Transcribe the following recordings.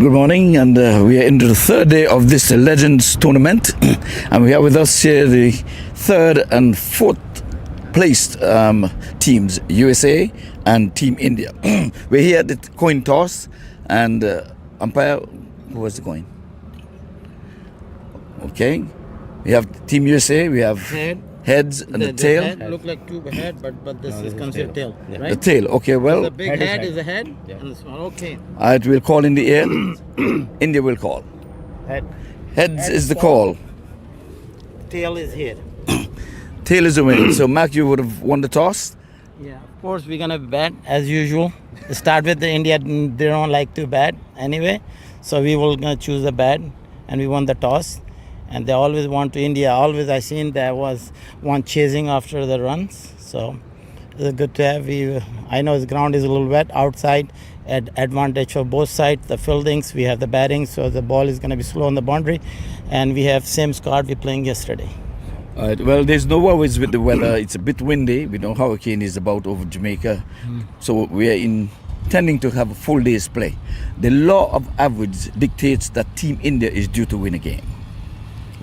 good morning, and we are into the third day of this Legends tournament, and we have with us here the third and fourth placed teams, USA and Team India. We're here at the coin toss, and umpire, who was the coin? Okay, we have Team USA, we have heads and the tail. Head look like two head, but this is considered tail, right? The tail, okay, well. The big head is a head, and the small, okay. It will call in the air. India will call. Heads is the call. Tail is here. Tail is the winner. So, Mac, you would have won the toss? Yeah, of course, we're going to bat as usual. Start with the India, they don't like to bat anyway. So, we will gonna choose the bat, and we won the toss. And they always want to India. Always I seen there was one chasing after the runs. So it's good to have. I know the ground is a little wet outside. At advantage for both sides. The fieldings, we have the batting, so the ball is going to be slow on the boundary. And we have same squad we playing yesterday. All right. Well, there's no worries with the weather. It's a bit windy. We know hurricane is about over Jamaica. So we are intending to have a full day's play. The law of average dictates that Team India is due to win a game.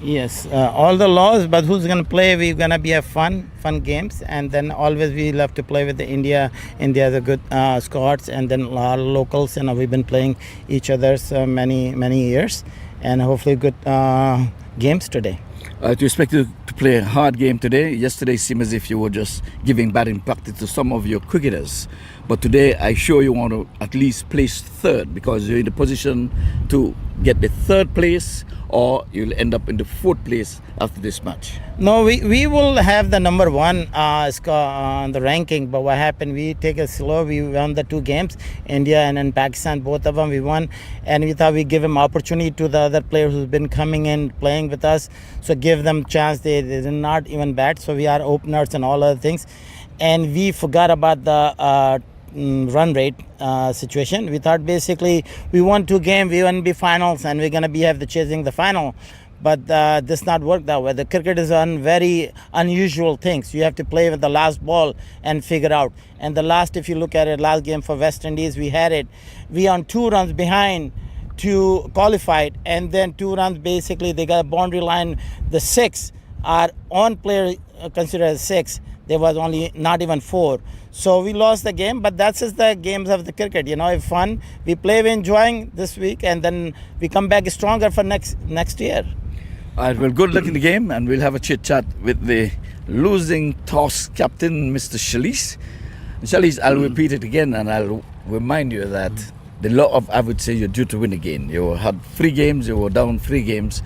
Yes, all the laws, but who's going to play? We're going to be a fun games, and then always we love to play with the India. India is a good squads, and then our locals. You know, we've been playing each other's many years, and hopefully good games today. Do you expect to play a hard game today? Yesterday seemed as if you were just giving batting practice to some of your cricketers. But today, I sure you want to at least place third, because you're in the position to get the third place, or you'll end up in the fourth place after this match. No, we will have the number one on the ranking. But what happened, we take it slow. We won the two games, India and then Pakistan, both of them we won. And we thought we give them opportunity to the other players who've been coming in, playing with us. So give them chance. They did not even bat. So we are openers and all other things. And we forgot about the run rate situation. We thought basically we won two games, we won the finals, and we're going to have the chasing the final. But this not work that way. The cricket is on very unusual things. You have to play with the last ball and figure out. And the last, if you look at it, last game for West Indies, we had it. We on 2 runs behind to qualified, and then 2 runs basically they got a boundary line. The 6 our own player considered as 6. There was only not even 4. So we lost the game, but that's just the games of the cricket. You know, it's fun. We play, we're enjoying this week, and then we come back stronger for next year. All right, well, good luck in the game, and we'll have a chit-chat with the losing toss captain, Mr. Shalice. Shalice, I'll repeat it again, and I'll remind you that the law of average says you're due to win again. You had 3 games, you were down 3 games.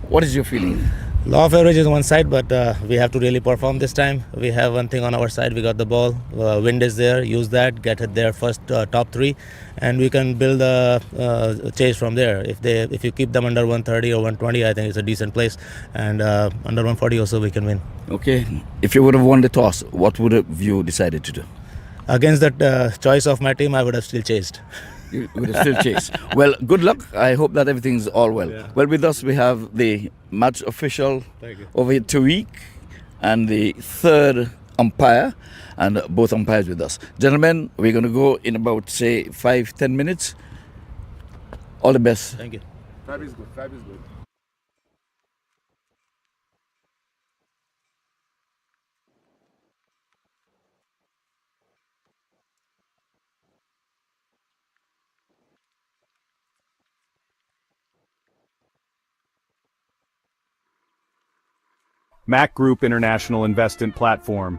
What is your feeling? Law of average is one side, but we have to really perform this time. We have one thing on our side. We got the ball. Wind is there. Use that. Get it there first, top 3, and we can build a chase from there. If you keep them under 130 or 120, I think it's a decent place. And under 140 also we can win. Okay. If you would have won the toss, what would have you decided to do? Against that choice of my team, I would have still chased. You would have still chased. Well, good luck. I hope that everything's all well. Yeah. Well, with us we have the match official over here, Tariq, and the third umpire, and both umpires with us. Gentlemen, we're going to go in about, say, 5-10 minutes. All the best. Thank you. 5 is good. 5 is good. MAQ Group International Investment Platform.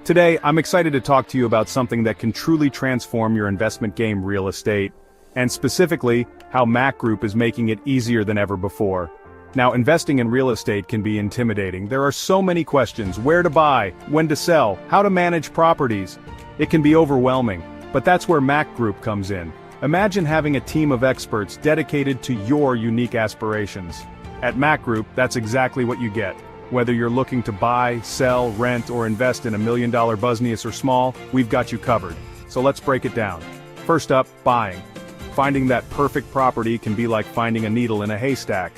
Today, I'm excited to talk to you about something that can truly transform your investment game, real estate, and specifically, how MAQ Group is making it easier than ever before. Now, investing in real estate can be intimidating. There are so many questions: where to buy, when to sell, how to manage properties. It can be overwhelming, but that's where MAQ Group comes in. Imagine having a team of experts dedicated to your unique aspirations. At MAQ Group, that's exactly what you get. Whether you're looking to buy, sell, rent, or invest in $1 million business or small, we've got you covered. So let's break it down. First up, buying. Finding that perfect property can be like finding a needle in a haystack.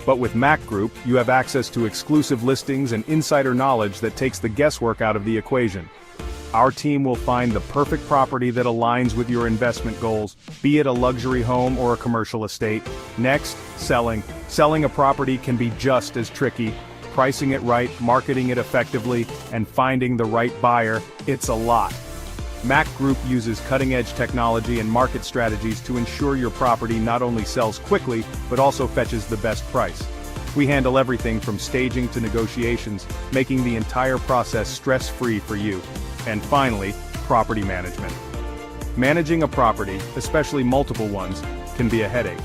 But with MAQ Group, you have access to exclusive listings and insider knowledge that takes the guesswork out of the equation. Our team will find the perfect property that aligns with your investment goals, be it a luxury home or a commercial estate. Next, selling. Selling a property can be just as tricky. Pricing it right, marketing it effectively, and finding the right buyer, it's a lot. MAQ Group uses cutting-edge technology and market strategies to ensure your property not only sells quickly, but also fetches the best price. We handle everything from staging to negotiations, making the entire process stress-free for you. And finally, property management. Managing a property, especially multiple ones, can be a headache.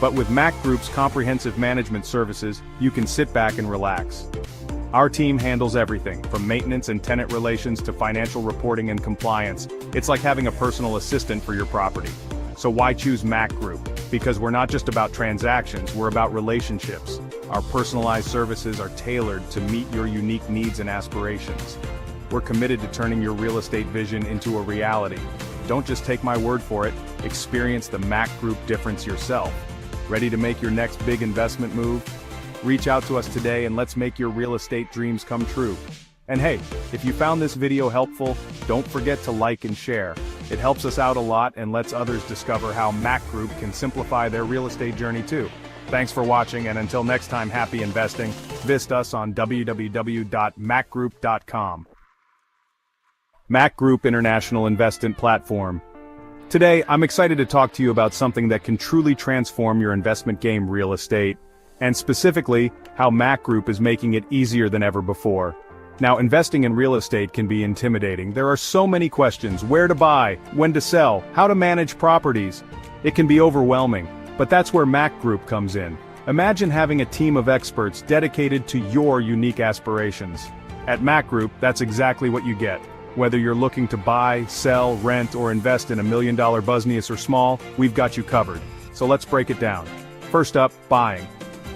But with MAQ Group's comprehensive management services, you can sit back and relax. Our team handles everything, from maintenance and tenant relations to financial reporting and compliance. It's like having a personal assistant for your property. So why choose MAQ Group? Because we're not just about transactions, we're about relationships. Our personalized services are tailored to meet your unique needs and aspirations. We're committed to turning your real estate vision into a reality. Don't just take my word for it, experience the MAQ Group difference yourself. Ready to make your next big investment move? Reach out to us today and let's make your real estate dreams come true. And hey, if you found this video helpful, don't forget to like and share. It helps us out a lot and lets others discover how MAQ Group can simplify their real estate journey too. Thanks for watching, and until next time, happy investing. Visit us on www.macgroup.com. MAQ Group International Investment Platform. Today, I'm excited to talk to you about something that can truly transform your investment game, real estate, and specifically, how MAQ Group is making it easier than ever before. Now, investing in real estate can be intimidating. There are so many questions: where to buy, when to sell, how to manage properties. It can be overwhelming, but that's where MAQ Group comes in. Imagine having a team of experts dedicated to your unique aspirations. At MAQ Group, that's exactly what you get. Whether you're looking to buy, sell, rent, or invest in $1 million business or small, we've got you covered. So let's break it down. First up, buying.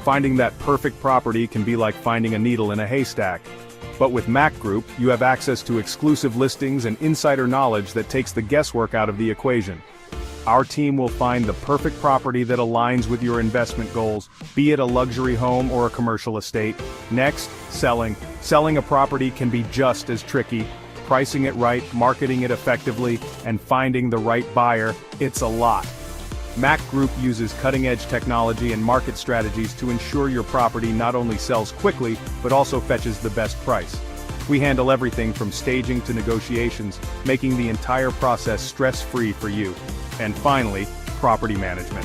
Finding that perfect property can be like finding a needle in a haystack. But with MAQ Group, you have access to exclusive listings and insider knowledge that takes the guesswork out of the equation. Our team will find the perfect property that aligns with your investment goals, be it a luxury home or a commercial estate. Next, selling. Selling a property can be just as tricky. Pricing it right, marketing it effectively, and finding the right buyer, it's a lot. MAQ Group uses cutting-edge technology and market strategies to ensure your property not only sells quickly, but also fetches the best price. We handle everything from staging to negotiations, making the entire process stress-free for you. And finally, property management.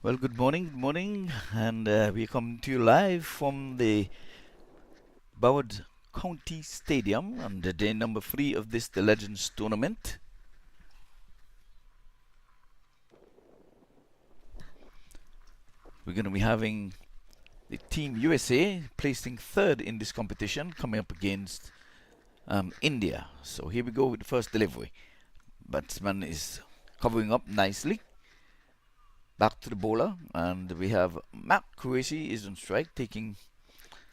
Well, good morning, and we come to you live from the Broward County Stadium on the day number 3 of this The Legends tournament. We're going to be having the Team USA placing 3rd in this competition, coming up against India. So here we go with the first delivery. Batsman is covering up nicely. Back to the bowler, and we have Matt Qureshi is on strike, taking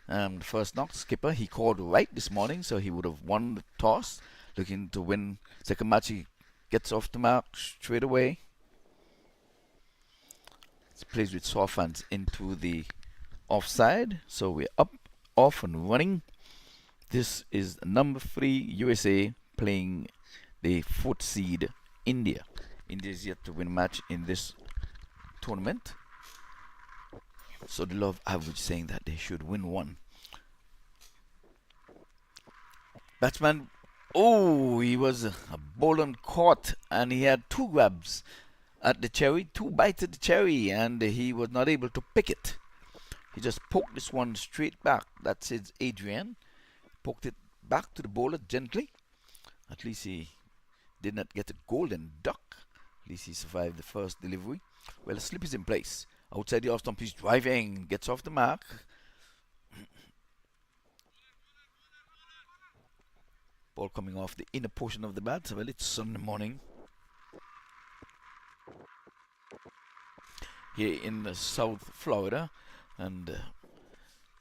the first knock. Skipper, he called right this morning, so he would have won the toss. Looking to win second match, he gets off the mark straight away. He plays with soft hands into the offside. So we're up, off and running. This is number 3 USA playing the 4th seed India. India is yet to win a match in this tournament. So the law of average saying that they should win one. Batsman, oh, he was a ball on caught, and he had 2 grabs at the cherry, 2 bites at the cherry, and he was not able to pick it. He just poked this one straight back. That's his Adrian. Poked it back to the bowler gently. At least he did not get a golden duck. At least he survived the first delivery. Well, the slip is in place. Outside the off stump, he's driving. Gets off the mark. Ball coming off the inner portion of the bat. Well, it's Sunday morning here in South Florida, and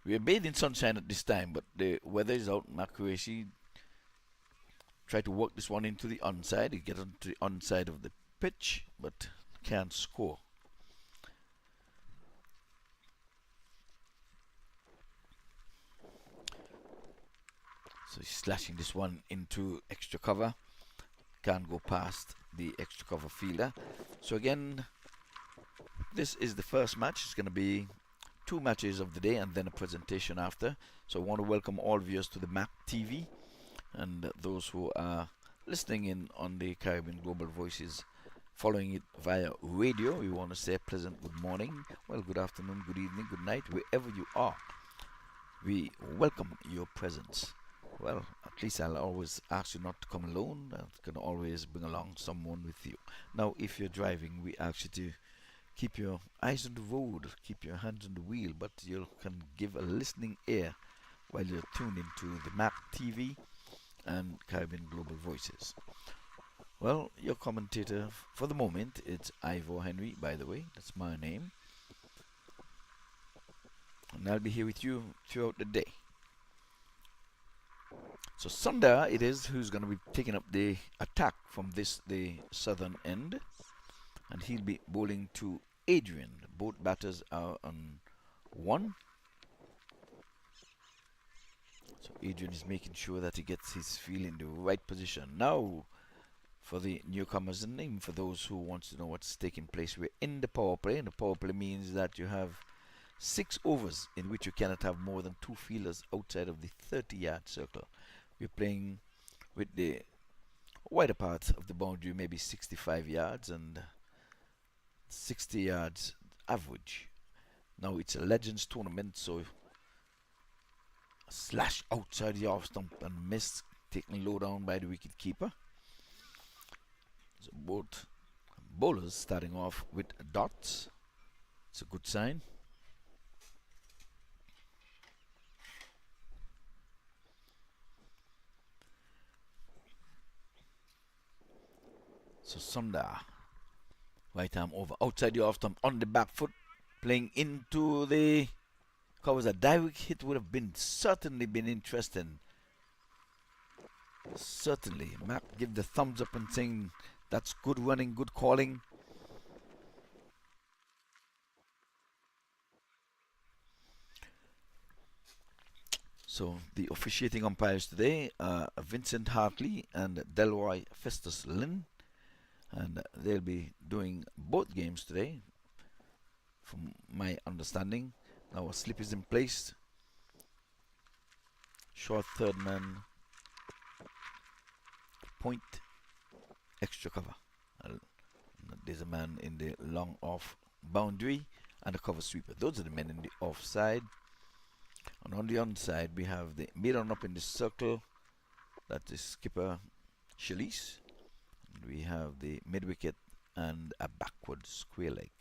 we are bathed in sunshine at this time, but the weather is out. MAQ tried to work this one into the onside. He get onto the onside of the pitch, but can't score. So he's slashing this one into extra cover. Can't go past the extra cover fielder. So again, this is the first match. It's going to be 2 matches of the day and then a presentation after. So I want to welcome all viewers to the MAQ TV, and those who are listening in on the Caribbean Global Voices, following it via radio. We want to say a pleasant good morning, well, good afternoon, good evening, good night, wherever you are. We welcome your presence. Well, at least I'll always ask you not to come alone. I can always bring along someone with you. Now, if you're driving, we ask you to keep your eyes on the road, keep your hands on the wheel, but you can give a listening ear while you're tuned into the MAQ TV and Caribbean Global Voices. Well, your commentator for the moment, it's Ivor Henry, by the way. That's my name. And I'll be here with you throughout the day. So Sundar it is who's going to be taking up the attack from the southern end, and he'll be bowling to Adrian. Both batters are on 1. So Adrian is making sure that he gets his field in the right position. Now, for the newcomers and even for those who want to know what's taking place, we're in the power play, and the power play means that you have 6 overs in which you cannot have more than 2 fielders outside of the 30-yard circle. We're playing with the wider part of the boundary, maybe 65 yards and 60 yards average. Now it's a Legends tournament, so a slash outside the off stump and miss, taken low down by the wicket keeper. So both bowlers starting off with dots. It's a good sign. So Sundar, right arm over, outside the off stump, on the back foot, playing into the covers. A direct hit would have been certainly been interesting. Certainly, MAQ give the thumbs up and saying that's good running, good calling. So the officiating umpires today are Vincent Hartley and Delroy Festus Lynn, and they'll be doing both games today, from my understanding. Now a slip is in place. Short third man, point, extra cover. There's a man in the long off boundary and a cover sweeper. Those are the men in the offside. And on the onside we have the mid on up in the circle. That is skipper Shalise. And we have the mid wicket and a backward square leg.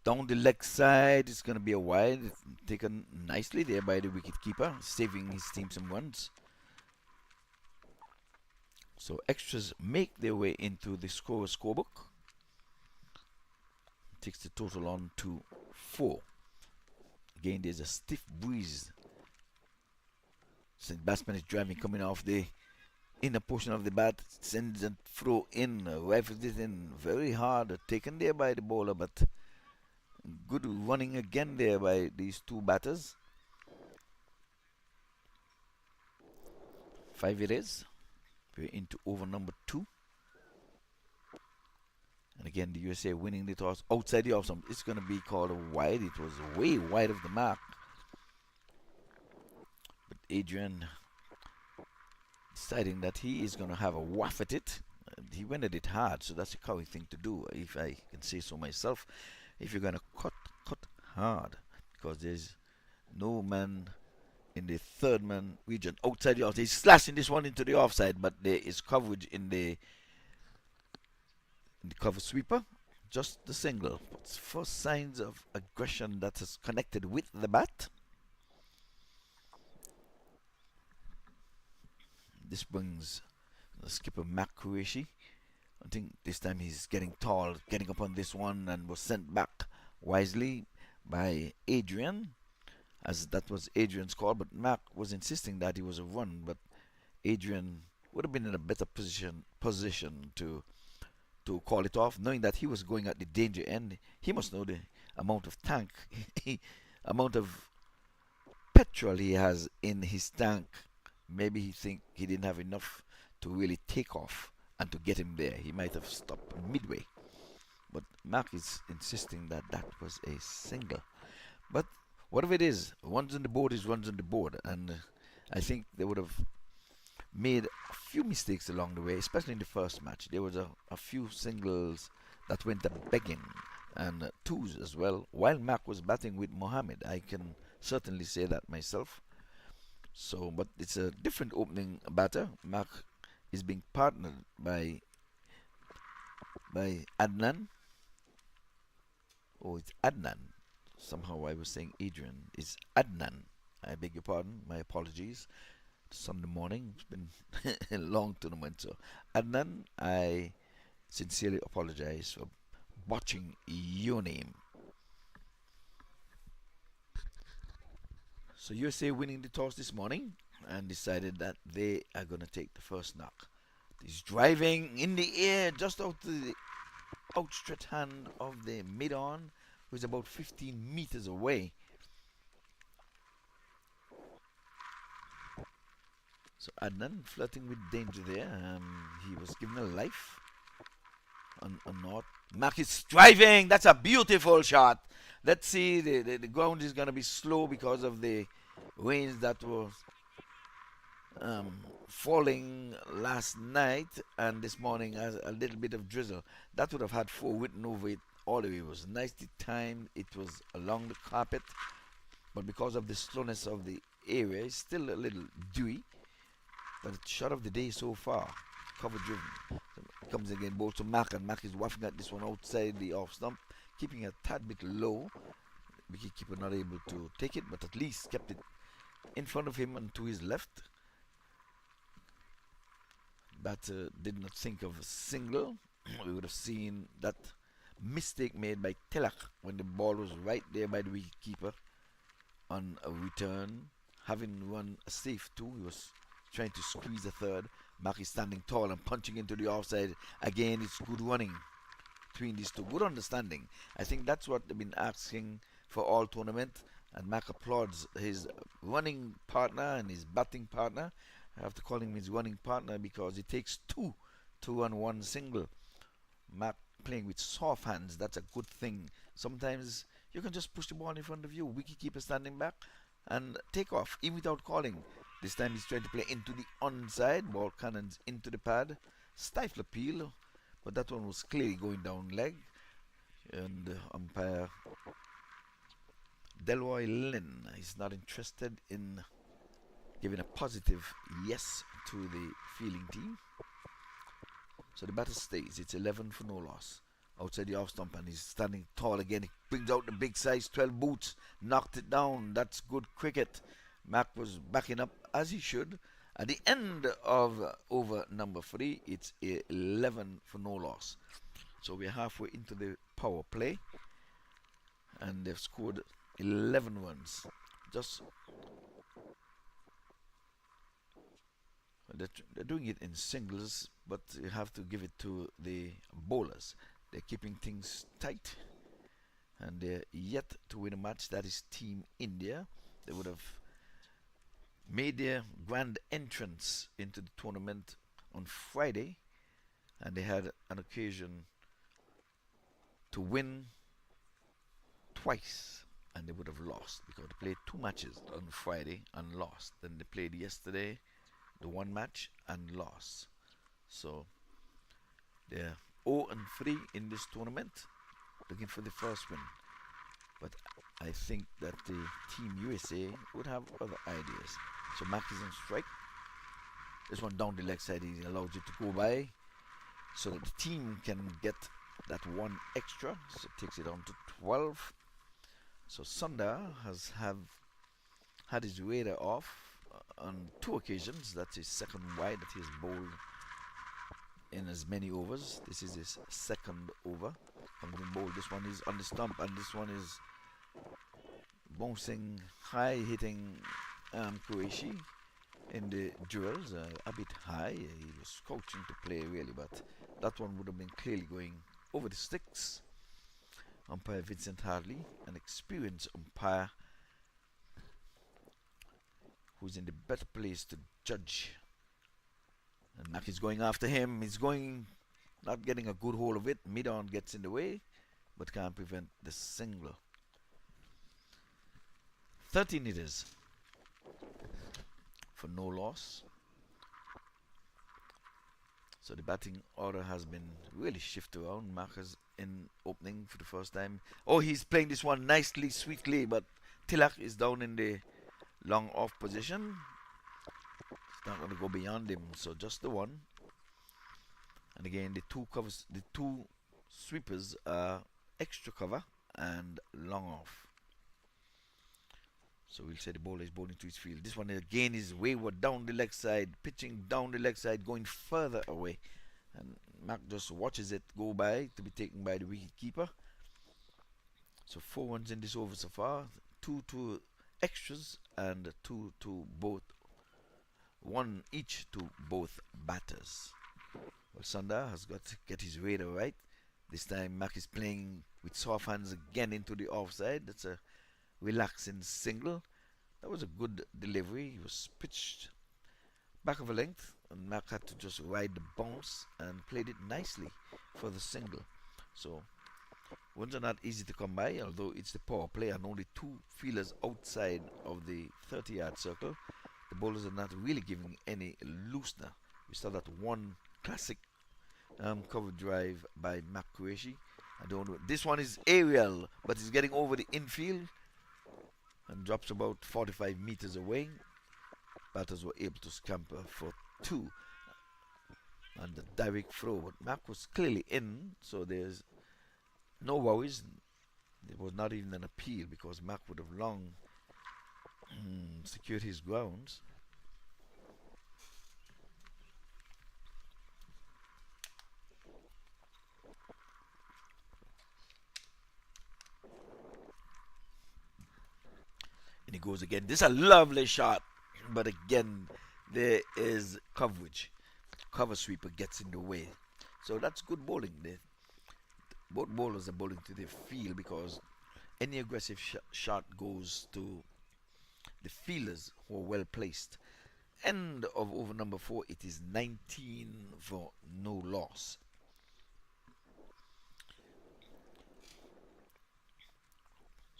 Down the leg side, it's going to be a wide, taken nicely there by the wicket-keeper, saving his team some runs. So extras make their way into the scorebook. Takes the total on to 4. Again, there's a stiff breeze. So the batsman is driving, coming off the inner portion of the bat, sends a throw in, rifles it in very hard, taken there by the bowler, but good running again there by these two batters. 5 it is. We're into over number 2. And again, the USA winning the toss outside the off stump. It's going to be called a wide. It was way wide of the mark. But Adrian deciding that he is going to have a whack at it. He went at it hard, so that's a cowardly thing to do, if I can say so myself. If you're going to cut hard, because there's no man in the third man region outside the offside. He's slashing this one into the offside, but there is coverage in the cover sweeper. Just the single. First signs of aggression that is connected with the bat. This brings the skipper MAQ. I think this time he's getting tall, getting up on this one, and was sent back wisely by Adrian, as that was Adrian's call. But MAQ was insisting that he was a run, but Adrian would have been in a better position to call it off, knowing that he was going at the danger end. He must know the amount of tank, amount of petrol he has in his tank. Maybe he think he didn't have enough to really take off and to get him there. He might have stopped midway. But MAQ is insisting that that was a single. But whatever it is, runs on the board is runs on the board. And I think they would have made a few mistakes along the way, especially in the first match. There was a few singles that went a begging, and twos as well, while MAQ was batting with Mohammed. I can certainly say that myself. So, but it's a different opening batter. MAQ is being partnered by Adnan. Oh, it's Adnan. Somehow I was saying Adrian. It's Adnan. I beg your pardon. My apologies. Sunday morning. It's been a long tournament. So, Adnan, I sincerely apologize for botching your name. So USA winning the toss this morning and decided that they are going to take the first knock. He's driving in the air just out to the outstretched hand of the mid-on, who is about 15 meters away. So Adnan flirting with danger there. He was given a life on not. MAQ is driving. That's a beautiful shot. Let's see. The ground is going to be slow because of the rains that was falling last night, and this morning has a little bit of drizzle. That would have had 4 written over it all the way. It was nicely timed. It was along the carpet, but because of the slowness of the area, it's still a little dewy. But it's shot of the day so far. Cover driven. So comes again, ball to MAQ, and MAQ is wafting at this one outside the off stump, keeping a tad bit low. Wicketkeeper not able to take it, but at least kept it in front of him and to his left. Batter did not think of a single. We would have seen that mistake made by Telak when the ball was right there by the wicketkeeper on a return. Having run a safe 2, he was trying to squeeze a third. MAQ is standing tall and punching into the offside. Again, it's good running between these two. Good understanding. I think that's what they've been asking for all tournament. And MAQ applauds his running partner and his batting partner. I have to call him his running partner because it takes 2 to run 1 single. MAQ playing with soft hands. That's a good thing. Sometimes you can just push the ball in front of you. Wicketkeeper standing back and take off even without calling. This time he's trying to play into the onside. Ball cannons into the pad. Stifle appeal, but that one was clearly going down leg. And umpire Delroy Lynn is not interested in giving a positive yes to the fielding team. So the batter stays. It's 11 for no loss. Outside the off stump, and he's standing tall again. He brings out the big size 12 boots. Knocked it down. That's good cricket. MAQ was backing up as he should. At the end of over number 3, it's 11 for no loss. So we're halfway into the power play, and they've scored 11 runs. Just They're doing it in singles, but you have to give it to the bowlers. They're keeping things tight, and they're yet to win a match. That is Team India. They would have made their grand entrance into the tournament on Friday, and they had an occasion to win twice, and they would have lost because they played 2 matches on Friday and lost. Then they played yesterday, the 1 match, and lost. So they're 0-3 in this tournament, looking for the first win. But I think that the Team USA would have other ideas. So MAQ is on strike. This one down the leg side, he allows you to go by so that the team can get that 1 extra. So it takes it on to 12. So Sundar has had his radar off on 2 occasions. That's his second wide that he has bowled in as many overs. This is his second over. Comes in bowl. This one is on the stump, and this one is bouncing high, hitting Qureshi in the drills, a bit high. He was coaching to play really, but that one would have been clearly going over the sticks. Umpire Vincent Hartley, an experienced umpire who's in the better place to judge. And MAQ is going after him. He's going, not getting a good hold of it. Mid-on gets in the way, but can't prevent the single. 13 it is for no loss. So the batting order has been really shifted around. MAQ is in opening for the first time. Oh, he's playing this one nicely, sweetly, but Tilak is down in the long off position. It's not going to go beyond him, so just the one. And again, the 2 covers, the 2 sweepers are extra cover and long off. So we'll say the bowler is bowling to his field. This one again is wayward down the leg side, pitching down the leg side, going further away. And MAQ just watches it go by to be taken by the wicket keeper. So 4 runs in this over so far. 2 to extras and 2 to both. 1 each to both batters. Well, Sundar has got to get his radar right. This time MAQ is playing with soft hands again into the offside. That's a relaxing single. That was a good delivery. He was pitched back of a length, and MAQ had to just ride the bounce and played it nicely for the single. So ones are not easy to come by, although it's the power play and only 2 fielders outside of the 30-yard circle. The bowlers are not really giving any loosener. We saw that one classic cover drive by MAQ Qureshi. I don't know. This one is aerial, but he's getting over the infield and drops about 45 meters away. Batters were able to scamper for 2 and the direct throw, but MAQ was clearly in, so there's no worries. There was not even an appeal because MAQ would have long secured his grounds. And he goes again. This is a lovely shot, but again there is coverage. Cover sweeper gets in the way, so that's good bowling there. Both bowlers are bowling to their field because any aggressive shot goes to the fielders who are well placed. End of over number 4. It is 19 for no loss.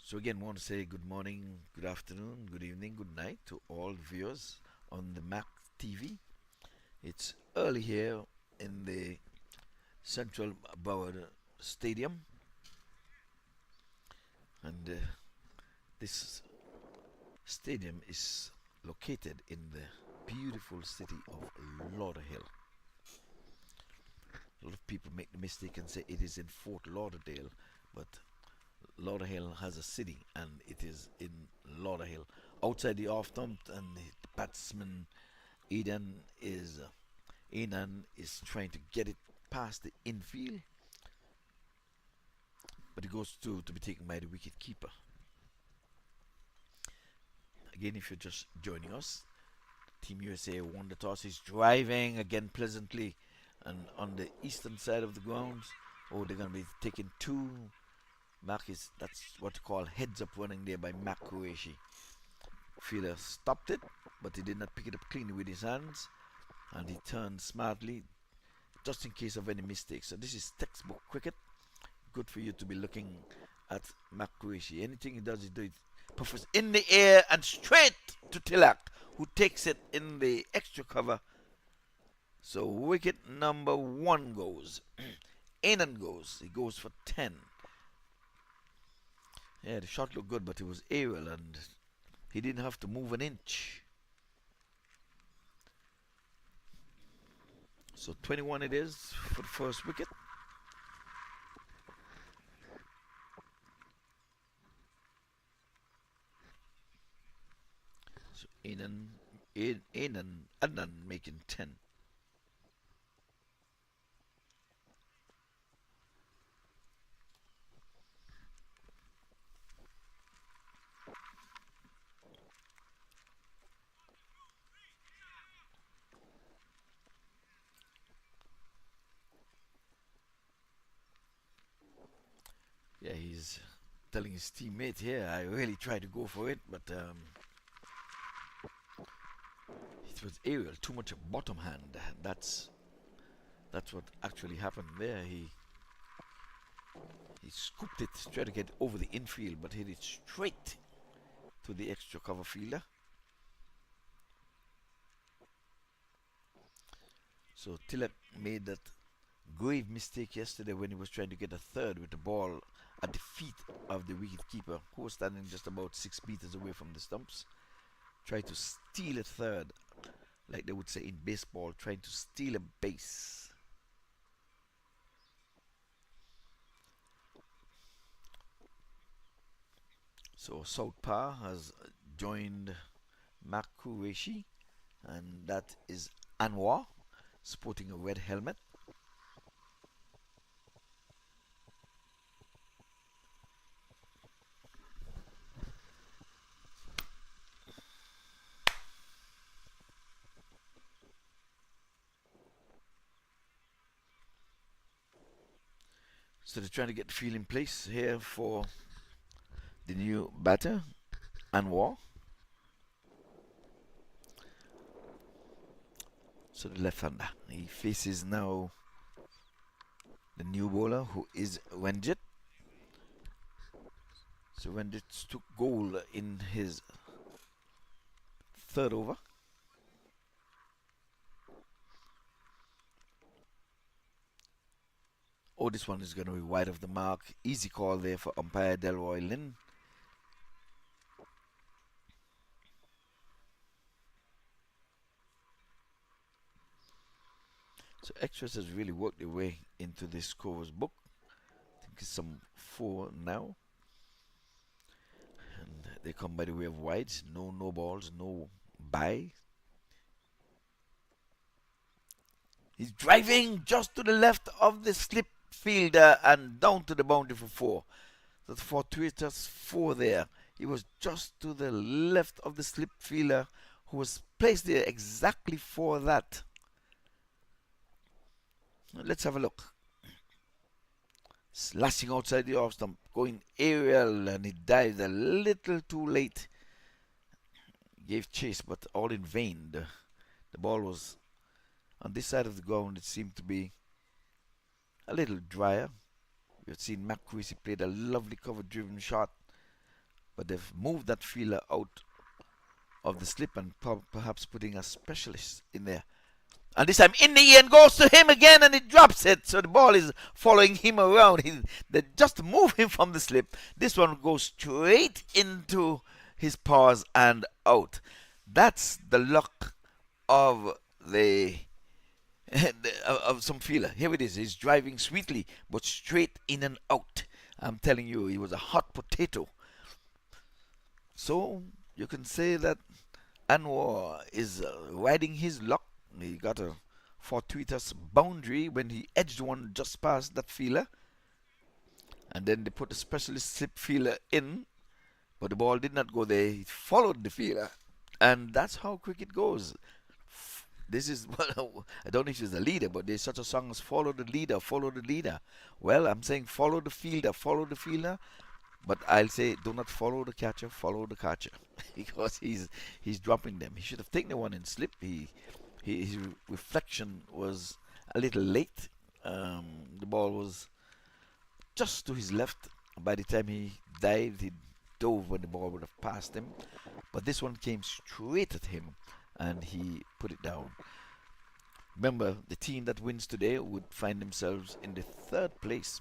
So again, want to say good morning, good afternoon, good evening, good night to all viewers on the MAQ TV. It's early here in the Central Borough Stadium, and this stadium is located in the beautiful city of Lauderdale. A lot of people make the mistake and say it is in Fort Lauderdale, but Lauderdale has a city and it is in Lauderdale. Outside the off stump, and the batsman Enan is trying to get it past the infield, but it goes to be taken by the wicket keeper. Again, if you're just joining us, Team USA won the toss. He's driving again pleasantly, and on the eastern side of the grounds. Oh, they're going to be taking two. That's what you call heads up running there by MAQ. Fielder stopped it, but he did not pick it up cleanly with his hands, and he turned smartly just in case of any mistakes. So this is textbook cricket. Good for you to be looking at MAQ. Anything he does it puffers in the air and straight to Tilak, who takes it in the extra cover. So wicket number 1 goes. Anand goes. He goes for 10. Yeah, the shot looked good, but it was aerial and he didn't have to move an inch. So 21 it is for the first wicket. So Adnan making 10. Yeah, he's telling his teammate here, I really tried to go for it, but it was aerial, too much bottom hand. That's what actually happened there. He scooped it, tried to get over the infield, but hit it straight to the extra cover fielder. So Tilak made that grave mistake yesterday when he was trying to get a third with the ball at the feet of the wicketkeeper, who was standing just about 6 meters away from the stumps. Tried to steal a third, like they would say in baseball, trying to steal a base. So Southpaw has joined MAQ, and that is Anwar, sporting a red helmet. So they're trying to get the field in place here for the new batter, Anwar. So the left-hander, he faces now the new bowler, who is Wenjit. So Wenjit took goal in his 3rd over. Oh, this one is going to be wide of the mark. Easy call there for umpire Delroy Lynn. So extras has really worked their way into this scorer's book. I think it's some 4 now. And they come by the way of wides. No balls, no bye. He's driving just to the left of the slip fielder and down to the boundary for 4. That's fortuitous 4 there. He was just to the left of the slip fielder, who was placed there exactly for that. Let's have a look. Slashing outside the off stump, going aerial, and he dived a little too late. Gave chase, but all in vain. The ball was on this side of the ground. It seemed to be a little drier. We have seen MAQ played a lovely cover-driven shot, but they've moved that fielder out of the slip and perhaps putting a specialist in there. And this time in the end goes to him again, and he drops it. So the ball is following him around. They just move him from the slip. This one goes straight into his paws and out. That's the luck of of some fielder. Here it is. He's driving sweetly, but straight in and out. I'm telling you, he was a hot potato. So you can say that Anwar is riding his luck. He got a fortuitous boundary when he edged one just past that fielder, and then they put a specialist slip fielder in, but the ball did not go there. He followed the fielder, and that's how cricket goes. this is I don't know if she's a leader, but there's such a song as "Follow the Leader, Follow the Leader." Well, I'm saying follow the fielder, but I'll say do not follow the catcher, follow the catcher, because he's dropping them. He should have taken the one in slip. His reflection was a little late. The ball was just to his left. By the time he dived, he dove when the ball would have passed him. But this one came straight at him, and he put it down. Remember, the team that wins today would find themselves in the third place,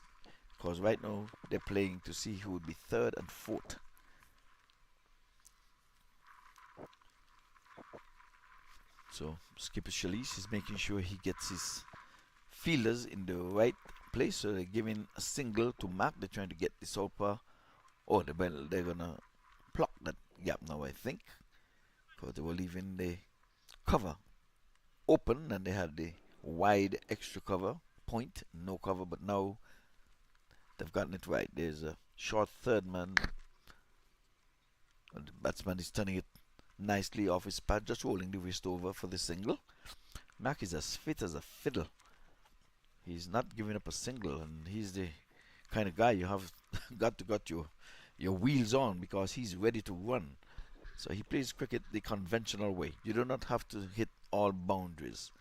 because right now they're playing to see who would be third and fourth. So Skipper Shalise is making sure he gets his fielders in the right place. So they're giving a single to MAQ. They're trying to get the Sopa. Oh, they're gonna block that gap now, I think, because they were leaving the cover open, and they had the wide extra cover point, no cover. But now they've gotten it right. There's a short third man, and the batsman is turning it nicely off his pad, just rolling the wrist over for the single. MAQ is as fit as a fiddle. He's not giving up a single, and he's the kind of guy you have got your wheels on, because he's ready to run. So he plays cricket the conventional way. You do not have to hit all boundaries.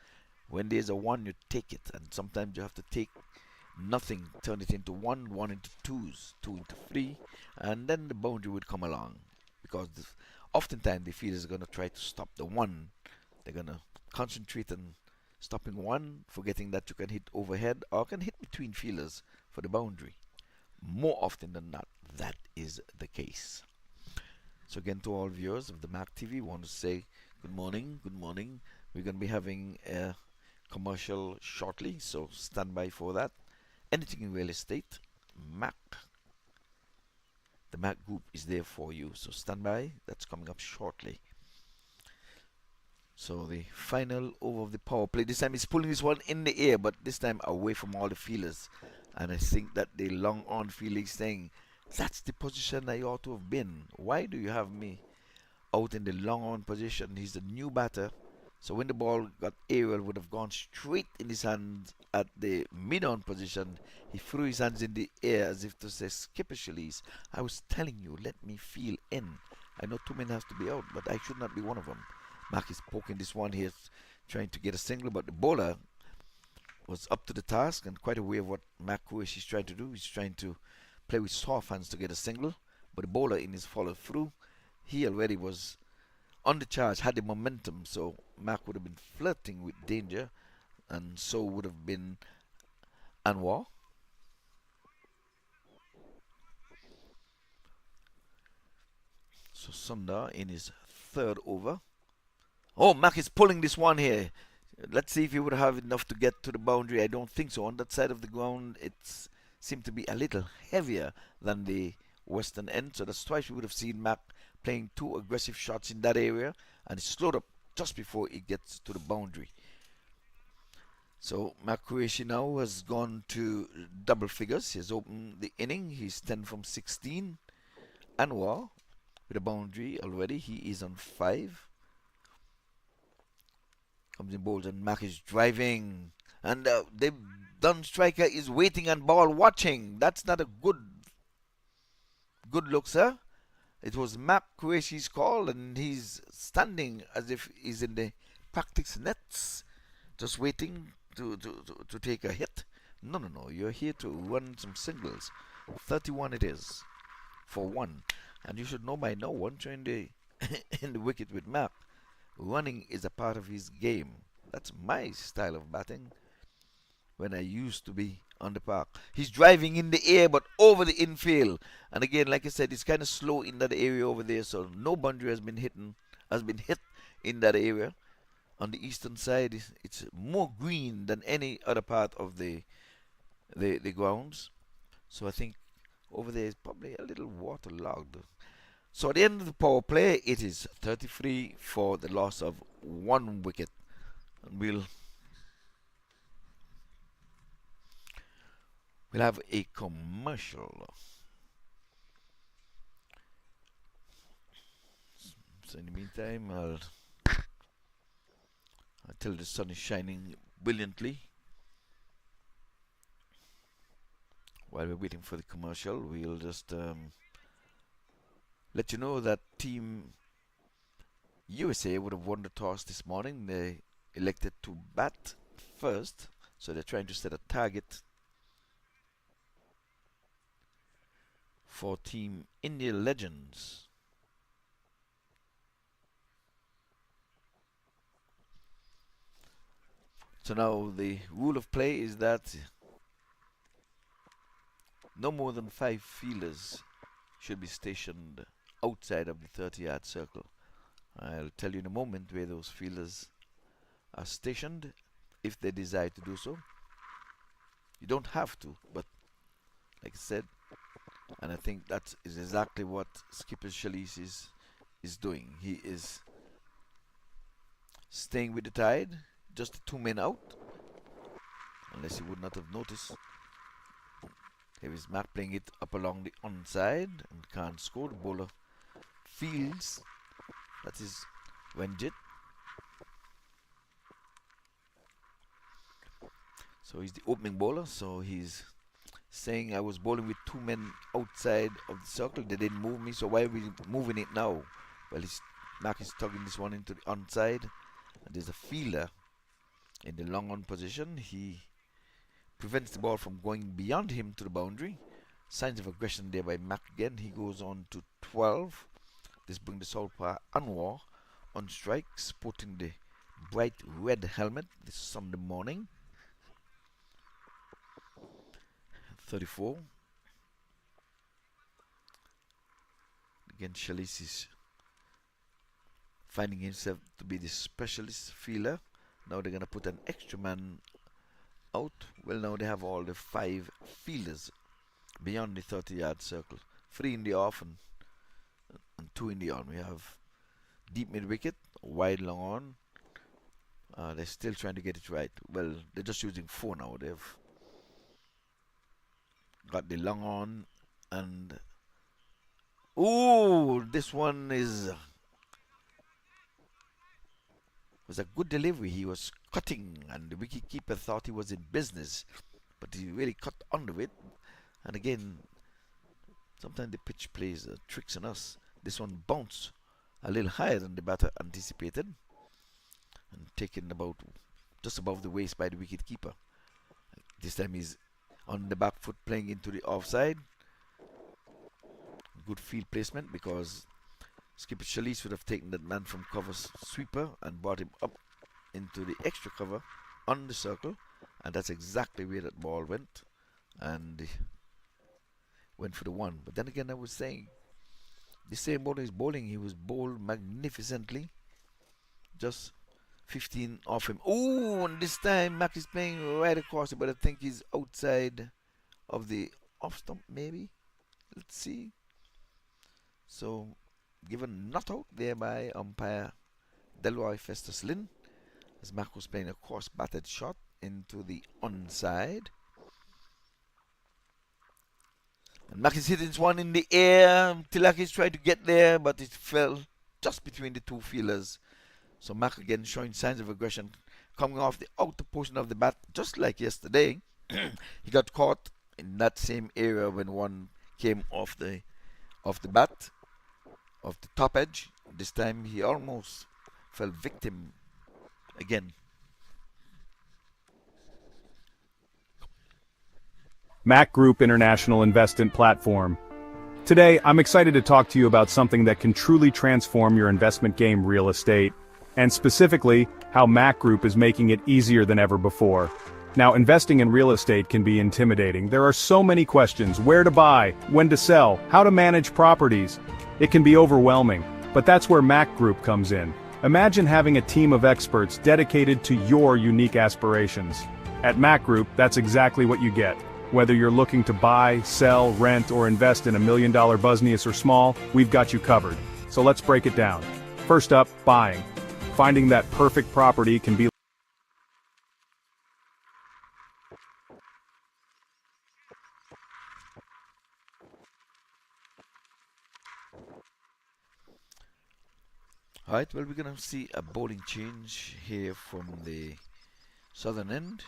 When there's a one, you take it, and sometimes you have to take nothing, turn it into one into twos, two into three, and then the boundary would come along, because oftentimes the fielder is going to try to stop the one. They're going to concentrate on stopping one, forgetting that you can hit overhead or can hit between fielders for the boundary. More often than not, that is the case. So again, to all viewers of the MAQ TV, I want to say good morning, good morning. We're going to be having a commercial shortly, so stand by for that. Anything in real estate, MAQ. The MAQ group is there for you, so stand by. That's coming up shortly. So the final over of the power play. This time he's pulling this one in the air, but this time away from all the fielders. And I think that the long on fielder is saying, that's the position I ought to have been. Why do you have me out in the long on position? He's a new batter. So when the ball got aerial, would have gone straight in his hands at the mid-on position. He threw his hands in the air as if to say, Skipper Shalise, I was telling you, let me feel in. I know two men have to be out, but I should not be one of them. MAQ is poking this one here, trying to get a single, but the bowler was up to the task and quite aware of what MAQ is trying to do. He's trying to play with soft hands to get a single, but the bowler in his follow through, he already was on the charge, had the momentum, so MAQ would have been flirting with danger, and so would have been Anwar. So Sundar in his third over. Oh, MAQ is pulling this one here. Let's see if he would have enough to get to the boundary. I don't think so. On that side of the ground, it seemed to be a little heavier than the western end. So that's twice we would have seen MAQ playing two aggressive shots in that area. And he slowed up just before it gets to the boundary. So MAQ Qureshi now has gone to double figures. He has opened the inning. He's 10 from 16. Anwar with a boundary already. He is on 5. Comes in bowls, and MAQ is driving, and the done striker is waiting and ball watching. That's not a good look, sir. It was MAQ Qureshi's call, and he's standing as if he's in the practice nets, just waiting to take a hit. No, you're here to run some singles. 31 it is for 1, and you should know by now, once you're in the in the wicket with MAQ, running is a part of his game. That's my style of batting when I used to be on the park. He's driving in the air but over the infield. And again, like I said, it's kind of slow in that area over there, so no boundary has been hit in that area. On the eastern side, it's more green than any other part of the grounds. So I think over there is probably a little waterlogged. So at the end of the power play, it is 33 for the loss of 1 wicket. And we'll have a commercial. So in the meantime, until the sun is shining brilliantly. While we're waiting for the commercial, we'll just let you know that Team USA would have won the toss this morning. They elected to bat first, so they're trying to set a target for Team India Legends. So now the rule of play is that no more than 5 fielders should be stationed outside of the 30-yard circle. I'll tell you in a moment where those fielders are stationed if they desire to do so. You don't have to, but like I said, and I think that is exactly what Skipper Chalice is doing. He is staying with the tide, just 2 men out, unless he would not have noticed. Here is MAQ playing it up along the onside and can't score. The bowler fields. That is Wenjit. So he's the opening bowler. So he's saying, I was bowling with 2 men outside of the circle. They didn't move me. So why are we moving it now? Well, MAQ is tugging this one into the onside. And there's a fielder in the long on position. He prevents the ball from going beyond him to the boundary. Signs of aggression there by MAQ again. He goes on to 12. This brings the Southpaw Anwar on strike, sporting the bright red helmet this Sunday morning. 34. Again, Chalice is finding himself to be the specialist fielder. Now they're going to put an extra man out. Well, now they have all the 5 fielders beyond the 30-yard circle. 3 in the off and 2 in the on. We have deep mid wicket, wide long on. They're still trying to get it right. Well, they're just using 4 now. They've got the long on and oh, this one was a good delivery. He was cutting and the wicketkeeper thought he was in business, but he really cut under it. And again, sometimes the pitch plays tricks on us. This one bounced a little higher than the batter anticipated and taken about just above the waist by the wicketkeeper. This time he's on the back foot playing into the offside. Good field placement because Skipper Chalice would have taken that man from cover sweeper and brought him up into the extra cover on the circle, and that's exactly where that ball went, and went for the 1. But then again, I was saying, the same bowler is bowling. He was bowled magnificently, just 15 off him. Oh, and this time MAQ is playing right across it, but I think he's outside of the off stump maybe. Let's see. So given not out there by umpire Delroy Festus Lynn, as MAQ was playing a cross batted shot into the onside. And MAQ is hitting this one in the air. Tilakis tried to get there, but it fell just between the 2 fielders. So MAQ again showing signs of aggression, coming off the outer portion of the bat, just like yesterday. He got caught in that same area when one came off the bat, of the top edge. This time he almost fell victim again. MAQ Group International Investment Platform. Today, I'm excited to talk to you about something that can truly transform your investment game, real estate, and specifically, how MAQ Group is making it easier than ever before. Now, investing in real estate can be intimidating. There are so many questions: where to buy, when to sell, how to manage properties. It can be overwhelming, but that's where MAQ Group comes in. Imagine having a team of experts dedicated to your unique aspirations. At MAQ Group, that's exactly what you get. Whether you're looking to buy, sell, rent, or invest in $1 million business or small, we've got you covered. So let's break it down. First up, buying. Finding that perfect property can be Alright, well, we're going to see a bowling change here from the southern end.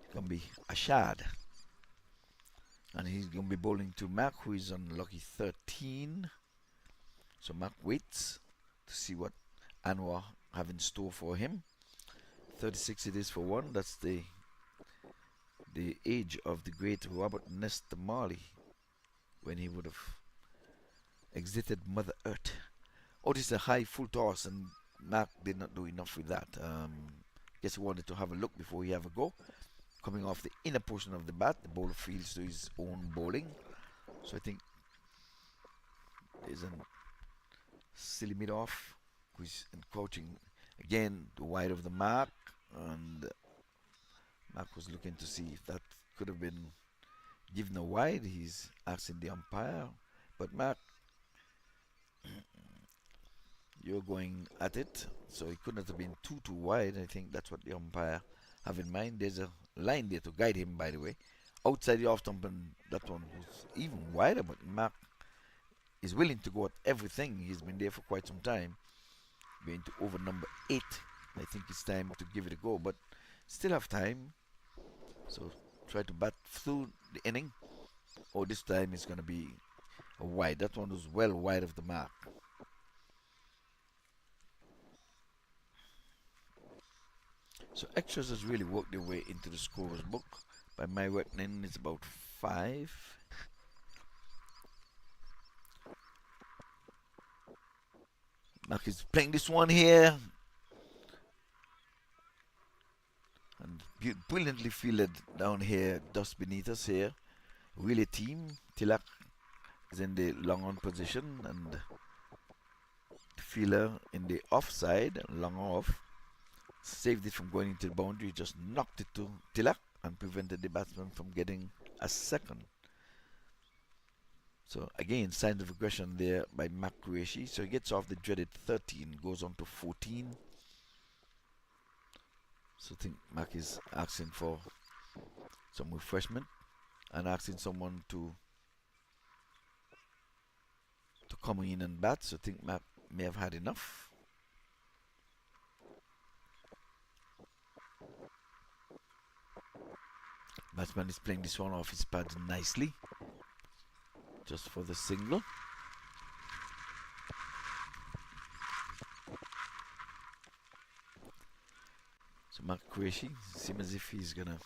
It's going to be Ashad. And he's going to be bowling to MAQ, who is on lucky 13. So MAQ waits to see what Anwar have in store for him. 36 it is for one. That's the age of the great Robert Nesta Marley, when he would have exited Mother Earth. Oh, this is a high full toss, and MAQ did not do enough with that. Guess he wanted to have a look before he have a go. Coming off the inner portion of the bat, the bowler feels to his own bowling. So I think there's a silly mid-off, who's encroaching again the wide of the mark, and MAQ was looking to see if that could have been given a wide. He's asking the umpire, but MAQ, you're going at it, so it couldn't have been too wide. I think that's what the umpire have in mind. There's a line there to guide him, by the way. Outside the off stump, and that one was even wider, but MAQ is willing to go at everything. He's been there for quite some time. Going to over number 8. I think it's time to give it a go, but still have time. So try to bat through the inning. Oh, this time it's going to be a wide. That one was well wide of the mark. So extras has really worked their way into the scorer's book. By my reckoning, it's about 5. MAQ is playing this one here. And brilliantly fielded down here, just beneath us here. Really team. Tilak is in the long on position, and the fielder in the offside, long off. Saved it from going into the boundary, just knocked it to Tilak and prevented the batsman from getting a second. So again, signs of aggression there by MAQ Qureshi. So he gets off the dreaded 13, goes on to 14. So I think MAQ is asking for some refreshment and asking someone to come in and bat. So I think MAQ may have had enough. Batsman is playing this one off his pads nicely, just for the single. So MAQ Qureshi seems as if he's gonna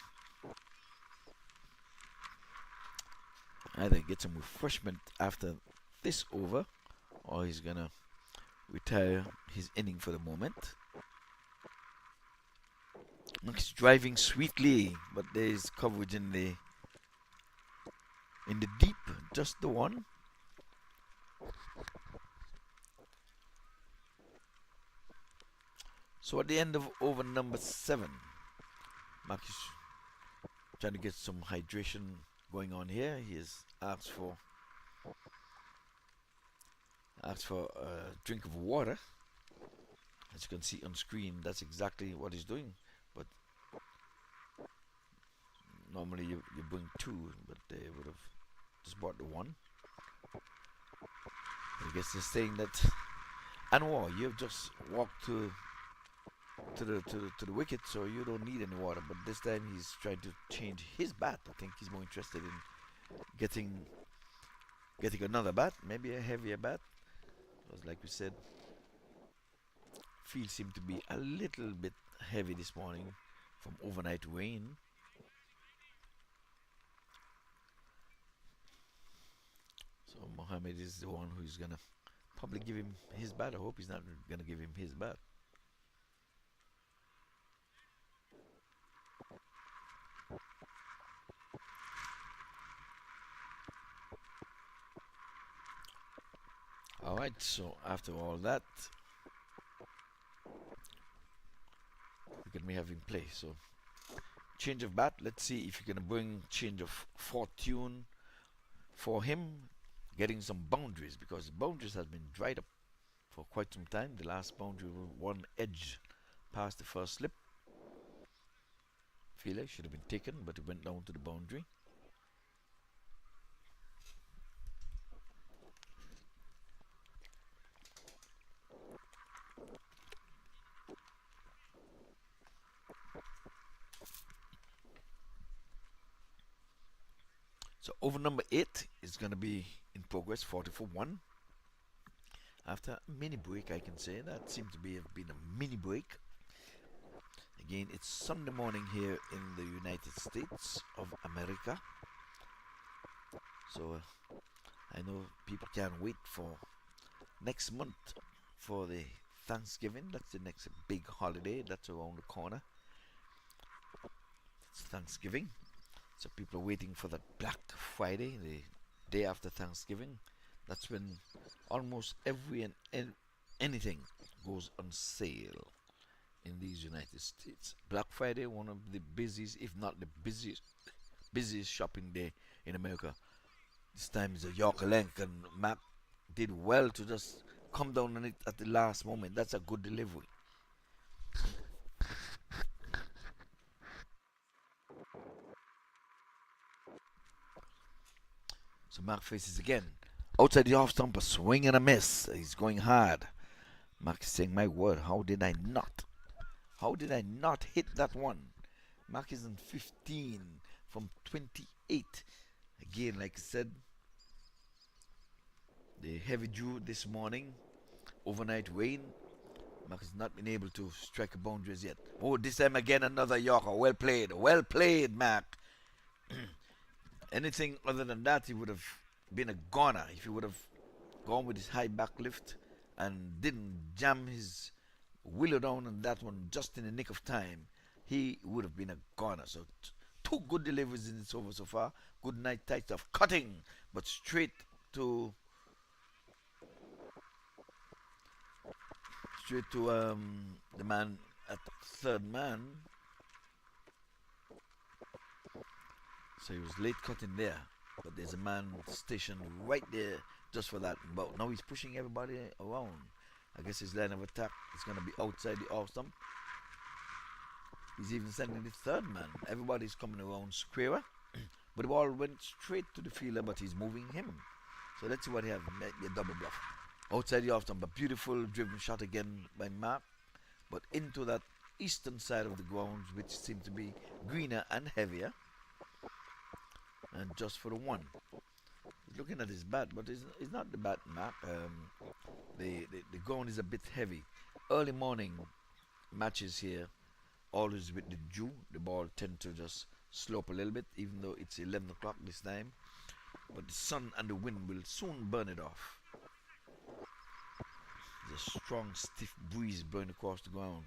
either get some refreshment after this over, or he's gonna retire his inning for the moment. He's driving sweetly, but there is coverage in the deep, just the one. So at the end of over number 7, MAQ is trying to get some hydration going on here. He has asked for a drink of water. As you can see on screen, that's exactly what he's doing. But normally you bring 2, but they would have just bought the 1. I guess they're saying that Anwar, you have just walked to the wicket, so you don't need any water. But this time he's trying to change his bat. I think he's more interested in getting another bat, maybe a heavier bat. Because like we said, field seemed to be a little bit heavy this morning from overnight rain. So Mohammed is the one who's gonna probably give him his bat. I hope he's not gonna give him his bat. Alright, so after all that, we may have him play. So change of bat. Let's see if you're gonna bring change of fortune for him, getting some boundaries, because the boundaries has been dried up for quite some time. The last boundary was 1 edge past the first slip. Fielder should have been taken, but it went down to the boundary. So over number 8 is going to be in progress, 40 for 1. After a mini break, I can say that seemed to have been a mini break. Again, it's Sunday morning here in the United States of America. So I know people can't wait for next month for the Thanksgiving. That's the next big holiday that's around the corner. It's Thanksgiving. So people are waiting for that Black Friday, the day after Thanksgiving. That's when almost every and anything goes on sale in these United States. Black Friday, one of the busiest, if not the busiest shopping day in America. This time is a Yorker length, and MAQ did well to just come down on it at the last moment. That's a good delivery. So MAQ faces again. Outside the off stump, a swing and a miss. He's going hard. MAQ is saying, my word, how did I not? How did I not hit that one? MAQ is on 15 from 28. Again, like I said, the heavy dew this morning, overnight rain. MAQ has not been able to strike a boundary as yet. Oh, this time again another Yorker. Well played, MAQ. Anything other than that, he would have been a goner if he would have gone with his high back lift and didn't jam his willow down on that one just in the nick of time. He would have been a goner. So two good deliveries in this over so far. Good night tight stuff. Cutting, but straight to the man at third man. So he was late cutting there, but there's a man stationed right there just for that. But now he's pushing everybody around. I guess his line of attack is going to be outside the off stump. He's even sending the third man. Everybody's coming around squarer, but the ball went straight to the fielder, but he's moving him. So let's see what he has. Might be a double bluff. Outside the off stump, a beautiful driven shot again by MAQ, but into that eastern side of the grounds, which seemed to be greener and heavier. And just for the one. He's looking at his bat, but it's not the bat, MAQ. The ground is a bit heavy. Early morning matches here, always with the dew, the ball tend to just slope a little bit, even though it's 11 o'clock this time. But the sun and the wind will soon burn it off. There's a strong, stiff breeze blowing across the ground.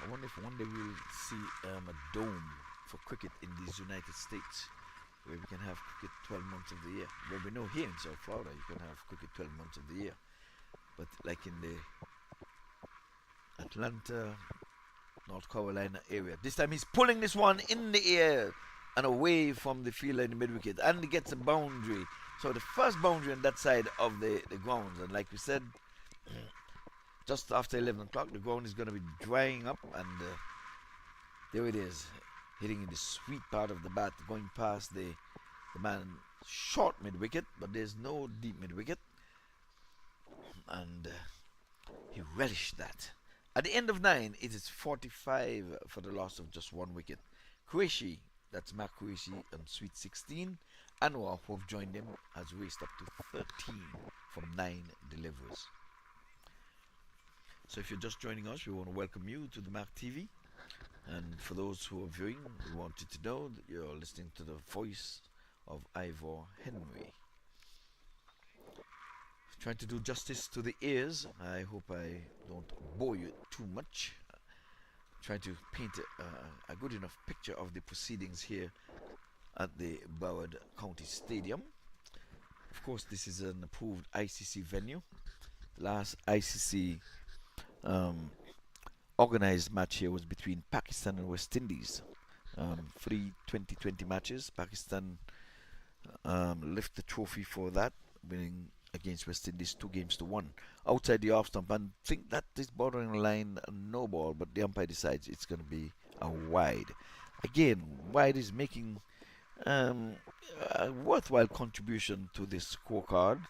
I wonder if one day we'll see a dome for cricket in these United States, where we can have cricket 12 months of the year. Well, we know here in South Florida you can have cricket 12 months of the year, but like in the Atlanta, North Carolina area, this time he's pulling this one in the air and away from the fielder in the mid wicket, and he gets a boundary. So the first boundary on that side of the grounds, and like we said, just after 11 o'clock, the ground is going to be drying up, and there it is, hitting in the sweet part of the bat, going past the man short mid-wicket, but there's no deep mid-wicket, and he relished that. At the end of 9, it is 45 for the loss of just one wicket. Qureshi, that's MAQ Qureshi on sweet 16, Anwar, who have joined him, has raced up to 13 from 9 deliveries. So if you're just joining us, we want to welcome you to the MAQ TV. And for those who are viewing, we want you to know that you're listening to the voice of Ivor Henry. Trying to do justice to the ears. I hope I don't bore you too much. Trying to paint a good enough picture of the proceedings here at the Broward County Stadium. Of course, this is an approved ICC venue. The last ICC organized match here was between Pakistan and West Indies. 3 2020 matches. Pakistan lift the trophy for that, winning against West Indies 2-1 outside the off stump, and think that is bordering the line no ball, but the umpire decides it's going to be a wide. Again, wide is making a worthwhile contribution to this scorecard,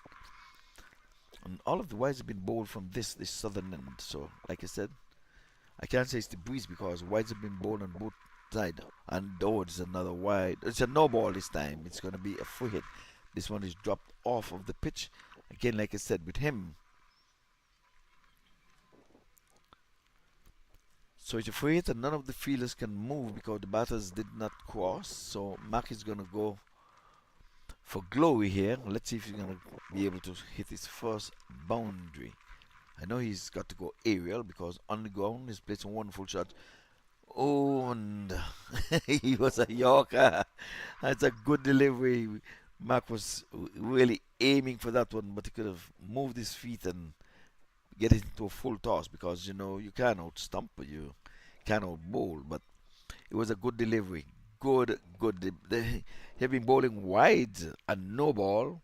and all of the wides have been bowled from this southern end. So like I said, I can't say it's the breeze because wides have been bowled on both outside. And oh, it's another wide. It's a no ball this time. It's going to be a free hit. This one is dropped off of the pitch. Again, like I said, with him. So it's a free hit and none of the fielders can move because the batters did not cross. So MAQ is going to go for glory here. Let's see if he's going to be able to hit his first boundary. I know he's got to go aerial because on the ground he's played some wonderful shots. Oh, and he was a Yorker. That's a good delivery. MAQ was really aiming for that one, but he could have moved his feet and get it into a full toss because, you know, you can't out stump, you can't out bowl, but it was a good delivery. Good. They've been bowling wide and no ball,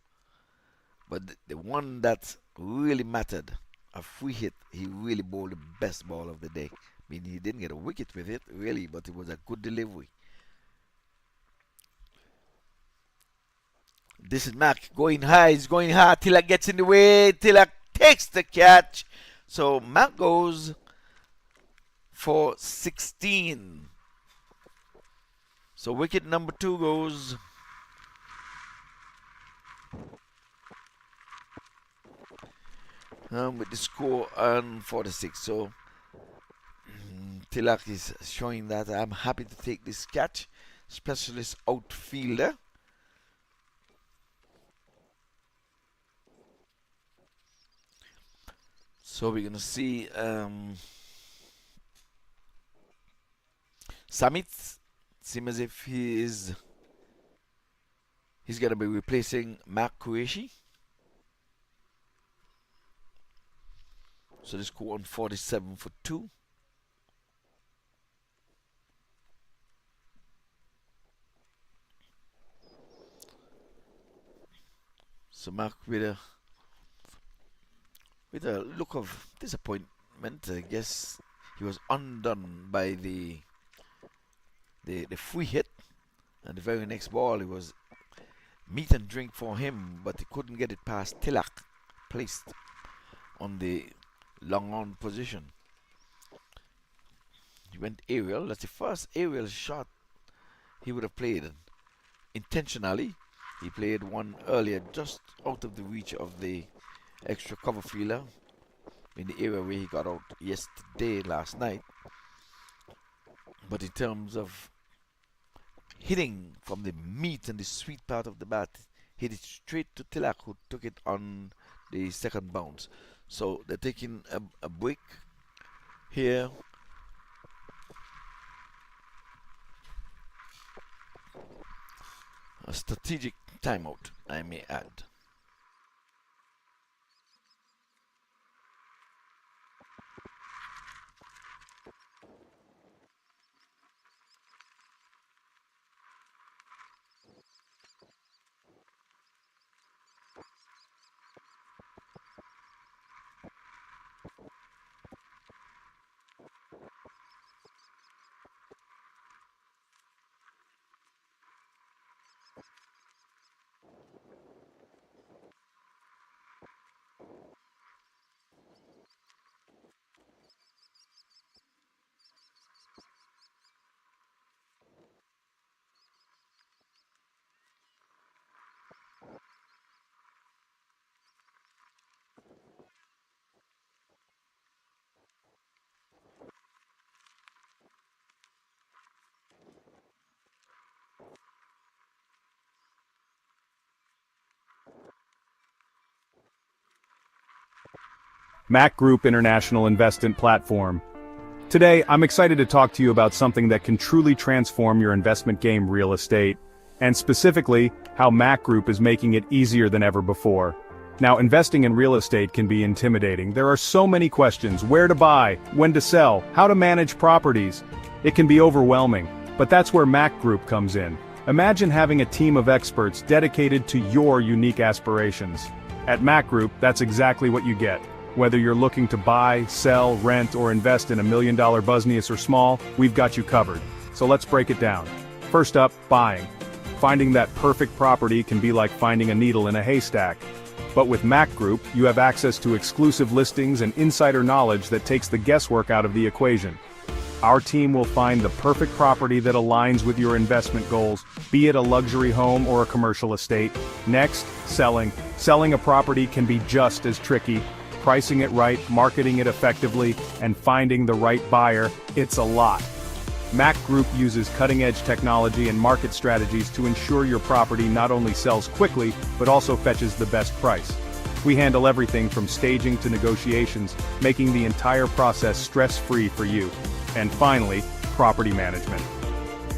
but the one that really mattered, a free hit, he really bowled the best ball of the day. I mean, he didn't get a wicket with it, really, but it was a good delivery. This is MAQ going high, he's going hard. Tilak gets in the way, Tilak takes the catch. So MAQ goes for 16. So wicket number 2 goes. With the score on 46. So Tilak is showing that I'm happy to take this catch. Specialist outfielder. So we're gonna see Samit. Seems as if he's gonna be replacing MAQ Qureshi. So this score on 47 for 2. So MAQ with a look of disappointment. I guess he was undone by the free hit, and the very next ball it was meat and drink for him, but he couldn't get it past Tilak, placed on the long on position. He went aerial. That's the first aerial shot he would have played intentionally. He played one earlier just out of the reach of the extra cover fielder in the area where he got out last night. But in terms of hitting from the meat and the sweet part of the bat, hit it straight to Tilak, who took it on the second bounce. So they're taking a break here. A strategic timeout, I may add. MAQ Group International Investment Platform. Today, I'm excited to talk to you about something that can truly transform your investment game, real estate, and specifically, how MAQ Group is making it easier than ever before. Now, investing in real estate can be intimidating. There are so many questions: where to buy, when to sell, how to manage properties. It can be overwhelming, but that's where MAQ Group comes in. Imagine having a team of experts dedicated to your unique aspirations. At MAQ Group, that's exactly what you get. Whether you're looking to buy, sell, rent, or invest in $1 million business or small, we've got you covered. So let's break it down. First up, buying. Finding that perfect property can be like finding a needle in a haystack. But with MAQ Group, you have access to exclusive listings and insider knowledge that takes the guesswork out of the equation. Our team will find the perfect property that aligns with your investment goals, be it a luxury home or a commercial estate. Next, selling. Selling a property can be just as tricky. Pricing it right, marketing it effectively, and finding the right buyer, it's a lot. MAQ Group uses cutting-edge technology and market strategies to ensure your property not only sells quickly, but also fetches the best price. We handle everything from staging to negotiations, making the entire process stress-free for you. And finally, property management.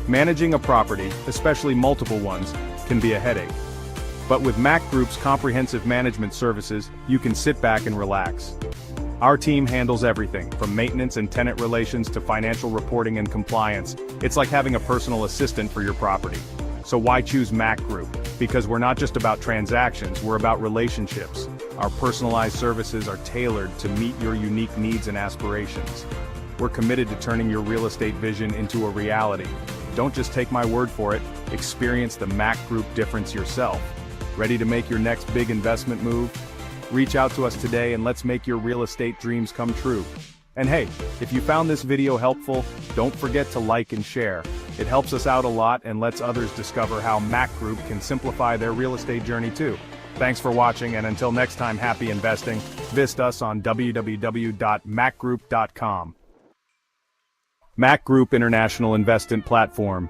Managing a property, especially multiple ones, can be a headache. But with MAQ Group's comprehensive management services, you can sit back and relax. Our team handles everything, from maintenance and tenant relations to financial reporting and compliance. It's like having a personal assistant for your property. So why choose MAQ Group? Because we're not just about transactions, we're about relationships. Our personalized services are tailored to meet your unique needs and aspirations. We're committed to turning your real estate vision into a reality. Don't just take my word for it, experience the MAQ Group difference yourself. Ready to make your next big investment move? Reach out to us today and let's make your real estate dreams come true. And hey, if you found this video helpful, don't forget to like and share. It helps us out a lot and lets others discover how MAQ Group can simplify their real estate journey too. Thanks for watching, and until next time, happy investing. Visit us on www.macgroup.com. MAQ Group International Investment Platform.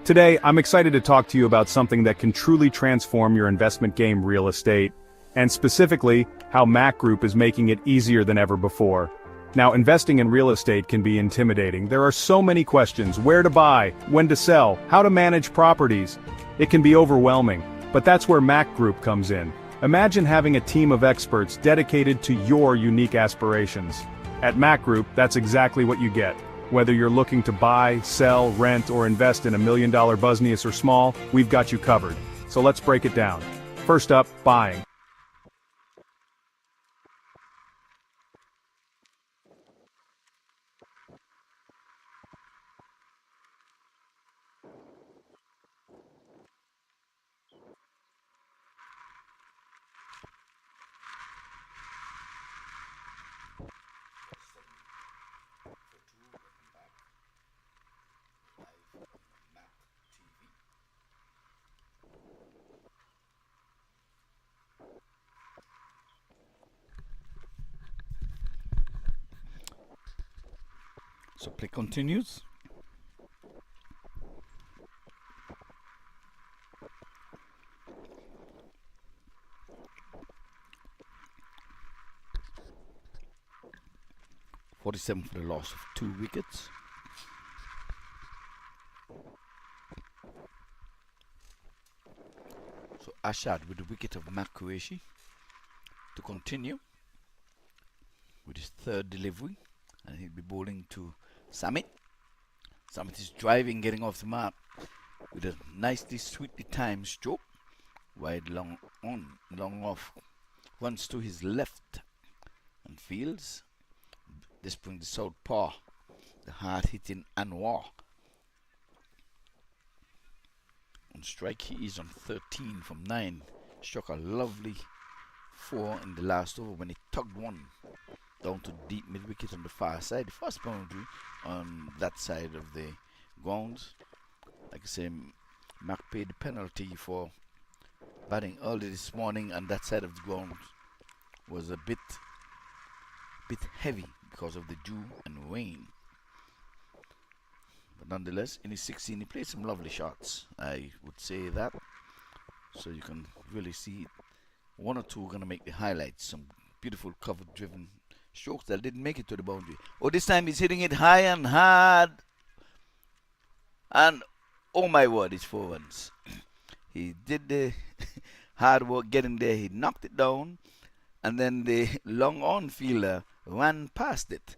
Today, I'm excited to talk to you about something that can truly transform your investment game, real estate, and specifically, how MAQ Group is making it easier than ever before. Now, investing in real estate can be intimidating. There are so many questions: where to buy, when to sell, how to manage properties. It can be overwhelming, but that's where MAQ Group comes in. Imagine having a team of experts dedicated to your unique aspirations. At MAQ Group, that's exactly what you get. Whether you're looking to buy, sell, rent, or invest in $1 million business or small, we've got you covered. So let's break it down. First up, buying. So play continues. $47 for the loss of 2 wickets. So Ashad with the wicket of McQuaishi to continue with his third delivery, and he'll be bowling to Samit. Samit is driving, getting off the mark with a nicely, sweetly timed stroke. Wide, long on, long off, runs to his left and fields. This brings the southpaw, the hard-hitting Anwar. On strike, he is on 13 from 9. Struck a lovely 4 in the last over when he tugged one down to deep mid-wicket on the far side. The first boundary on that side of the grounds. Like I say, Mac paid the penalty for batting early this morning, and that side of the ground was a bit heavy because of the dew and rain. But nonetheless, in his 16, he played some lovely shots, I would say that. So you can really see one or two are going to make the highlights. Some beautiful cover-driven strokes that didn't make it to the boundary. Oh, this time he's hitting it high and hard. And, oh my word, it's 4 runs. He did the hard work getting there. He knocked it down. And then the long on fielder ran past it.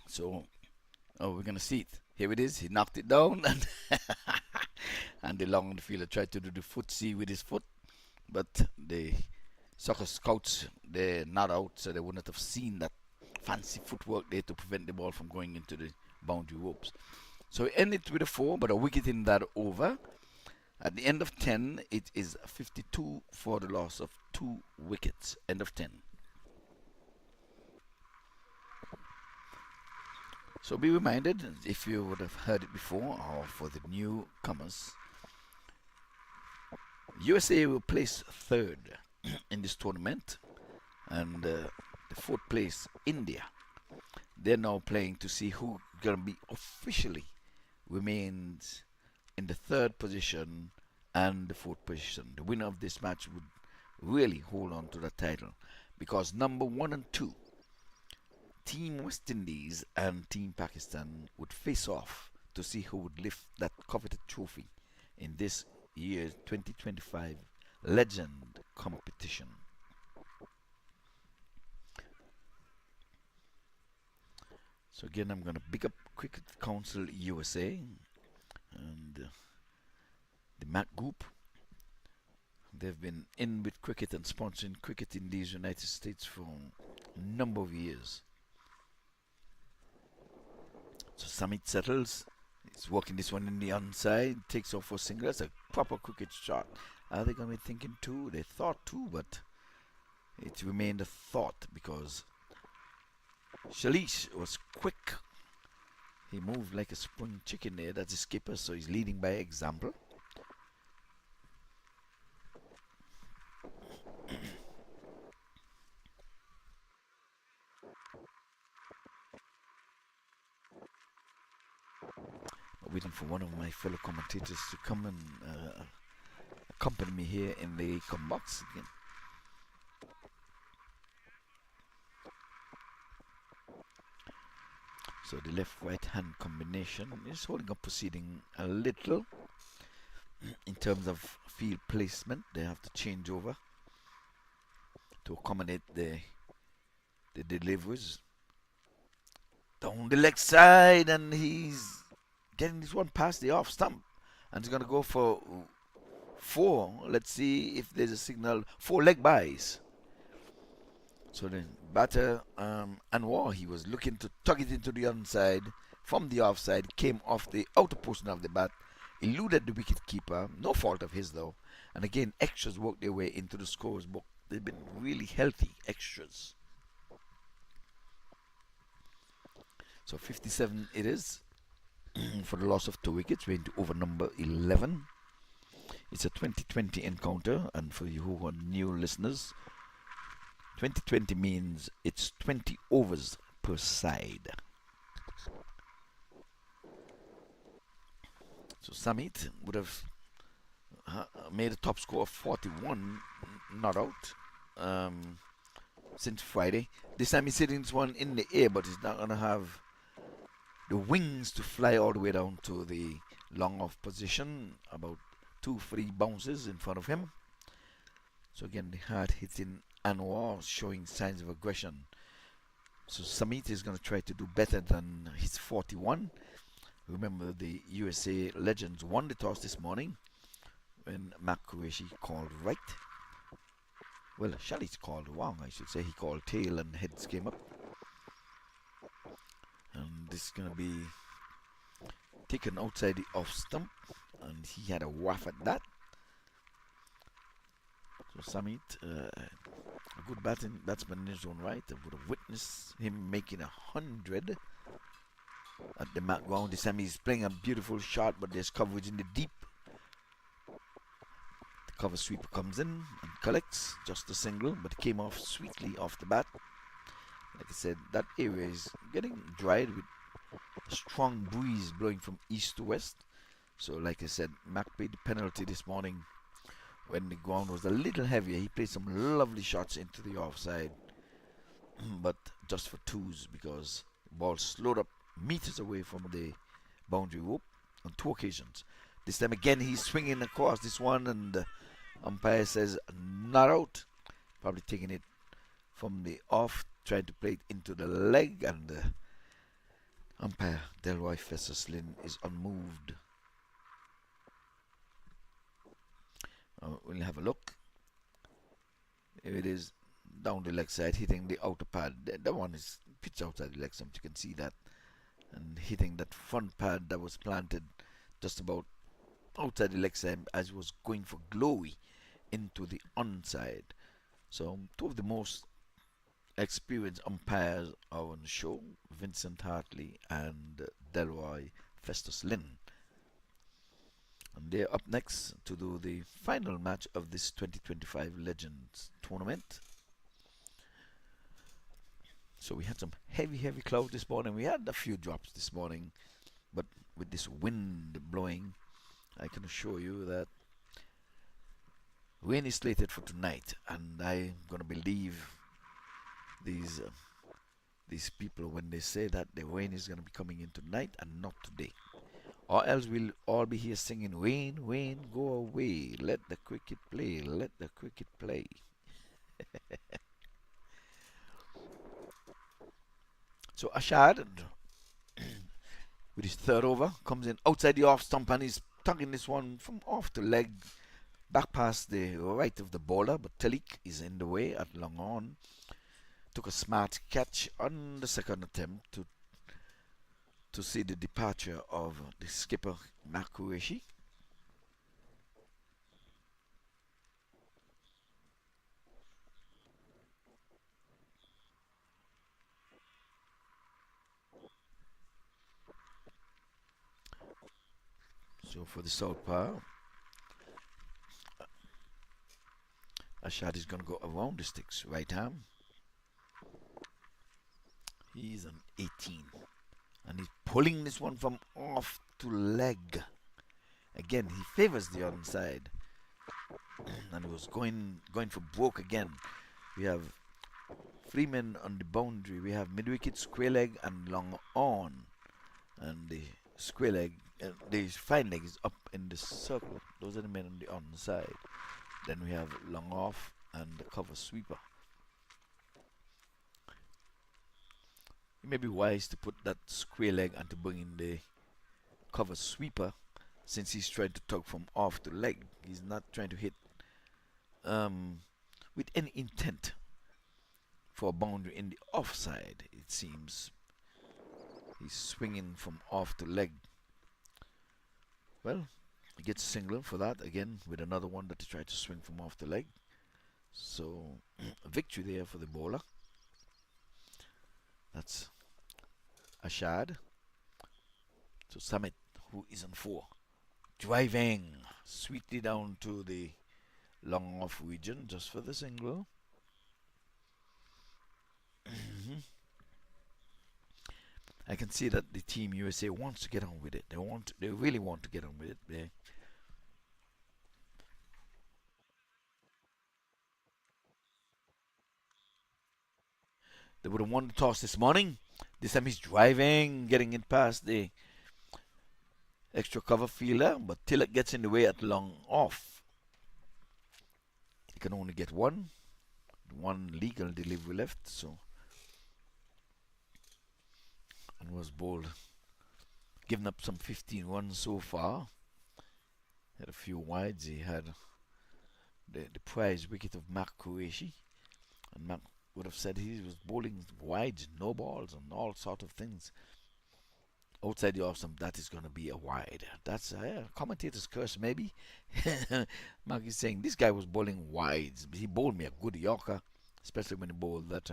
So, oh, we're going to see it. Here it is. He knocked it down. And, and the long on fielder tried to do the footsie with his foot. But the soccer scouts, they're not out, so they wouldn't have seen that fancy footwork there to prevent the ball from going into the boundary ropes. So it ended with a 4, but a wicket in that over. At the end of 10, it is 52 for the loss of 2 wickets. End of 10. So be reminded, if you would have heard it before, or for the newcomers, USA will place third in this tournament, and the fourth place, India. They're now playing to see who gonna be officially remains in the third position and the fourth position. The winner of this match would really hold on to the title, because number 1 and 2, Team West Indies and Team Pakistan, would face off to see who would lift that coveted trophy in this year's 2025 Legend competition. So again, I'm going to pick up Cricket Council USA and the MAQ Group. They've been in with cricket and sponsoring cricket in these United States for a number of years. So Samit settles. He's walking this one in the onside. Takes off for single. That's a proper cricket shot. Are they going to be thinking two? They thought two, but it remained a thought because Shalish was quick. He moved like a spring chicken there. That's the skipper, so he's leading by example. Waiting for one of my fellow commentators to come and accompany me here in the com box again. So the left-right hand combination is holding up proceeding a little. In terms of field placement, they have to change over to accommodate the deliveries. Down the leg side, and he's getting this one past the off stump, and he's going to go for 4. Let's see if there's a signal. 4 leg buys. So the batter, Anwar, he was looking to tug it into the onside from the offside, came off the outer portion of the bat, eluded the wicket keeper, no fault of his though, and again extras worked their way into the scores book. They've been really healthy extras. So 57 it is for the loss of 2 wickets. We're into over number 11. It's a 2020 encounter, and for you who are new listeners, 2020 means it's 20 overs per side. So Samit would have made a top score of 41, not out, since Friday. This time he's hitting this one in the air, but he's not going to have the wings to fly all the way down to the long off position. About 2-3 bounces in front of him. So again, the hard hitting Anwar showing signs of aggression. So Samit is going to try to do better than his 41. Remember, the USA Legends won the toss this morning when MAQ called right. Well, Shali's called wrong, I should say. He called tail and heads came up. And this is going to be taken outside the off stump, and he had a waff at that. So Samit, a good batsman in his own right. I would have witnessed him making 100 at the MAQ ground. This time he's playing a beautiful shot, but there's coverage in the deep. The cover sweeper comes in and collects just a single, but it came off sweetly off the bat. Like I said, that area is getting dried with a strong breeze blowing from east to west. So like I said, MAQ paid the penalty this morning when the ground was a little heavier. He played some lovely shots into the offside, but just for 2s because the ball slowed up meters away from the boundary rope on 2 occasions. This time again he's swinging across this one, and the umpire says not out. Probably taking it from the off, trying to play it into the leg, and umpire Delroy Fesserslin is unmoved. We'll have a look. Here it is, down the leg side, hitting the outer pad. That one is pitched outside the leg stump, you can see that, and hitting that front pad that was planted just about outside the leg side as it was going for glowy into the onside. So 2 of the most experienced umpires are on the show, Vincent Hartley and Delroy Festus Lynn. And they're up next to do the final match of this 2025 Legends tournament. So we had some heavy clouds this morning. We had a few drops this morning, but with this wind blowing, I can assure you that rain is slated for tonight, and I'm gonna believe these people when they say that the rain is gonna be coming in tonight and not today, or else we'll all be here singing "Rain, rain, go away, let the cricket play, let the cricket play." So Ashad, with his third over, comes in outside the off stump and he's tugging this one from off the leg, back past the right of the bowler, but Talik is in the way at long on. Took a smart catch on the second attempt to see the departure of the skipper MAQ. So for the southpaw, Ashad is going to go around the sticks, right arm. He's on 18. And he's pulling this one from off to leg. Again, he favors the onside. And he was going for broke again. We have Freeman on the boundary. We have mid-wicket, square leg, and long on. And the square leg, the fine leg is up in the circle. Those are the men on the onside. Then we have long off and the cover sweeper. It may be wise to put that square leg and to bring in the cover sweeper, since he's trying to tug from off to leg. He's not trying to hit with any intent for a boundary in the offside. It seems he's swinging from off to leg. Well, he gets a single for that again, with another one that he tried to swing from off the leg. So a victory there for the bowler. That's Ashad. So Samit, who is on 4, driving sweetly down to the long off region just for the single. I can see that the team USA wants to get on with it. They really want to get on with it. They would have won the toss this morning. This time he's driving, getting it past the extra cover fielder, but Tillett gets in the way at long off. He can only get one legal delivery left, so, and was bowled, given up some 15 runs so far. Had a few wides. He had the prize wicket of MAQ, and Mac would have said he was bowling wides, no balls, and all sort of things. Outside the off stump, that is going to be a wide. That's a commentator's curse, maybe. Mark is saying this guy was bowling wides. He bowled me a good Yorker, especially when he bowled that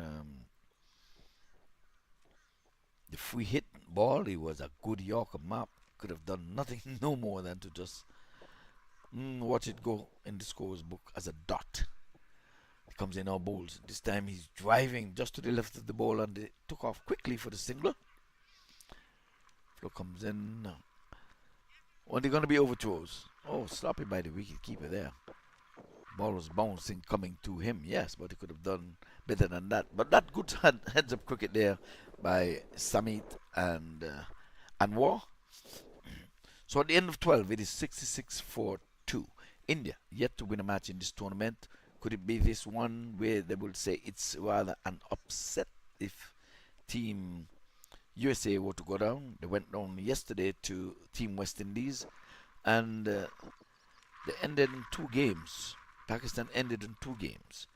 the free hit ball. He was a good Yorker. Mark could have done nothing, no more than to just watch it go in the scores book as a dot. He comes in our bowls. This time he's driving just to the left of the ball, and they took off quickly for the singler. Flo comes in. Are they going to be overthrows? Oh, sloppy by the wicket keeper there. Ball was bouncing, coming to him, yes, but he could have done better than that. But that good heads up cricket there by Samit and Anwar. So at the end of 12, it is 66-4-2. India yet to win a match in this tournament. Could it be this one where they will say it's rather an upset if Team USA were to go down? They went down yesterday to Team West Indies, and they ended in 2 games. Pakistan ended in 2 games.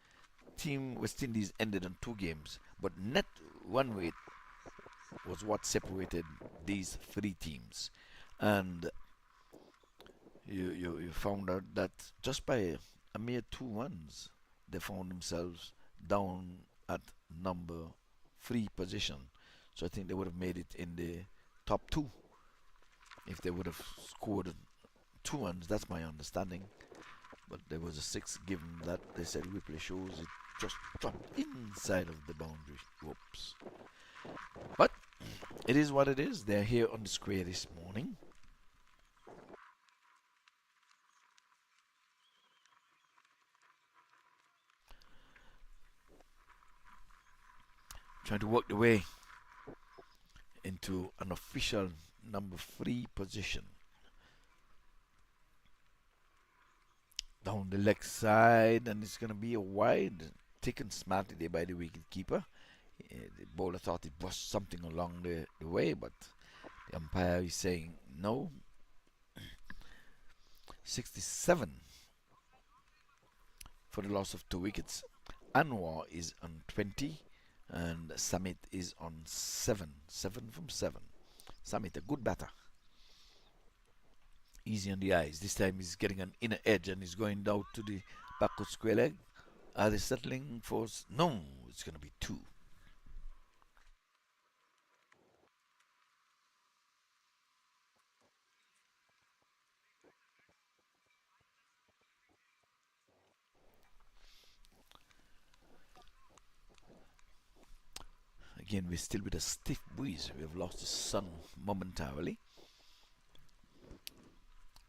Team West Indies ended in 2 games. But net run rate was what separated these 3 teams. And you found out that just by a mere 2 runs, they found themselves down at number 3 position. So I think they would have made it in the top 2 if they would have scored 2 runs. That's my understanding. But there was a 6 given that they said replay shows it just dropped inside of the boundary. Whoops. But it is what it is. They're here on the square this morning. Trying to work the way into an official number 3 position. Down the leg side, and it's going to be a wide, taken smartly there by the wicketkeeper. The bowler thought it was something along the way, but the umpire is saying no. 67 for the loss of 2 wickets. Anwar is on 20 and Samit is on 7. 7 from 7. Samit, a good batter. Easy on the eyes. This time he's getting an inner edge and he's going down to the back of square leg. Are they settling for... No, it's going to be 2. Again, we're still with a stiff breeze. We have lost the sun momentarily.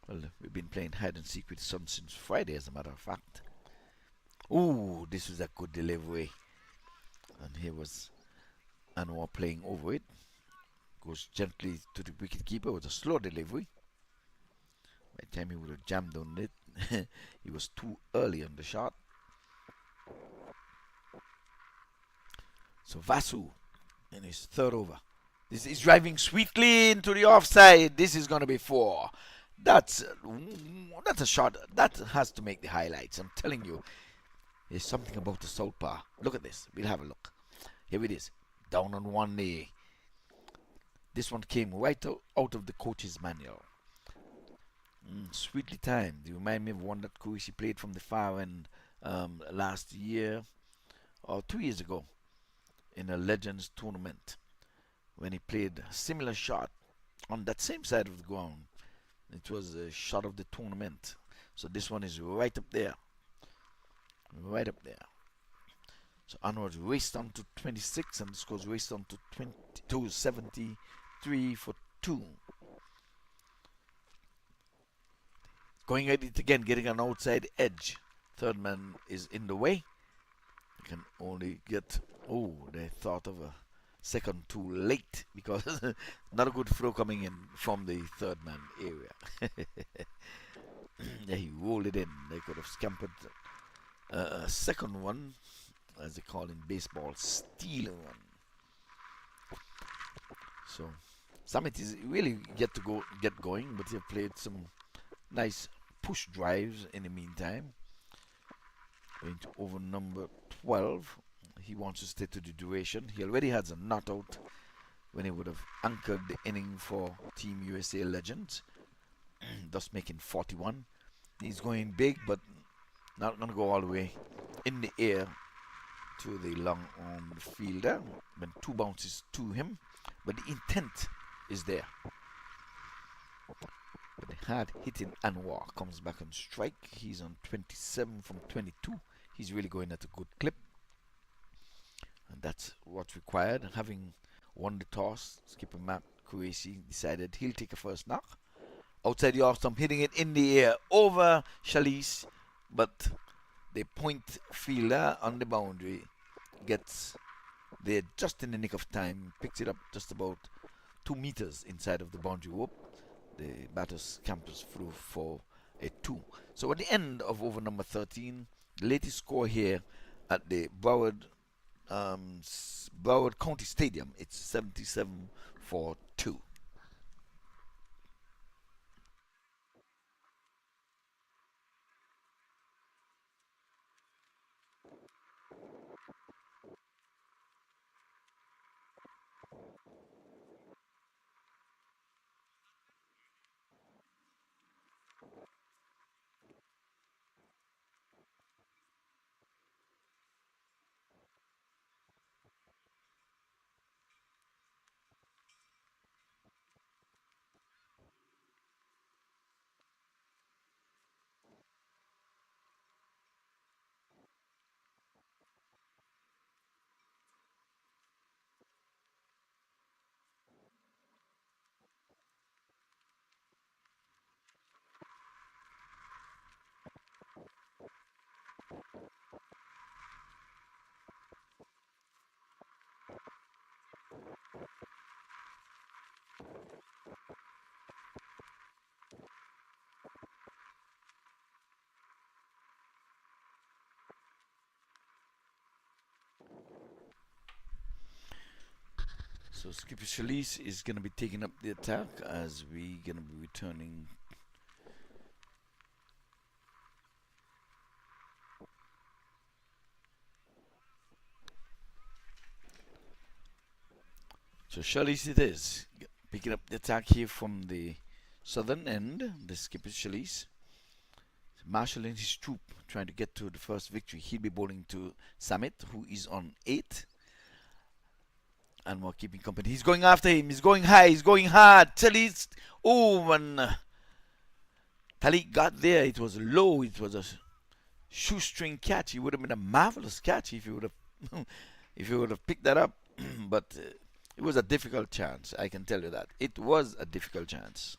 Well, we've been playing hide and seek with the sun since Friday, as a matter of fact. Ooh, this was a good delivery. And here was Anwar playing over it. Goes gently to the wicketkeeper with a slow delivery. By the time he would have jammed on it, he was too early on the shot. So Vasu in his 3rd over. This is driving sweetly into the offside. This is going to be 4. That's a shot that has to make the highlights. I'm telling you, there's something about the southpaw. Look at this. We'll have a look. Here it is. Down on one knee. This one came right out of the coach's manual. Sweetly timed. You remind me of one that Kurishi played from the far end last year or 2 years ago in a Legends tournament when he played a similar shot on that same side of the ground. It was a shot of the tournament. So this one is right up there. Right up there. So Anwar raced on to 26 and the score's raced on to 73 for 2. Going at it again, getting an outside edge. Third man is in the way. You can only get... Oh, they thought of a second too late because not a good throw coming in from the third man area. Yeah, he rolled it in. They could have scampered a second one, as they call in baseball, steal one. So Summit is really yet to get going, but they've played some nice push drives in the meantime. Going to over number 12. He wants to stay to the duration. He already has a not out when he would have anchored the inning for Team USA Legends, thus making 41. He's going big, but not going to go all the way in the air to the long-armed fielder. When 2 bounces to him, but the intent is there. But the hard hitting Anwar comes back on strike. He's on 27 from 22. He's really going at a good clip. And that's what's required. Having won the toss, skipper MAQ TV decided he'll take a first knock. Outside the off stump, hitting it in the air over Chalice, but the point fielder on the boundary gets there just in the nick of time, picks it up just about 2 meters inside of the boundary rope. The batter scampers through for a 2. So at the end of over number 13, the latest score here at the Broward County Stadium, it's 77 for 2. So Skipper Shalise is going to be taking up the attack as we going to be returning. So Shalise it is, picking up the attack here from the southern end, the Skipper Shalise. Marshalling his troop, trying to get to the first victory. He'll be bowling to Samit, who is on 8. And we're keeping company. He's going after him. He's going high. He's going hard. Talik, oh, when Talik got there, it was low. It was a shoestring catch. It would have been a marvelous catch if he would have, if he would have picked that up. But it was a difficult chance. I can tell you that. It was a difficult chance.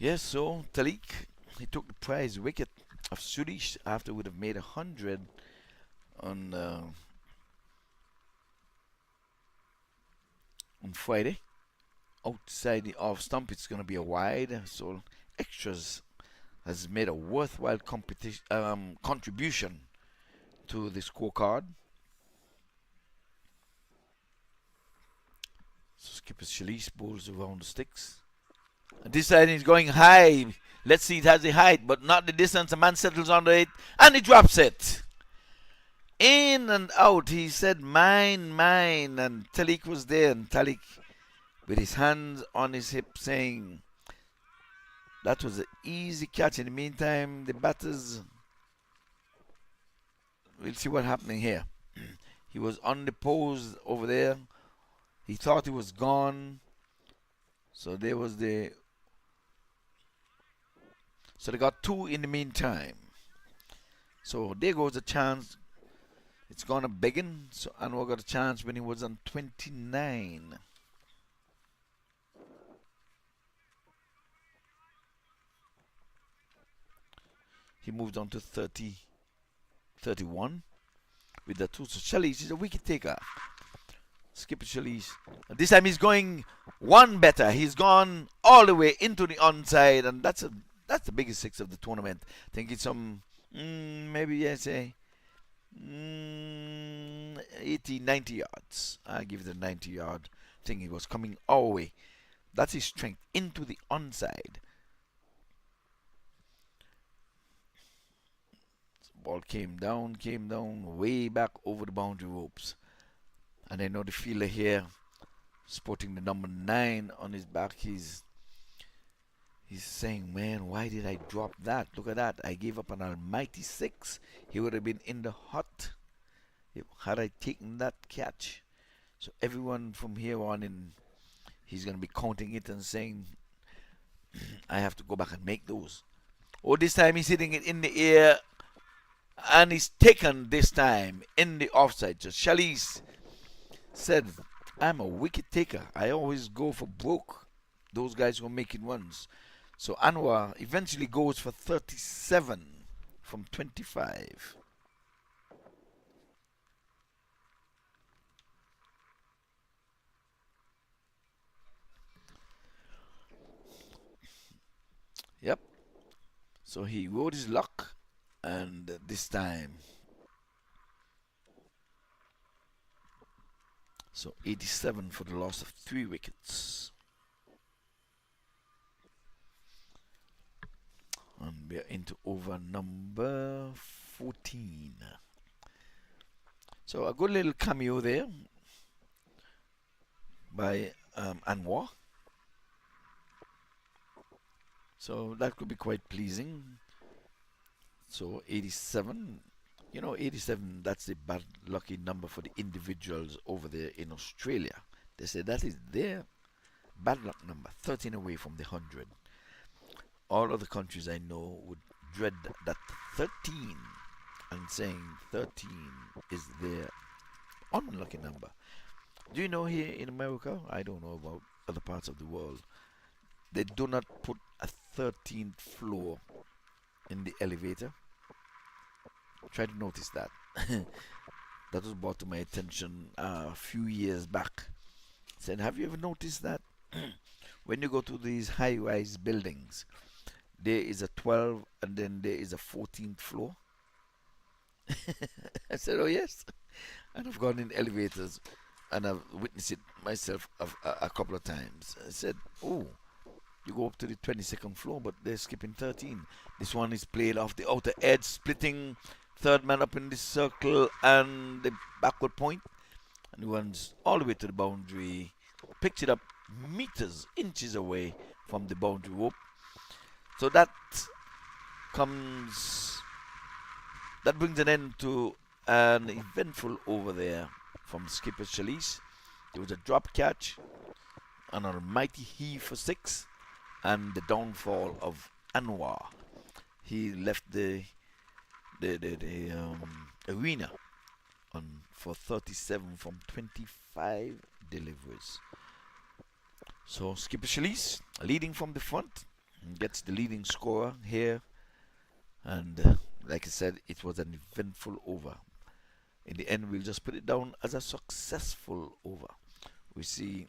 Yes, so Talik, he took the prize wicket of Suresh after would have made 100 on Friday. Outside the off stump, it's going to be a wide. So extras has made a worthwhile contribution to the scorecard. So Skipper Shalise bowls around the sticks. This side is going high. Let's see, it has the height, but not the distance. The man settles under it, and he drops it. In and out. He said, mine, mine. And Talik was there, and Talik, with his hands on his hip, saying, that was an easy catch. In the meantime, the batters, we'll see what's happening here. He was on the pose over there. He thought he was gone. So there was the... So they got 2 in the meantime. So there goes a chance. It's gonna begin. So Anwar got a chance when he was on 29. He moved on to 30, 31 with the 2. So Shalise is a wicket taker. Skipper Shalise. This time he's going one better. He's gone all the way into the onside, and that's the biggest 6 of the tournament. I think it's some maybe yes, 80, 90 yards. I give it a 90-yard thing. He was coming our way. That's his strength, into the onside. Ball came down way back over the boundary ropes. And I know the fielder here, sporting the number 9 on his back, he's saying, man, why did I drop that? Look at that. I gave up an almighty 6. He would have been in the hot had I taken that catch. So everyone from here on in, he's going to be counting it and saying, I have to go back and make those. Oh, this time he's hitting it in the air, and he's taken this time in the offside. So Shalise said, I'm a wicket taker. I always go for broke those guys who are making runs. So Anwar eventually goes for 37 from 25. Yep. So he rode his luck, and this time, so 87 for the loss of 3 wickets. And we're into over number 14. So a good little cameo there by Anwar. So that could be quite pleasing. So 87, you know, 87, that's the bad lucky number for the individuals over there in Australia. They say that is their bad luck number, 13 away from the 100. All other countries I know would dread that 13 and saying 13 is their unlucky number. Do you know here in America, I don't know about other parts of the world, they do not put a 13th floor in the elevator. Try to notice that. that was brought to my attention a few years back. Said, have you ever noticed that when you go to these high-rise buildings, there is a 12 and then there is a 14th floor? I said, oh yes. And I've gone in elevators and I've witnessed it myself a couple of times. I said, oh, you go up to the 22nd floor, but they're skipping 13. This one is played off the outer edge, splitting third man up in the circle and the backward point, and he runs all the way to the boundary, picks it up meters, inches away from the boundary rope. So that brings an end to an eventful over there from skipper Chalice. There was a drop catch and a mighty heave for 6, and the downfall of Anwar. He left the arena for 37 from 25 deliveries. So skipper Chalice leading from the front, gets the leading scorer here, and like I said, it was an eventful over. In the end, we'll just put it down as a successful over. We see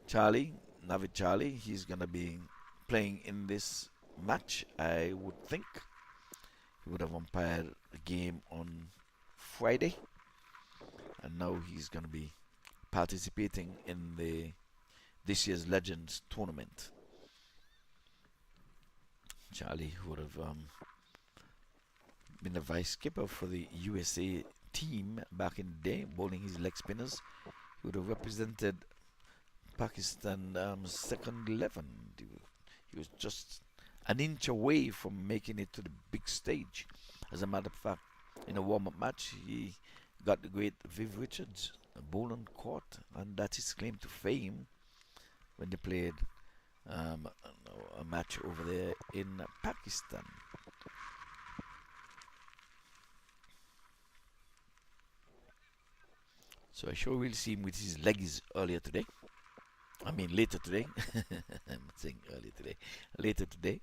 Charlie, Navid Charlie, he's gonna be playing in this match. I would think he would have umpired a game on Friday, and now he's gonna be participating in this year's Legends tournament. Charlie would have been the vice skipper for the USA team back in the day, bowling his leg spinners. He would have represented Pakistan second 11. He was just an inch away from making it to the big stage. As a matter of fact, in a warm-up match, he got the great Viv Richards a bowl on court, and that's his claim to fame when they played a match over there in Pakistan. So I sure will see him with his legs earlier today. I mean later today. I'm not saying earlier today. Later today.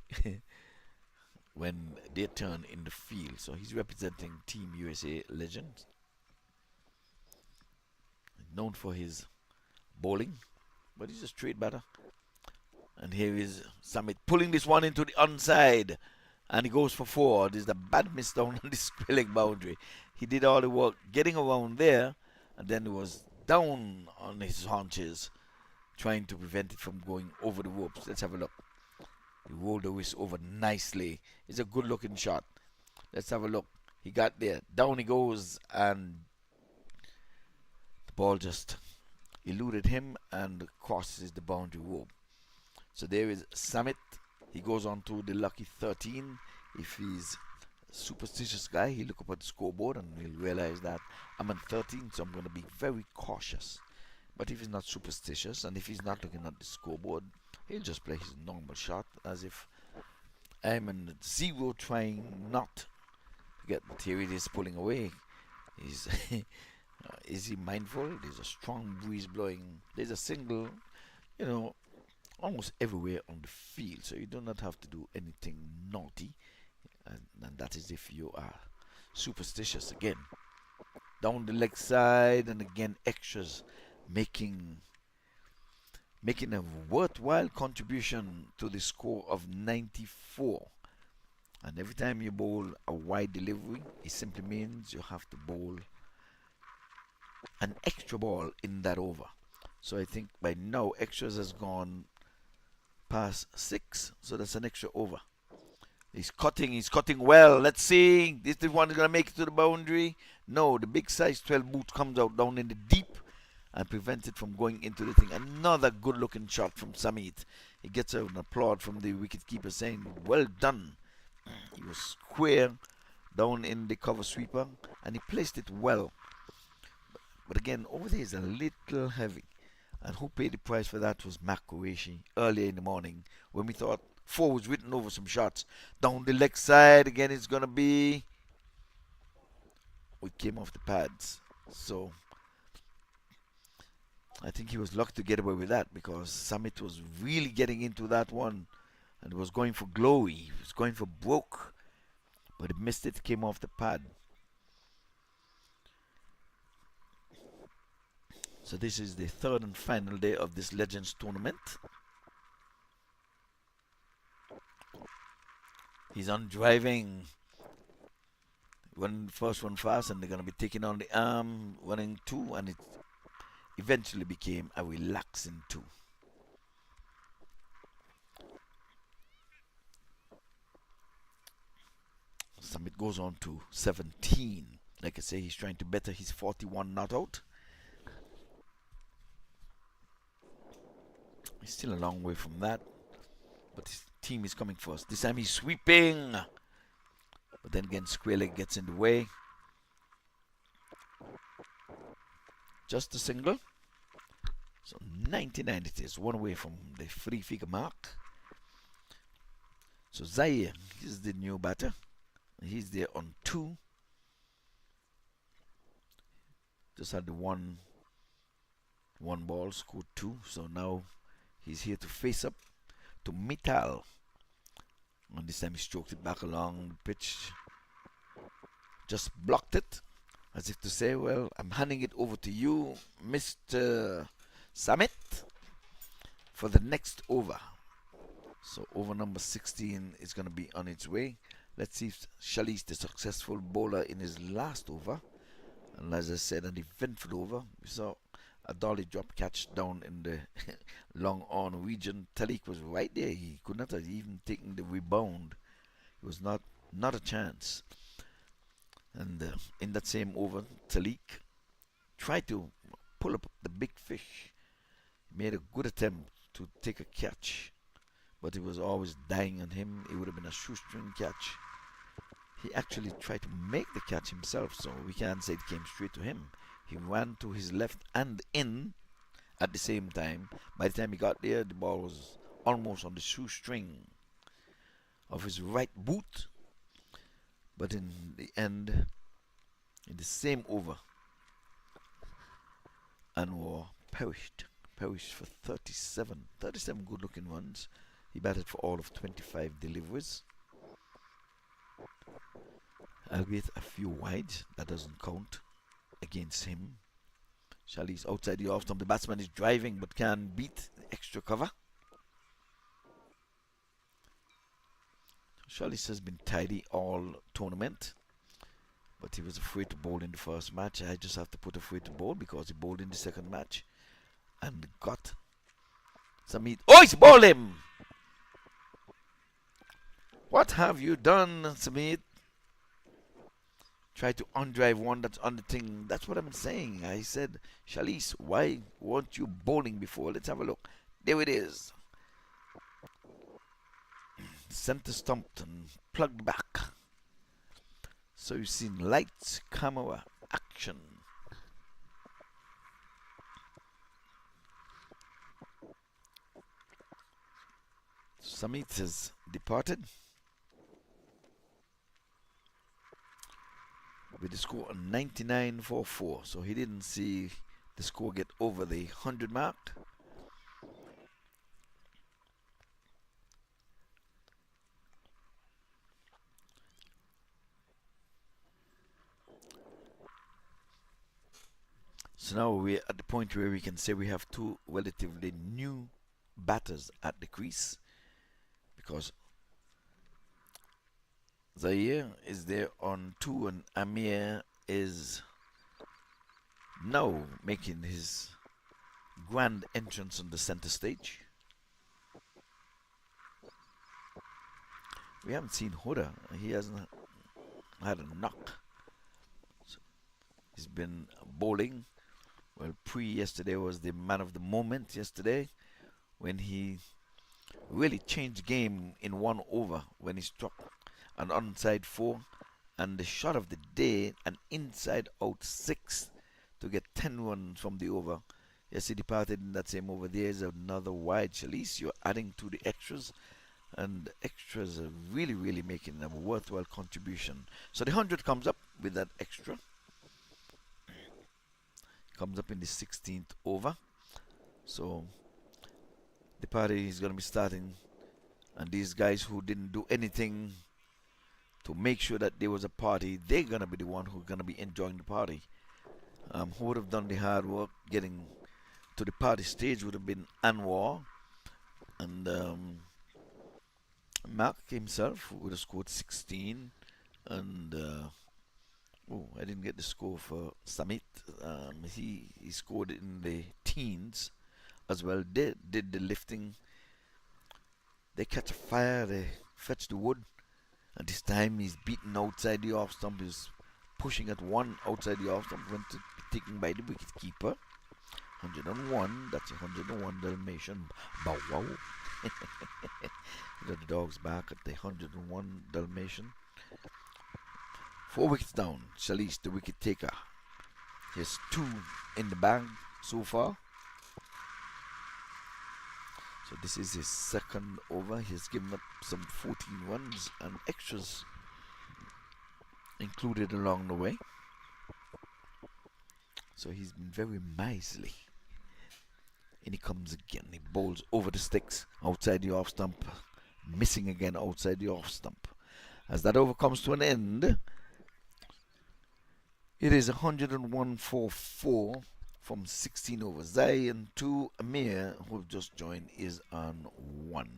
When they turn in the field. So he's representing Team USA Legends. Known for his bowling, but he's a straight batter. And here is Summit pulling this one into the onside, and he goes for 4. There's the bad miss down on the square leg boundary. He did all the work getting around there, and then he was down on his haunches trying to prevent it from going over the ropes. Let's have a look. He rolled the wrist over nicely. It's a good looking shot. Let's have a look. He got there. Down he goes, and the ball just eluded him and crosses the boundary rope. So there is Summit. He goes on to the lucky 13. If he's a superstitious guy, he'll look up at the scoreboard and he'll realize that I'm on 13, so I'm going to be very cautious. But if he's not superstitious and if he's not looking at the scoreboard, he'll just play his normal shot as if I'm in 0 trying not to get the theory is pulling away. Is he mindful? There's a strong breeze blowing. There's a single, almost everywhere on the field, so you do not have to do anything naughty, and that is if you are superstitious. Again, down the leg side, and again extras making a worthwhile contribution to the score of 94. And every time you bowl a wide delivery, it simply means you have to bowl an extra ball in that over. So I think by now extras has gone past 6, so that's an extra over. He's cutting well. Let's see, this is one is going to make it to the boundary. No, the big size 12 boot comes out down in the deep and prevents it from going into the thing. Another good looking shot from Samit. He gets an applaud from the wicketkeeper saying, well done. He was square down in the cover sweeper and he placed it well. But again, over there is a little heavy. And who paid the price for that was MAQ TV earlier in the morning when we thought 4 was written over some shots. Down the leg side, again it's going to be... We came off the pads. So I think he was lucky to get away with that because Summit was really getting into that one and was going for glowy. He was going for broke. But he missed it, came off the pad. So this is the third and final day of this Legends tournament. He's on driving. First one fast, and they're going to be taking on the arm, 1-2, and it eventually became a relaxing 2. Summit goes on to 17. Like I say, he's trying to better his 41 not out. He's still a long way from that, but his team is coming first. This time he's sweeping, but then again square leg gets in the way. Just a single. So 99 it is, one away from the 3-figure mark. So Zaire is the new batter. He's there on 2. Just had the one ball, scored 2. So now he's here to face up to Mittal. And this time he stroked it back along the pitch. Just blocked it, as if to say, well, I'm handing it over to you, Mr. Samit, for the next over. So over number 16 is going to be on its way. Let's see if Shali's the successful bowler in his last over. And as I said, an eventful over. We saw a dolly drop catch down in the long on region. Talik was right there. He could not have even taken the rebound. It was not a chance. And in that same over, Talik tried to pull up the big fish. He made a good attempt to take a catch, but it was always dying on him. It would have been a shoestring catch. He actually tried to make the catch himself, so we can't say it came straight to him. He ran to his left and in at the same time. By the time he got there, the ball was almost on the shoestring of his right boot. But in the end, in the same over, Anwar perished for 37 good looking runs. He batted for all of 25 deliveries, albeit a few wide. That doesn't count against him. Shali's outside the off stump. The batsman is driving but can beat the extra cover. Shalis has been tidy all tournament, but he was afraid to bowl in the first match. I just have to put afraid to bowl because he bowled in the second match and got Samit. Oh, he's bowled him! What have you done, Samit? Try to undrive one that's on the thing. That's what I'm saying. I said, Shalis, why weren't you bowling before? Let's have a look. There it is. Center stumped and plugged back. So you've seen lights, camera, action. Samit has departed with the score of 99 for 4. So he didn't see the score get over the 100 mark. So now we're at the point where we can say we have two relatively new batters at the crease, because Zaire is there on 2 and Amir is now making his grand entrance on the center stage. We haven't seen Huda. He hasn't had a knock. So he's been bowling. Well, yesterday was the man of the moment yesterday, when he really changed game in 1 over when he struck an onside 4 and the shot of the day, an inside out 6 to get 10 runs from the over. Yes, he departed in that same over. There's another wide. Shalis, you're adding to the extras, and extras are really making a worthwhile contribution. So the 100 comes up with that extra. Comes up in the 16th over. So the party is going to be starting, and these guys who didn't do anything to make sure that there was a party, they're going to be the one who's going to be enjoying the party. Who would have done the hard work getting to the party stage would have been Anwar, and Mark himself would have scored 16, and I didn't get the score for Samit. He scored in the teens as well. They did the lifting. They catch a fire. They fetch the wood. And this time he's beaten outside the off stump. He's pushing at one outside the off stump. Went to be taken by the wicket keeper. 101. That's 101 Dalmatian. Bow wow. The dog's back at the 101 Dalmatian. 4 wickets down. Shalish, the wicket taker. He has 2 in the bag so far. So this is his second over. He's given up some 14 runs and extras included along the way. So he's been very miserly. And he comes again. He bowls over the sticks outside the off stump. Missing again outside the off stump. As that over comes to an end, it is 101 for 4 from 16 overs. Zayn to Amir, who have just joined, is on 1.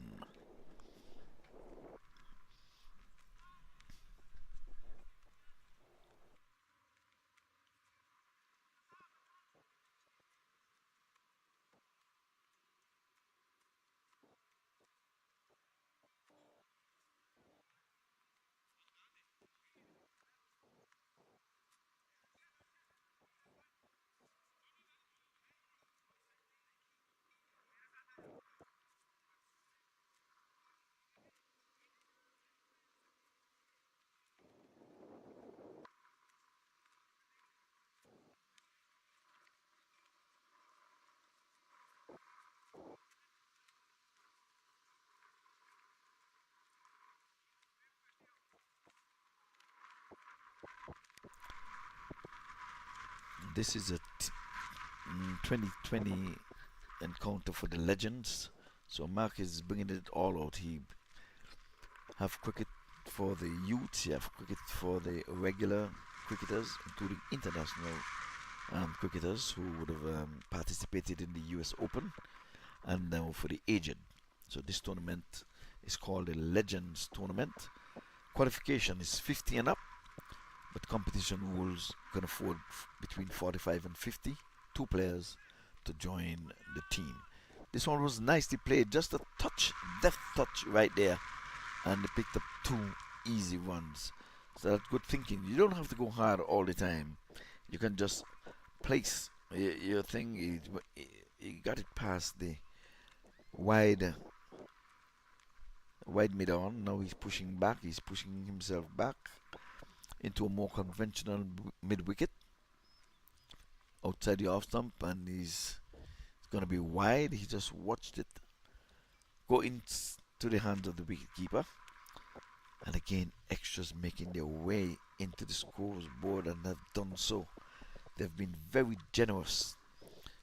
This is a 2020 encounter for the legends. So Mark is bringing it all out. He have cricket for the youths, he have cricket for the regular cricketers, including international cricketers who would have participated in the US Open, and now for the aged. So this tournament is called the Legends Tournament. Qualification is 50 and up, but competition rules can afford between 45 and 50, 2 players to join the team. This one was nicely played, just a touch, deft touch right there, and they picked up 2 easy runs. So that's good thinking. You don't have to go hard all the time. You can just place your thing. You got it past the wide mid on. Now he's pushing back. He's pushing himself back into a more conventional mid wicket outside the off stump, and he's going to be wide. He just watched it go into the hands of the wicket keeper, and again extras making their way into the scoreboard, and have done so. They've been very generous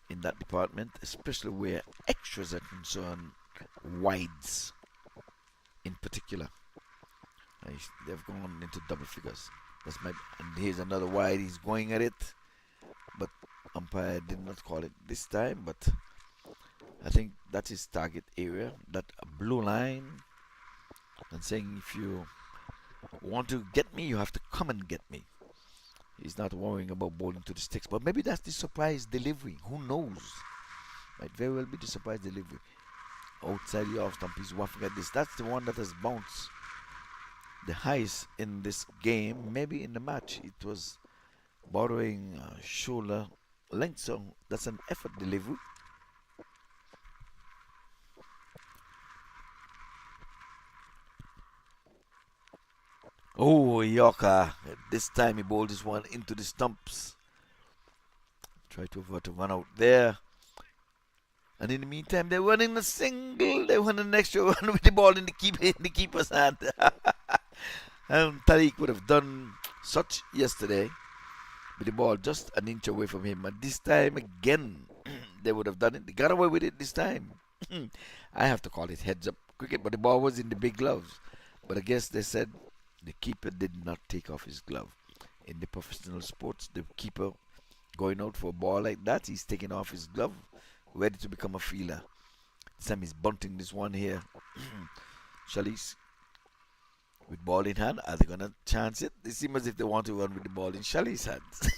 in that department, especially where extras are concerned, wides in particular. They've gone into double figures. And here's another wide. He's going at it, but umpire did not call it this time. But I think that's his target area, that blue line, and saying, if you want to get me, you have to come and get me. He's not worrying about bowling to the sticks, but maybe that's the surprise delivery. Who knows? Might very well be the surprise delivery. Outside the off stump, he's waffling at this. That's the one that has bounced the highest in this game, maybe in the match. It was bordering shoulder length, so that's an effort delivery. Oh, Yorker. This time he bowled this one into the stumps. Try to avert a run out there. And in the meantime, they're running a single. They won an extra run with the ball in the keeper's hand. Tariq would have done such yesterday with the ball just an inch away from him. And this time again, they would have done it. They got away with it this time. I have to call it heads up cricket, but the ball was in the big gloves. But I guess they said the keeper did not take off his glove. In the professional sports, the keeper going out for a ball like that, he's taking off his glove, ready to become a fielder. This time he's bunting this one here. Chalice with ball in hand. Are they gonna chance it? They seem as if they want to run with the ball in Chalice's hands.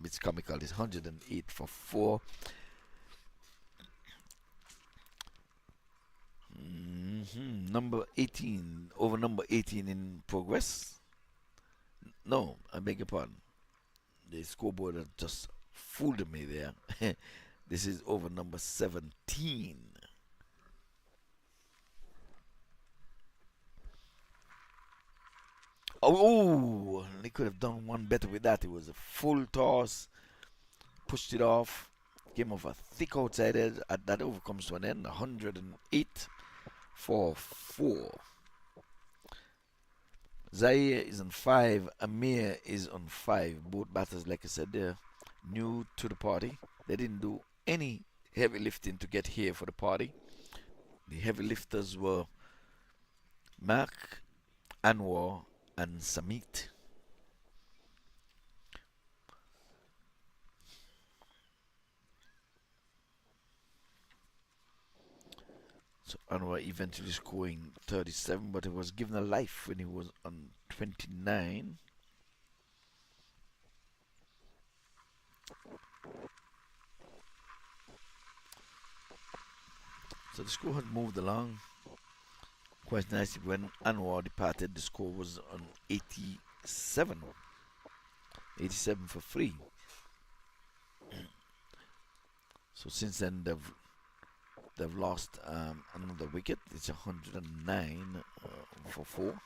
It's comical. It's 108 for 4. Number 18, over number 18 in progress. No, I beg your pardon. The scoreboard has just fooled me there. This is over number 17. Oh, they could have done one better with that. It was a full toss, pushed it off, came off a thick outside edge. That over comes to an end. 108 for 4. Zaire is on 5. Amir is on 5. Both batters, like I said, they're new to the party. They didn't do any heavy lifting to get here for the party. The heavy lifters were MAQ, Anwar, and Samit. So Anwar eventually scoring 37, but it was given a life when he was on 29. So the score had moved along quite nicely. When Anwar departed, the score was on 87. 87 for 3. So since then they've lost another wicket. It's 109 for 4.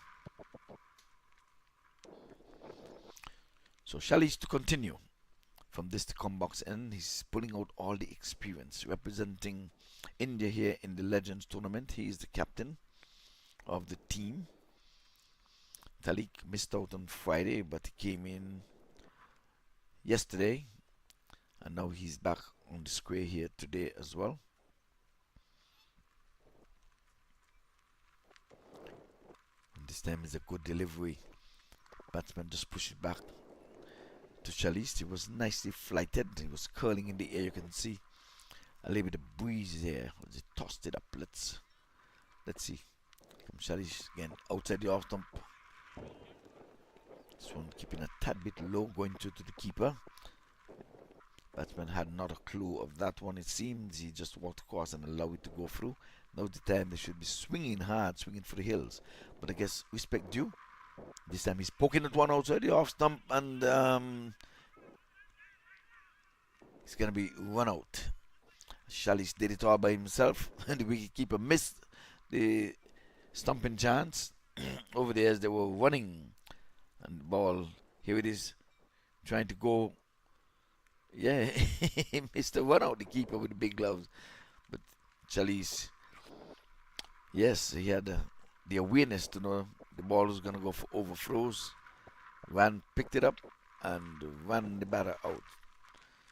So Chalice to continue from this to come box end. He's pulling out all the experience, representing India here in the Legends tournament. He is the captain of the team. Talik missed out on Friday, but he came in yesterday, and now he's back on the square here today as well. And this time is a good delivery. Batsman just pushed it back to Chalice. It was nicely flighted. It was curling in the air. You can see a little bit of breeze there. He tossed it up. Let's see. From Chalice again outside the off stump. This one keeping a tad bit low, going to the keeper. Batsman had not a clue of that one. It seems he just walked across and allowed it to go through. Now the time they should be swinging hard, swinging for the hills. But I guess respect due. This time he's poking at one outside the off stump, and it's gonna be run out. Chalice did it all by himself, and the wicketkeeper missed the stumping chance. Over there as they were running, and the ball, here it is, trying to go. Yeah, he missed the run out, the keeper with the big gloves. But Chalice, yes, he had the awareness to know the ball was going to go for overthrows. Picked it up and ran the batter out.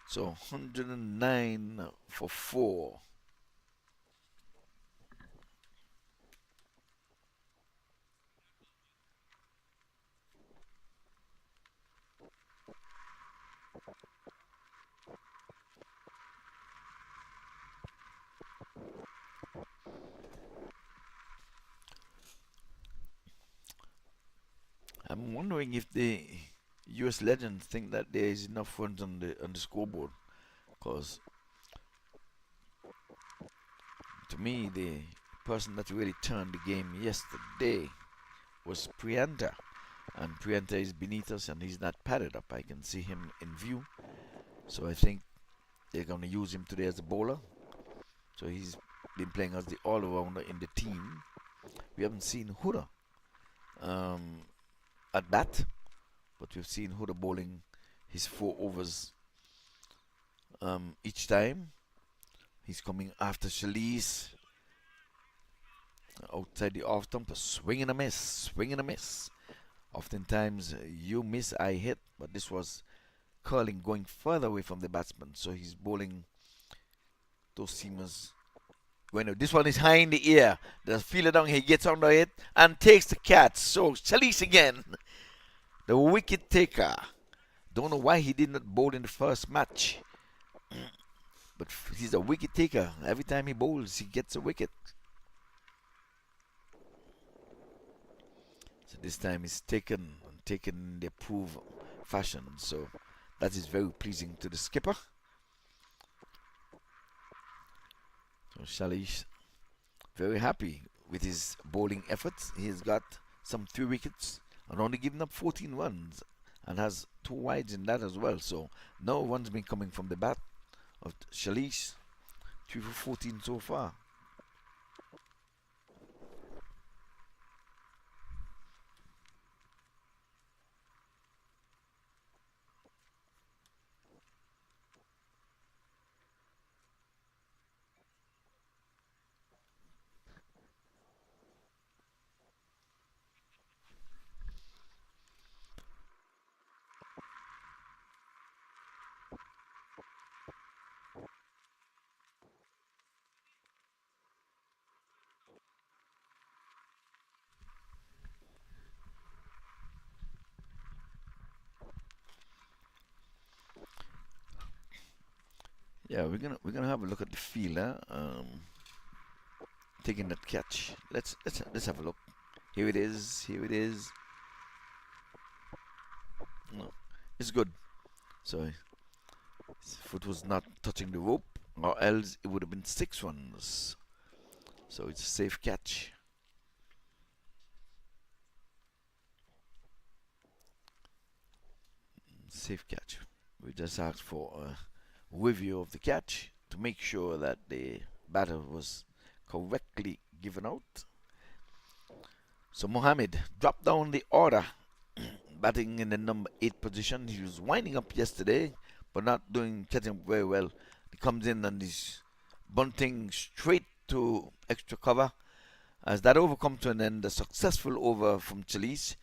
So 109 for 4. I'm wondering if the US Legends think that there is enough runs on the scoreboard, because to me the person that really turned the game yesterday was Prianta, and Prianta is beneath us and he's not padded up. I can see him in view, so I think they're going to use him today as a bowler. So he's been playing as the all-rounder in the team. We haven't seen Huda at bat, but we've seen Huda bowling his 4 overs each time. He's coming after Chalice outside the off stump, swing and a miss, swing and a miss. Oftentimes you miss, I hit, but this was curling, going further away from the batsman, so he's bowling those seamers. Bueno, this one is high in the air. The fielder down here gets under it and takes the catch. So Chalice again, the wicket taker. Don't know why he did not bowl in the first match, But he's a wicket taker. Every time he bowls, he gets a wicket. So this time he's taken in the approved fashion. So that is very pleasing to the skipper. So Shalish very happy with his bowling efforts. He's got some 3 wickets and only given up 14 runs and has 2 wides in that as well. So no runs been coming from the bat of Shalish. 3 for 14 so far. Yeah, we're gonna have a look at the fielder, taking that catch. Let's have a look. Here it is. Here it is. No, it's good. So his foot was not touching the rope, or else it would have been 6 runs. So it's a safe catch. Safe catch. We just asked for a review of the catch to make sure that the batter was correctly given out. So Mohammed dropped down the order, batting in the number 8 position. He was winding up yesterday, but not catching up very well. He comes in and he's bunting straight to extra cover. As that over comes to an end, a successful over from Chalice.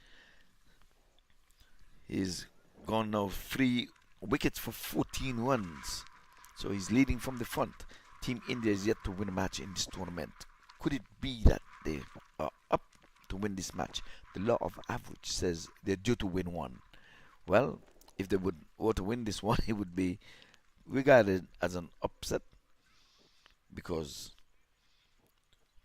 He's gone now 3 wickets for 14 runs. So he's leading from the front. Team India is yet to win a match in this tournament. Could it be that they are up to win this match? The law of average says they're due to win one. Well, if they were to win this one, it would be regarded as an upset, because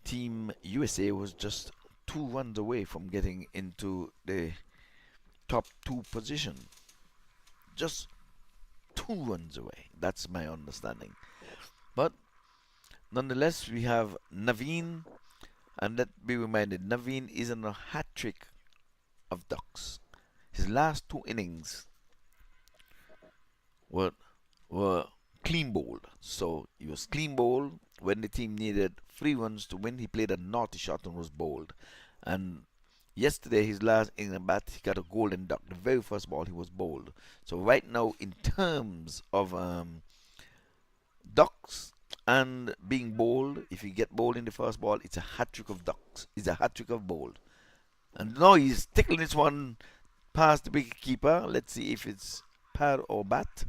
Team USA was just 2 runs away from getting into the top 2 position. Just 2 runs away. That's my understanding. But nonetheless, we have Naveen, and let be reminded, Naveen is on a hat trick of ducks. His last 2 innings were clean bowled. So he was clean bowled when the team needed 3 runs to win. He played a naughty shot and was bowled. And yesterday, his last inning at bat, he got a golden duck. The very first ball, he was bowled. So right now, in terms of ducks and being bowled, if you get bowled in the first ball, it's a hat trick of ducks. It's a hat trick of bowled. And now he's tickling this one past the wicket keeper. Let's see if it's pad or bat.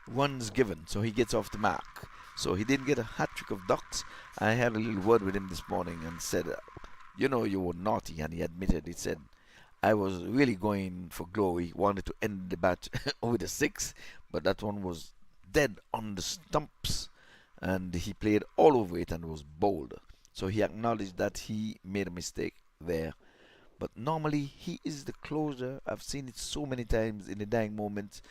Runs given, so he gets off the mark. So he didn't get a hat trick of ducks. I had a little word with him this morning and said, you know, you were naughty. And he admitted, he said, I was really going for glory, wanted to end the bat with a 6, but that one was dead on the stumps, and he played all over it and was bowled. So he acknowledged that he made a mistake there. But normally he is the closer. I've seen it so many times in the dying moments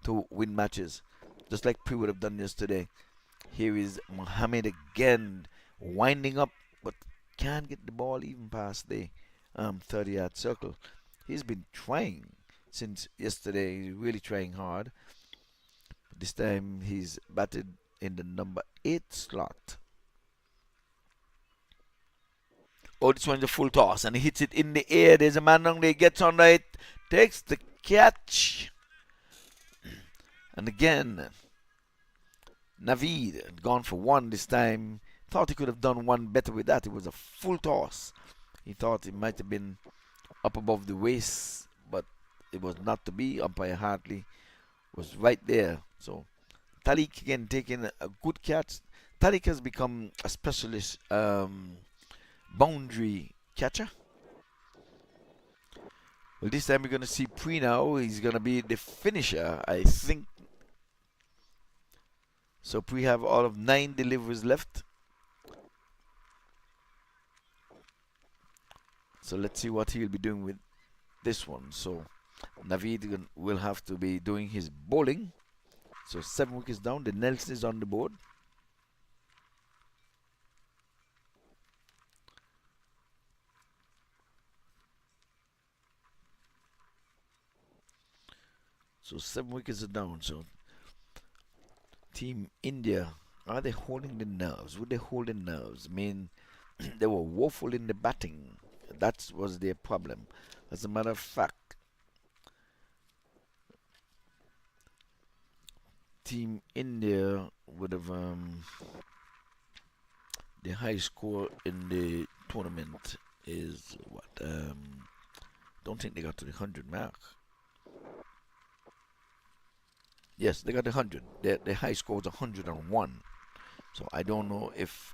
to win matches, just like Pre would have done yesterday. Here is Mohammed again, winding up, but can't get the ball even past the 30-yard circle. He's been trying since yesterday. He's really trying hard. This time he's batted in the number 8 slot. Oh, this one's a full toss, and he hits it in the air. There's a man down there, gets on it, takes the catch. And again, Naveed had gone for 1 this time. Thought he could have done 1 better with that. It was a full toss. He thought it might have been up above the waist, but it was not to be. Umpire Hartley was right there. So Tariq again taking a good catch. Tariq has become a specialist boundary catcher. Well, this time we're going to see Pre now. He's going to be the finisher, I think. So Pre have all of 9 deliveries left. So let's see what he'll be doing with this one. So Naveed will have to be doing his bowling. So 7 wickets down. The Nelson is on the board. So 7 wickets are down. So Team India, are they holding the nerves? Would they hold the nerves? I mean, they were woeful in the batting. That was their problem. As a matter of fact, Team India would have the high score in the tournament is what? Don't think they got to the 100 mark. Yes, they got 100. Their high score is 101. So I don't know if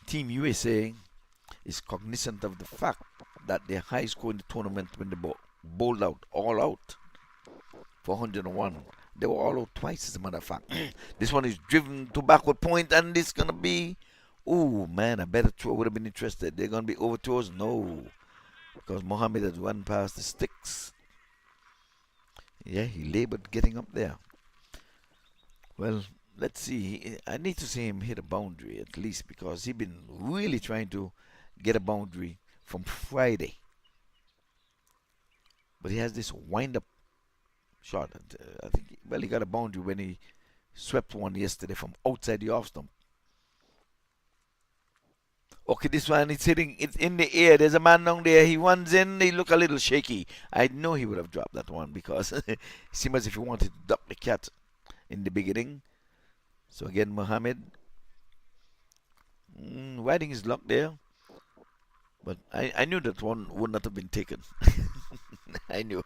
Team USA is cognizant of the fact that their high score in the tournament when they bowled out, all out for 101. They were all out twice, as a matter of fact. This one is driven to backward point, and it's going to be, oh man, a better throw would have been interested. They're going to be overthrows? No, because Mohammed has run past the sticks. Yeah, he labored getting up there. Well, let's see. I need to see him hit a boundary at least, because he's been really trying to get a boundary from Friday. But he has this wind-up shot. I think, well, he got a boundary when he swept one yesterday from outside the off stump. Okay, this one, it's hitting, it's in the air. There's a man down there. He runs in. He look a little shaky. I know he would have dropped that one, because it seemed as if he wanted to duck the cat in the beginning. So again, Mohammed riding his luck there. But I knew that one would not have been taken. I knew.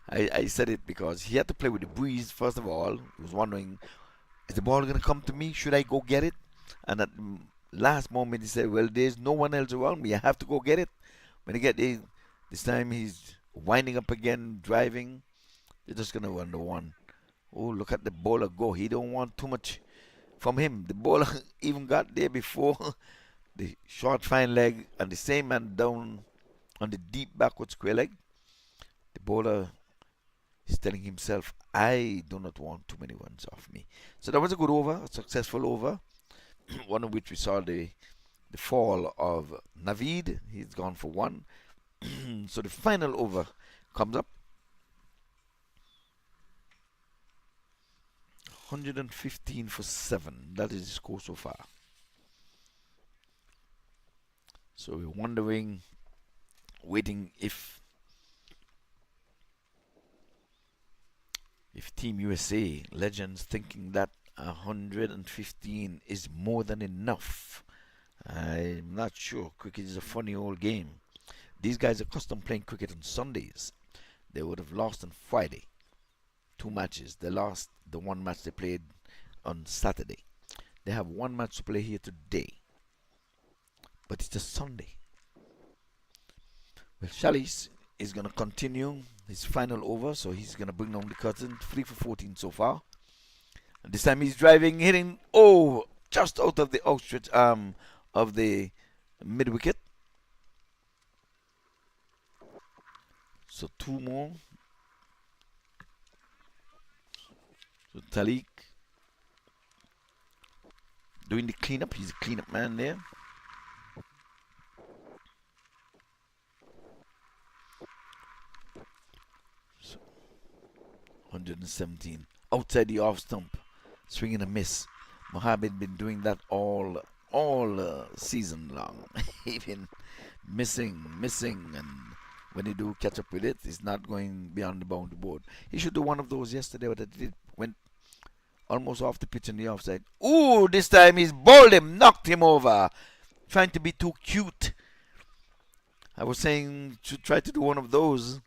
I said it because he had to play with the breeze, first of all. He was wondering, is the ball going to come to me? Should I go get it? And at the last moment, he said, well, there's no one else around me. I have to go get it. When he get there, this time he's winding up again, driving. They're just going to run the one. Oh, look at the bowler go. He don't want too much from him. The bowler even got there before the short fine leg, and the same man down on the deep backward square leg. The bowler is telling himself, I do not want too many runs off me. So that was a good over, a successful over. One of which we saw the fall of Naveed. He's gone for 1. So the final over comes up. 115 for 7. That is the score so far. So we're wondering, waiting if Team USA legends thinking that 115 is more than enough. I'm not sure. Cricket is a funny old game. These guys are accustomed playing cricket on Sundays. They would have lost on Friday. 2 matches. They lost the 1 match they played on Saturday. They have 1 match to play here today. But it's a Sunday. Well, Chalice is going to continue his final over, so he's going to bring down the curtain. 3 for 14 so far. And this time he's driving, hitting, just out of the outstretched arm of the mid wicket. So 2 more. So Talik doing the cleanup. He's a cleanup man there. So 117 outside the off stump, swinging a miss. Mohammed been doing that all season long. Even missing, and when he do catch up with it, he's not going beyond the boundary board. He should do one of those yesterday, but it went almost off the pitch in the offside. Ooh, this time he's bowled him, knocked him over. Trying to be too cute. I was saying to try to do one of those.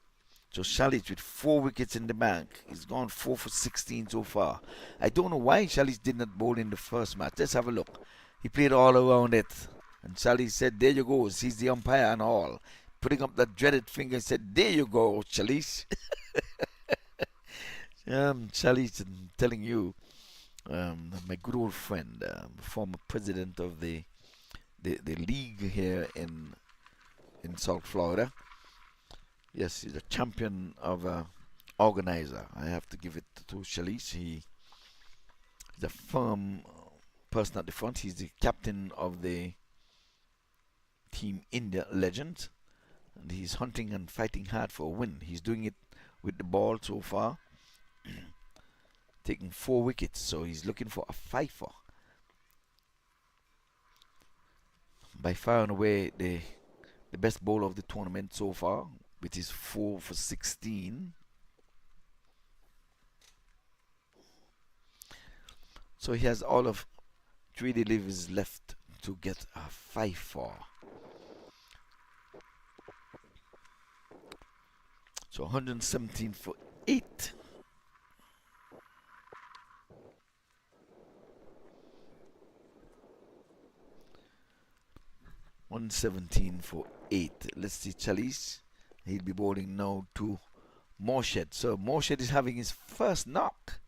So Shalit with 4 wickets in the bank. He's gone 4 for 16 so far. I don't know why Shalit did not bowl in the first match. Let's have a look. He played all around it. And Shalit said, there you go. He's the umpire and all. putting up that dreaded finger and said, "There you go, Chalice." Chalice, I'm telling you, my good old friend, former president of the league here in South Florida. Yes, he's a champion of organizer. I have to give it to Chalice. He's a firm person at the front. He's the captain of the Team India Legends, and he's hunting and fighting hard for a win. He's doing it with the ball so far, taking 4 wickets, so he's looking for a fifer. By far and away the best bowler of the tournament so far, which is 4 for 16. So he has all of 3 deliveries left to get a 5-4. So 117 for 8. For 8. Let's see Chalice. He'll be bowling now to Morshed. So Morshed is having his first knock.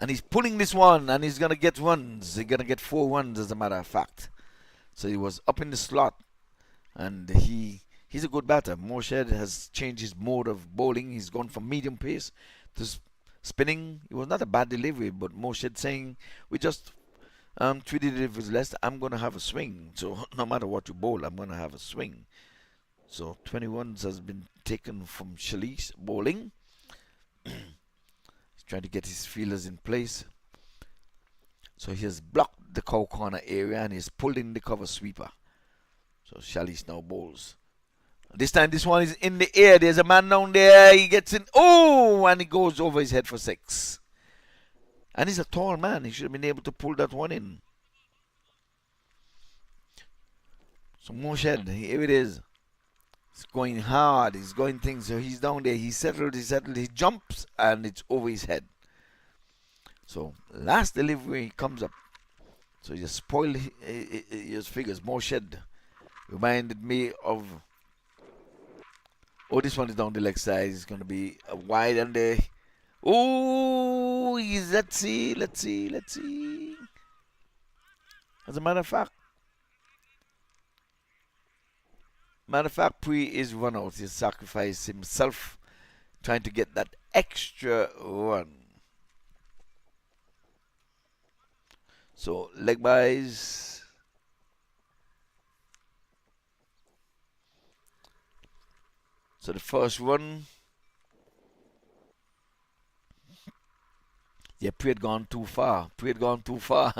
And he's pulling this one, and he's going to get runs. He's going to get 4 runs, as a matter of fact. So he was up in the slot, and he's a good batter. Morshed has changed his mode of bowling. He's gone from medium pace to spinning. It was not a bad delivery, but Morshed saying, we just 3 deliveries less, I'm going to have a swing. So no matter what you bowl, I'm going to have a swing. So 20 runs has been taken from Chalice bowling. Trying to get his feelers in place. So he has blocked the cow corner area and he's pulled in the cover sweeper. So Chalice now bowls. This time this one is in the air. There's a man down there. He gets in. Oh! And he goes over his head for 6. And he's a tall man. He should have been able to pull that one in. So Morshed, here it is. He's going hard. He's going things. So he's down there. He's settled. He jumps and it's over his head. So last delivery comes up. So you spoil his figures. Morshed reminded me of. Oh, this one is down the leg side. It's going to be wide and there. Oh, let's see. As a matter of fact, Pre is run out. He sacrificed himself trying to get that extra run. So leg byes. So the first run. Yeah, Pre had gone too far. He's gone too far.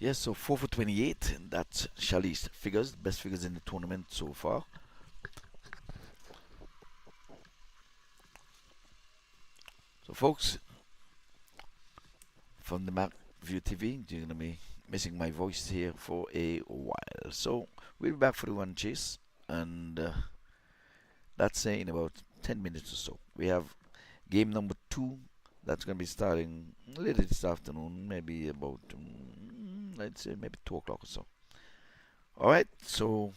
Yes, so 4 for 28. That's Chalice figures, best figures in the tournament so far. So, folks, from the MAQ TV, you're going to be missing my voice here for a while. So, we'll be back for the run chase, and that's in about 10 minutes or so. We have game number 2. That's going to be starting later this afternoon, maybe about, let's say, maybe 2 o'clock or so. Alright, so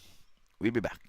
we'll be back.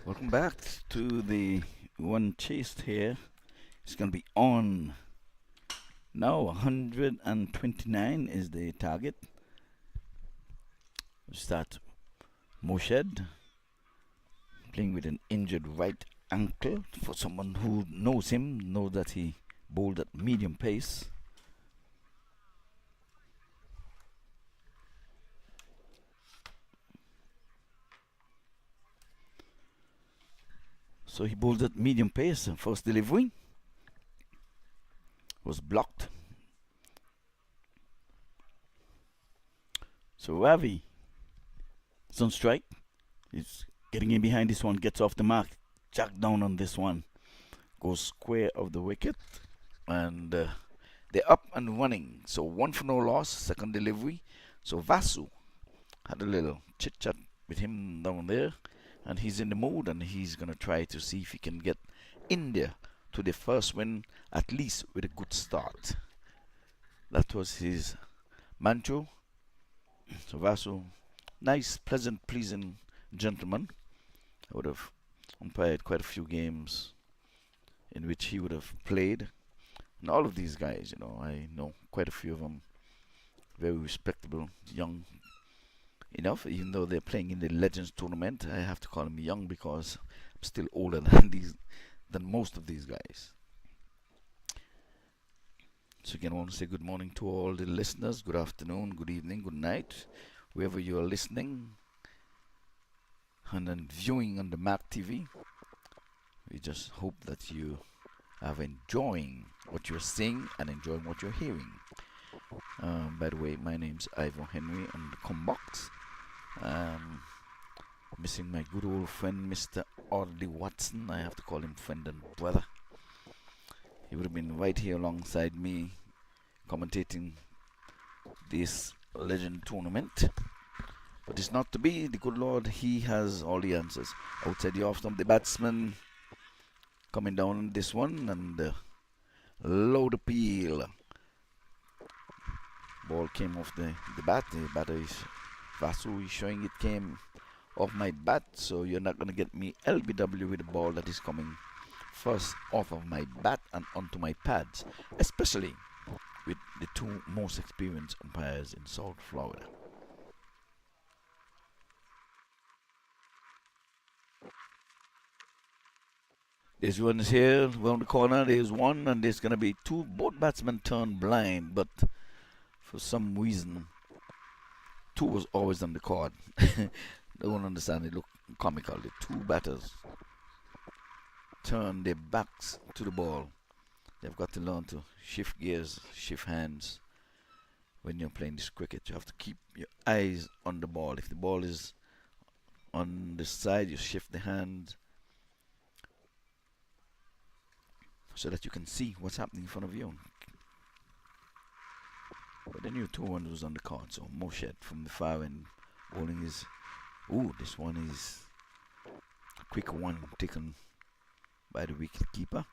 Welcome back to the one chased here. It's going to be on. Now 129 is the target. We start Moshed playing with an injured right ankle. For someone who knows him, knows that he bowled at medium pace. So he bowled at medium pace. First delivery was blocked. So Ravi is on strike. He's getting in behind this one, gets off the mark. Jack down on this one. Goes square of the wicket. And they're up and running. So 1 for no loss, second delivery. So Vasu had a little chit chat with him down there. And he's in the mood, and he's going to try to see if he can get India to the first win, at least with a good start. That was his mantra. So Vasu, nice, pleasant, pleasing gentleman. I would have umpired quite a few games in which he would have played. And all of these guys, you know, I know quite a few of them. Very respectable, young enough, even though they're playing in the Legends tournament. I have to call them young because I'm still older than most of these guys. So again, I want to say good morning to all the listeners. Good afternoon, good evening, good night, wherever you are listening and then viewing on the MAQ TV. We just hope that you are enjoying what you're seeing and enjoying what you're hearing. By the way, my name's Ivo Henry on the combox. Missing my good old friend Mr. Audley Watson. I have to call him friend and brother. He would have been right here alongside me commentating this legend tournament, but it's not to be. The good Lord, he has all the answers. Outside the off stump, the batsman coming down on this one, and low the peel. Ball came off the bat. The batter is Vasu is showing it came off my bat, so you're not going to get me LBW with the ball that is coming first off of my bat and onto my pads, especially with the two most experienced umpires in South Florida. This one is here around the corner. There's one, and there's going to be two. Both batsmen turned blind, but for some reason, two was always on the card. Don't understand. It looked comical. The two batters turn their backs to the ball. They've got to learn to shift gears, shift hands. When you're playing this cricket, you have to keep your eyes on the ball. If the ball is on the side, you shift the hand so that you can see what's happening in front of you. But the new 2-1 was on the card, so Moshed from the far end bowling is. Ooh, this one is a quick one taken by the wicket keeper.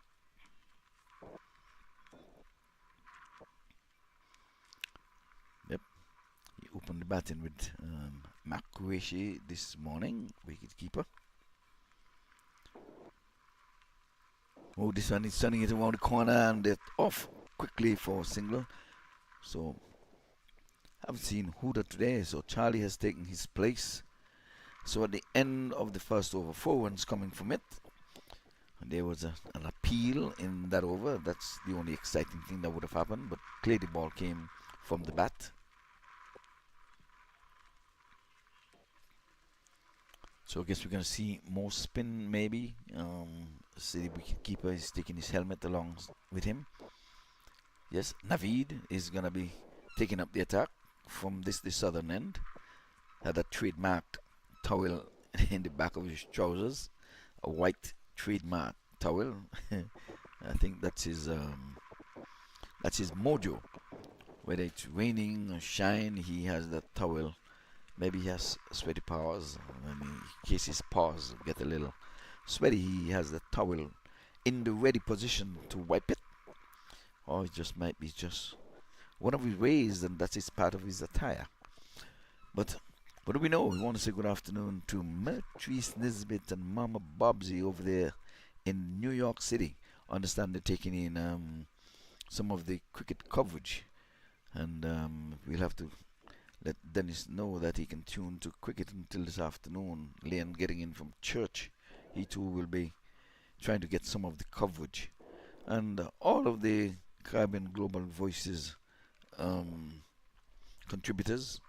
Yep, he opened the batting with MAQ this morning, wicket keeper. Oh, this one is turning it around the corner and it's off quickly for a single. So, haven't seen Huda today, so Charlie has taken his place. So at the end of the first over, 4 runs coming from it. And there was an appeal in that over. That's the only exciting thing that would have happened. But clearly the ball came from the bat. So I guess we're going to see more spin maybe. See the wicketkeeper is taking his helmet along with him. Yes, Naveed is going to be taking up the attack from the southern end. Had a trademarked towel in the back of his trousers, a white trademark towel. I think that's his mojo. Whether it's raining or shine, he has that towel. Maybe he has sweaty paws. I mean, in case his paws get a little sweaty, he has the towel in the ready position to wipe it. Or it just might be just one of his ways, and that is part of his attire. But what do we know? We want to say good afternoon to Mertrice Nisbet and Mama Bobsy over there in New York City. I understand they're taking in some of the cricket coverage, and we'll have to let Dennis know that he can tune to cricket until this afternoon. Leon getting in from church, he too will be trying to get some of the coverage, and all of the Caribbean Global Voices contributors,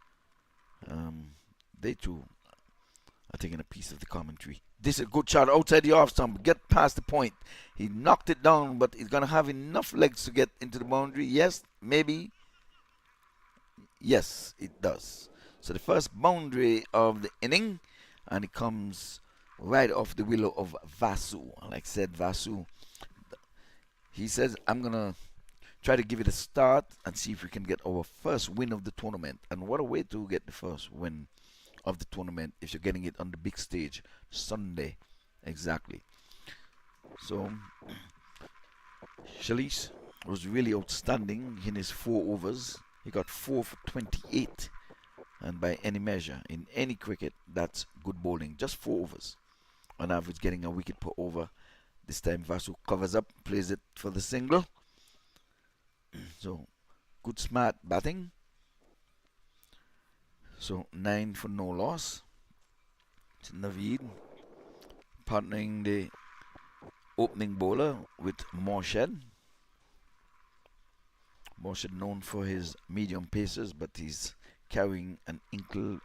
they too are taking a piece of the commentary. This is a good shot outside the off stump. Get past the point. He knocked it down, but he's going to have enough legs to get into the boundary. Yes, maybe. Yes, it does. So the first boundary of the inning, and it comes right off the willow of Vasu. Like I said, Vasu, he says, I'm going to try to give it a start and see if we can get our first win of the tournament. And what a way to get the first win of the tournament if you're getting it on the big stage Sunday. Exactly. So Shalice was really outstanding in his 4 overs. He got 4 for 28, and by any measure in any cricket, that's good bowling. Just 4 overs on average, getting a wicket per over. This time Vasu covers up, plays it for the single. So good smart batting. So 9 for no loss. It's Naveed partnering the opening bowler with Morshed. Morshed known for his medium paces, but he's carrying an ankle,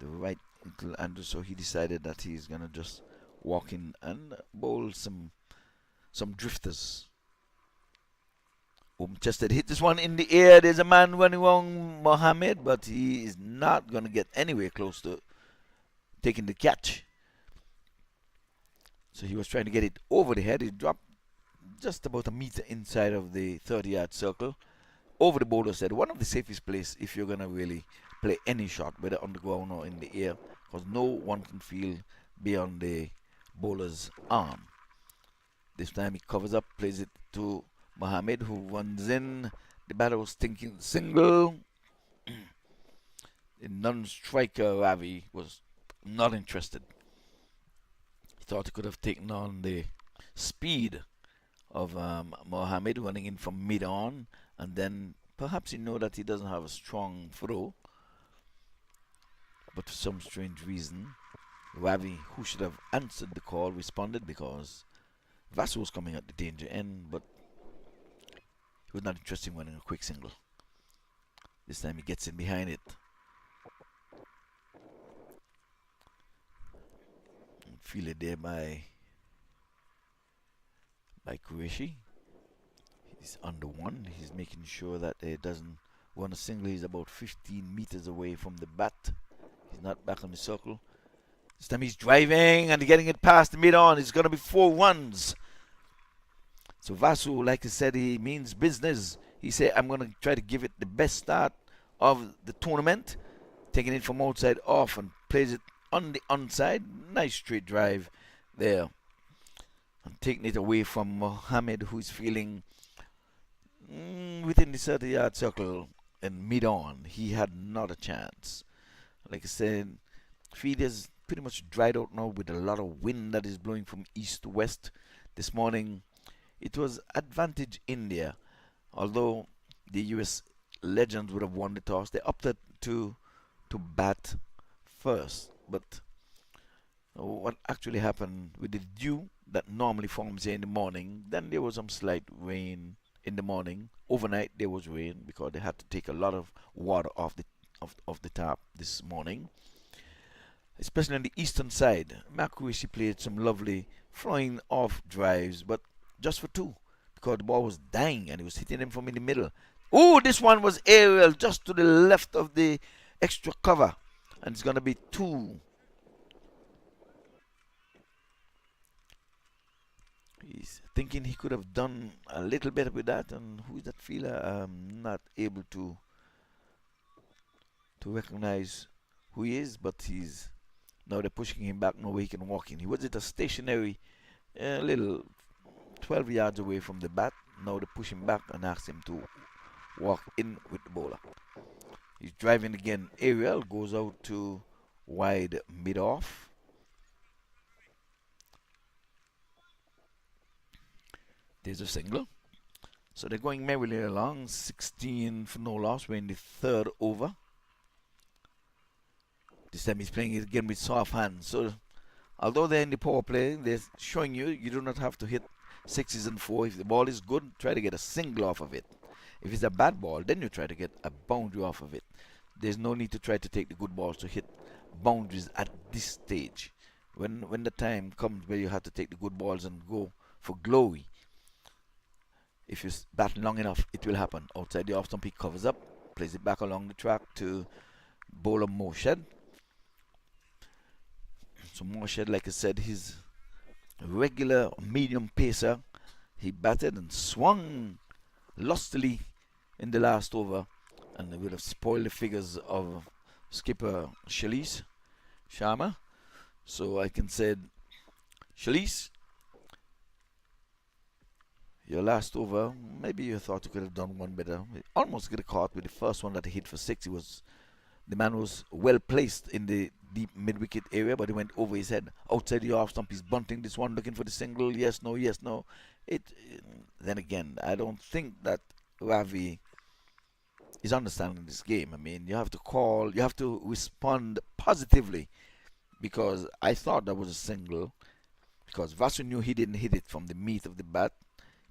the right ankle, and so he decided that he's gonna just walk in and bowl some drifters. Chested hit this one in the air. There's a man running around Mohammed, but he is not going to get anywhere close to taking the catch. So he was trying to get it over the head. It dropped just about a meter inside of the 30-yard circle. Over the bowler's head. One of the safest places if you're going to really play any shot, whether on the ground or in the air, because no one can feel beyond the bowler's arm. This time he covers up, plays it to Mohammed, who runs in. The batter was thinking single. The non-striker Ravi was not interested. He thought he could have taken on the speed of Mohammed running in from mid-on, and then perhaps he know that he doesn't have a strong throw. But for some strange reason, Ravi, who should have answered the call, responded, because Vasu was coming at the danger end, but he was not interested in running a quick single. This time he gets in behind it. Feel it there by Qureshi. He's under 1. He's making sure that he doesn't run a single. He's about 15 meters away from the bat. He's not back on the circle. This time he's driving and getting it past the mid-on. It's going to be 4 runs. So Vasu, like I said, he means business. He said, I'm going to try to give it the best start of the tournament. Taking it from outside off and plays it on the onside. Nice straight drive there. And taking it away from Mohammed, who is feeling within the 30-yard circle and mid-on. He had not a chance. Like I said, field is pretty much dried out now with a lot of wind that is blowing from east to west. This morning, it was advantage India. Although the US legends would have won the toss, they opted to bat first. But what actually happened with the dew that normally forms here in the morning, then there was some slight rain in the morning. Overnight there was rain because they had to take a lot of water off the tap this morning, especially on the eastern side. MAQ played some lovely flying off drives, but just for 2, because the ball was dying and it was hitting him from in the middle. Oh, this one was aerial, just to the left of the extra cover. And it's going to be 2. He's thinking he could have done a little better with that. And who is that fielder? I'm not able to recognize who he is, but he's now they're pushing him back. No way he can walk in. He was at a stationary, little 12 yards away from the bat. Now they push him back and ask him to walk in with the bowler. He's driving again. Aerial goes out to wide mid off. There's a single. So they're going merrily along. 16 for no loss. We're in the 3rd over. This time he's playing it again with soft hands. So although they're in the power play, they're showing you do not have to hit 6s and 4. If the ball is good, try to get a single off of it. If it's a bad ball, then you try to get a boundary off of it. There's no need to try to take the good balls to hit boundaries at this stage. When the time comes where you have to take the good balls and go for glory, if you bat long enough, it will happen. Outside the off stump, he covers up, plays it back along the track to bowler Morshed. So Morshed, like I said, he's a regular medium pacer. He batted and swung lustily in the last over, and it would have spoiled the figures of skipper Shalise Sharma. So I can say, Shalise, your last over, maybe you thought you could have done one better. Almost get caught with the first one that he hit for 6. The man was well placed in the deep mid-wicket area, but he went over his head. Outside the off stump, he's bunting this one, looking for the single. Yes, no, yes, no. Then again, I don't think that Ravi is understanding this game. I mean, you have to respond positively, because I thought that was a single, because Vasu knew he didn't hit it from the meat of the bat.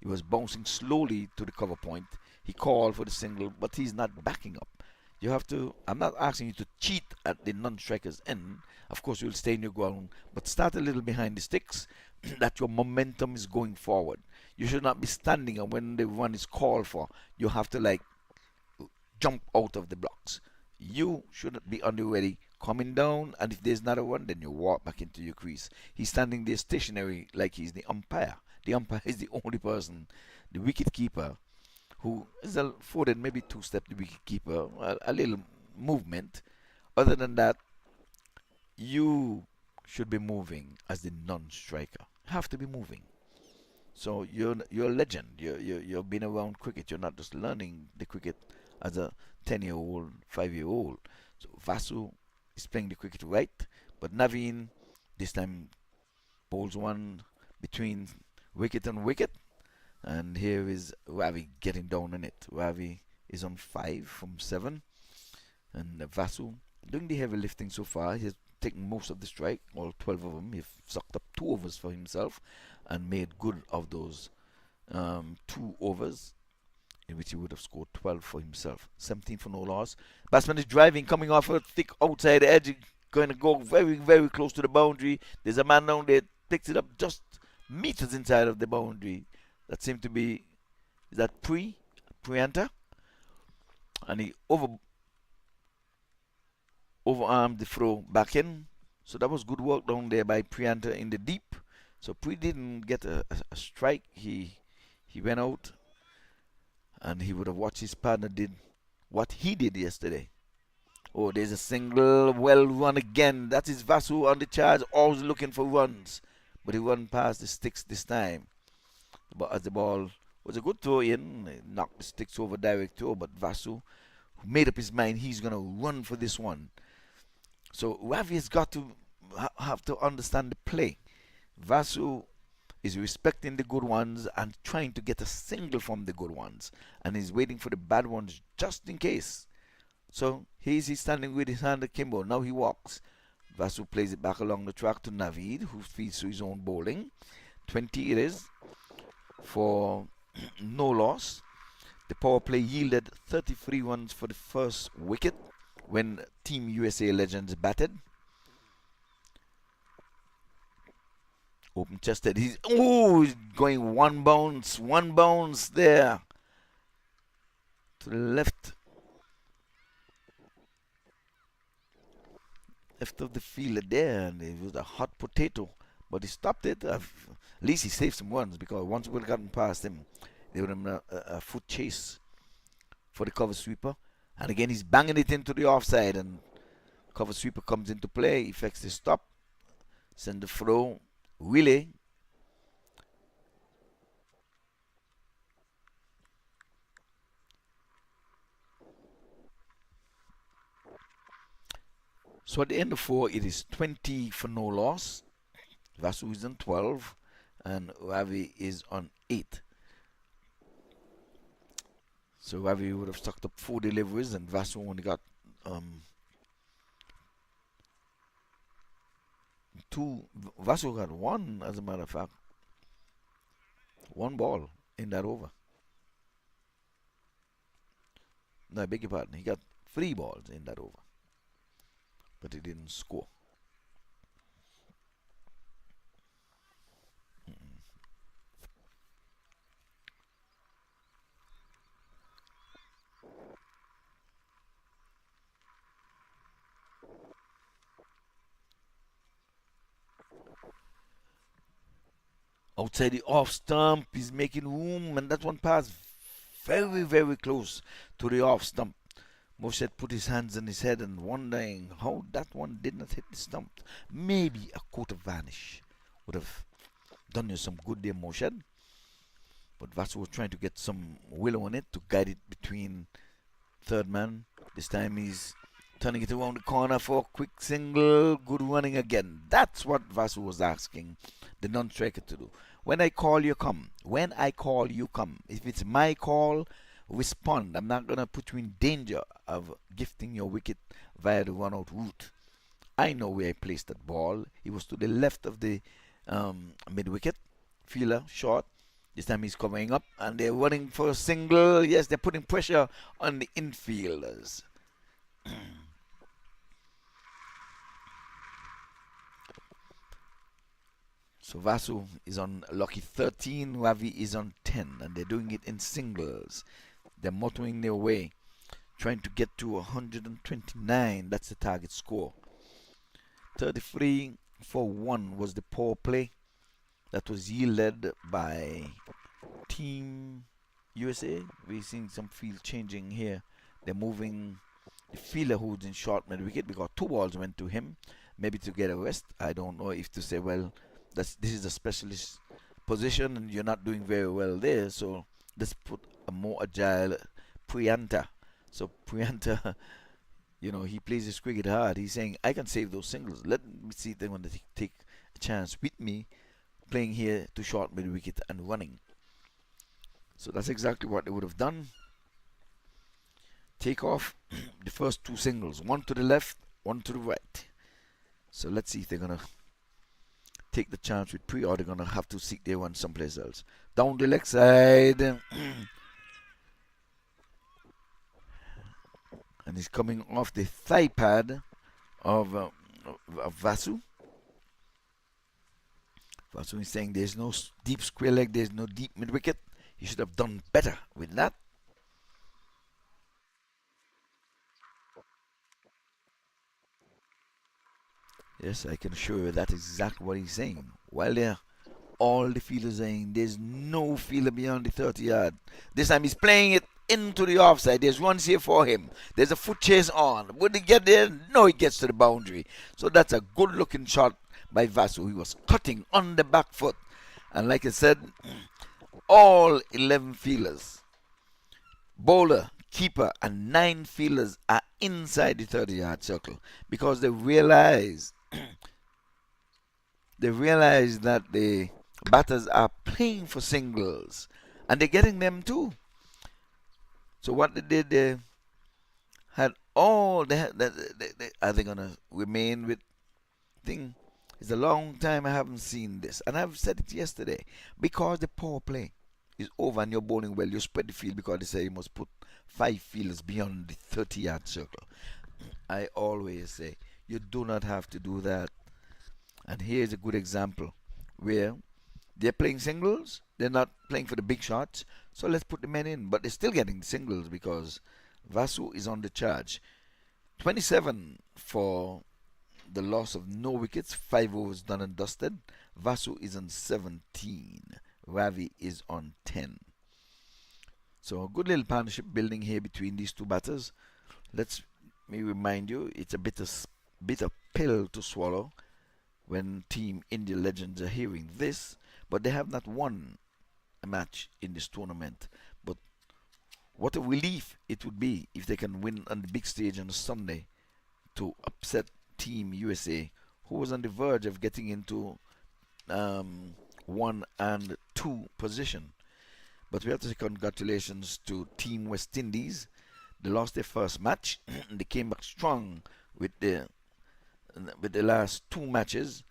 He was bouncing slowly to the cover point. He called for the single, but he's not backing up. You have to, I'm not asking you to cheat at the non-striker's end. Of course, you'll stay in your ground, but start a little behind the sticks that your momentum is going forward. You should not be standing, and when the run is called for, you have to jump out of the blocks. You shouldn't be on the ready, coming down, and if there's not a run, then you walk back into your crease. He's standing there stationary like he's the umpire. The umpire is the only person, the wicket keeper, who is afforded maybe 2-step the wicket keeper, a little movement. Other than that, you should be moving as the non-striker. You have to be moving. So you're a legend. You've been around cricket. You're not just learning the cricket as a 10-year-old, 5-year-old. So Vasu is playing the cricket right, but Naveen this time bowls one between wicket and wicket. And here is Ravi getting down on it. Ravi is on 5 from 7. And Vasu doing the heavy lifting so far. He's taken most of the strike, all 12 of them. He's sucked up 2 overs for himself and made good of those 2 overs in which he would have scored 12 for himself. 17 for no loss. Batsman is driving, coming off a thick outside edge, going to go very, very close to the boundary. There's a man down there, picks it up just meters inside of the boundary. That seemed to be, is that Prianta? And he overarmed the throw back in. So that was good work down there by Prianta in the deep. So Pri didn't get a strike. He went out, and he would have watched his partner did what he did yesterday. Oh, there's a single, well run again. That is Vasu on the charge, always looking for runs. But he run past the sticks this time. But as the ball was a good throw in, knocked the sticks over direct throw, but Vasu made up his mind he's going to run for this one. So Ravi has got to have to understand the play. Vasu is respecting the good ones and trying to get a single from the good ones, and he's waiting for the bad ones just in case. So he's standing with his hand akimbo. Now he walks. Vasu plays it back along the track to Naveed, who feeds to his own bowling. 20 it is for no loss. The power play yielded 33 runs for the first wicket when Team USA legends batted. Open chested. He's going one bounce there to the left. left of the field there, and it was a hot potato. But he stopped it. At least he saved some runs, because once we would have gotten past him, they would have been a foot chase for the cover sweeper. And again, he's banging it into the offside, and cover sweeper comes into play, effects the stop, send the throw, relay. So at the end of 4, it is 20 for no loss. Vasu is on 12, and Ravi is on 8. So Ravi would have stuck up 4 deliveries, and Vasu only got 2. Vasu got 1, as a matter of fact. 1 ball in that over. No, I beg your pardon. He got 3 balls in that over, but he didn't score. Outside the off stump, he's making room, and that one passed very, very close to the off stump. Moshed put his hands on his head and wondering how that one did not hit the stump. Maybe a coat of varnish would have done you some good there, Moshed. But Vasu was trying to get some willow on it to guide it between third man. This time he's turning it around the corner for a quick single. Good running again. That's what Vasu was asking the non-striker to do. When I call, you come. When I call, you come. If it's my call, respond. I'm not going to put you in danger of gifting your wicket via the run-out route. I know where I placed that ball. It was to the left of the mid-wicket. Fielder, short. This time he's covering up, and they're running for a single. Yes, they're putting pressure on the infielders. So Vasu is on lucky 13, Ravi is on 10, and they're doing it in singles. They're motoring their way, trying to get to 129. That's the target score. 33 for 1 was the power play that was yielded by Team USA. We're seeing some field changing here. They're moving the fielder who's in short mid wicket because 2 balls went to him, maybe to get a rest. I don't know if to say, well, this is a specialist position and you're not doing very well there, so let's put a more agile Prianta. So Prianta, you know, he plays his cricket hard. He's saying, I can save those singles. Let me see if they want to take a chance with me playing here to short mid wicket and running. So that's exactly what they would have done. Take off the first 2 singles, 1 to the left, 1 to the right. So let's see if they're gonna take the chance with Pri, or they're gonna have to seek their one someplace else. Down the leg side, and he's coming off the thigh pad of Vasu. Vasu is saying there's no deep square leg, there's no deep mid wicket. He should have done better with that. Yes, I can assure you that's exactly what he's saying. While there, all the fielders are saying there's no fielder beyond the 30 yard. This time he's playing it into the offside. There's runs here for him. There's a foot chase on. Would he get there? No, he gets to the boundary. So that's a good looking shot by Vasu. He was cutting on the back foot. And like I said, all 11 fielders, bowler, keeper, and 9 fielders are inside the 30 yard circle because they realize that the batters are playing for singles and they're getting them too. So what they did, they had all are they gonna remain with thing? It's a long time I haven't seen this, and I've said it yesterday, because the power play is over and you're bowling well, you spread the field because they say you must put 5 fielders beyond the 30 yard circle. I always say you do not have to do that. And here's a good example where they're playing singles, they're not playing for the big shots, so let's put the men in, but they're still getting singles because Vasu is on the charge. 27 for the loss of no wickets. 5 overs done and dusted. Vasu is on 17. Ravi is on 10. So a good little partnership building here between these two batters. Let me remind you, it's a bitter pill to swallow when Team India legends are hearing this, but they have not won a match in this tournament. But what a relief it would be if they can win on the big stage on a Sunday to upset Team USA, who was on the verge of getting into 1 and 2 position. But we have to say congratulations to Team West Indies. They lost their first match. They came back strong with the last 2 matches,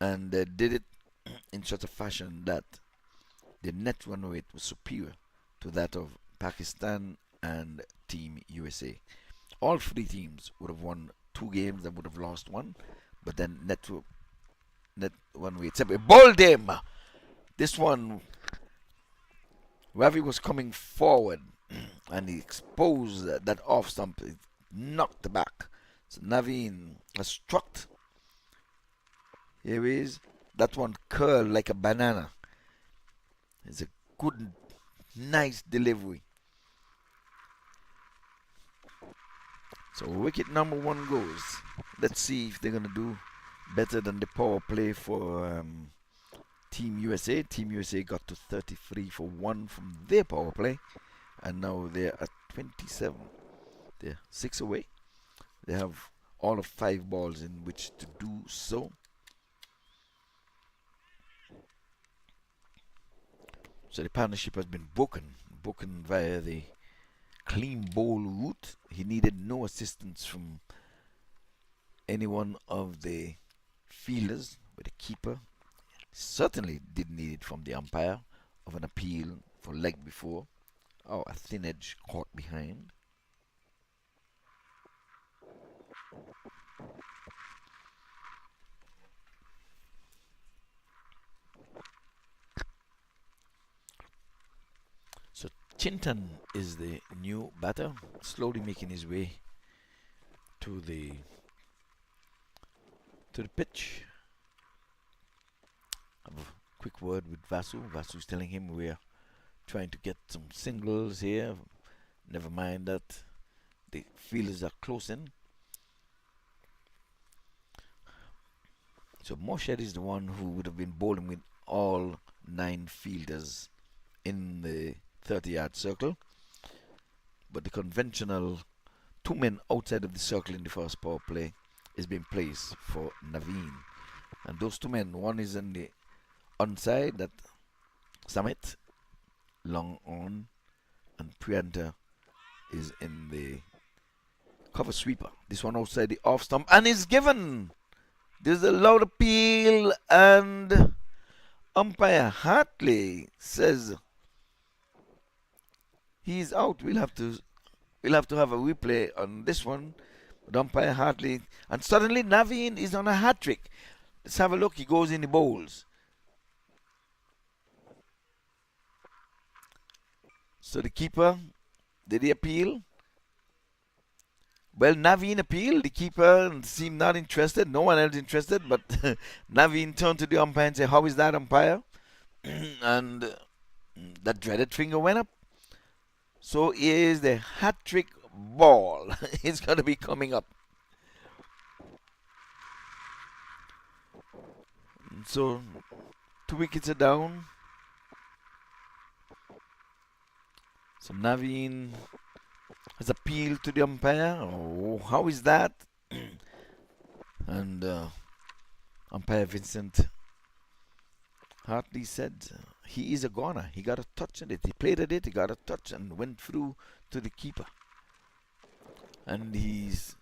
and they did it in such a fashion that the net run rate was superior to that of Pakistan and Team USA. All 3 teams would have won 2 games and would have lost 1, but then net run rate separate. Bowled him! This one, Ravi was coming forward and he exposed that off stump. It knocked the back. So Naveen has struck. Here he is. That one curled like a banana. It's a good, nice delivery. So wicket number 1 goes. Let's see if they're going to do better than the power play for Team USA. Team USA got to 33 for 1 from their power play, and now they're at 27. They're 6 away. They have all of 5 balls in which to do so. So the partnership has been broken via the clean bowl route. He needed no assistance from any one of the fielders, but the keeper certainly didn't need it from the umpire of an appeal for leg before. Oh, a thin edge caught behind. So Chintan is the new batter, slowly making his way to the pitch. I have a quick word with Vasu. Vasu's telling him we're trying to get some singles here. Never mind that the fielders are close in. So Morshed is the one who would have been bowling with all 9 fielders in the 30-yard circle, but the conventional 2 men outside of the circle in the first power play is being placed for Naveen, and those 2 men, one is on the onside, that Samit long on, and Prianta is in the cover sweeper. This one outside the off stump and is given. There's a loud appeal, and umpire Hartley says he's out. We'll have to have a replay on this one. But umpire Hartley, and suddenly Naveen is on a hat trick. Let's have a look. He goes in the bowls. So the keeper, did he appeal? Well, Naveen appealed. The keeper seemed not interested. No one else interested. But Naveen turned to the umpire and said, "How is that, umpire?" And that dreaded finger went up. So is the hat-trick ball. It's going to be coming up. So 2 wickets are down. So Naveen has appealed to the umpire. Oh, how is that? And umpire Vincent Hartley said he is a goner. He got a touch on it. He played at it. He got a touch and went through to the keeper. And he's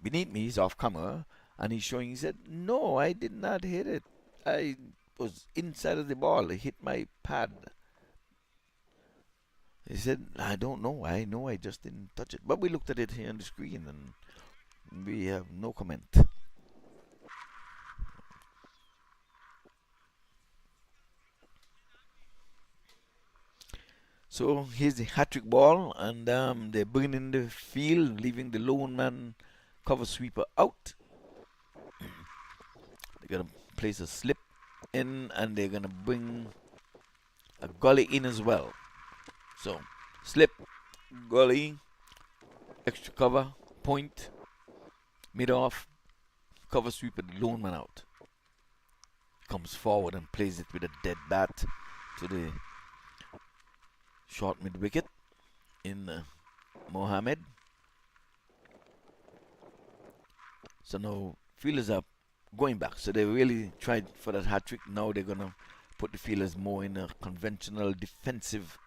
beneath me. He's off camera, and he's showing. He said, "No, I did not hit it. I was inside of the ball. It hit my pad." He said, "I don't know. I know I just didn't touch it." But we looked at it here on the screen, and we have no comment. So here's the hat-trick ball, and they're bringing in the field, leaving the lone man cover sweeper out. They're gonna place a slip in, and they're gonna bring a gully in as well. So slip, gully, extra cover, point, mid off, cover sweep, and lone man out. Comes forward and plays it with a dead bat to the short mid wicket in Mohammed. So now fielders are going back. So they really tried for that hat trick. Now they're gonna put the fielders more in a conventional defensive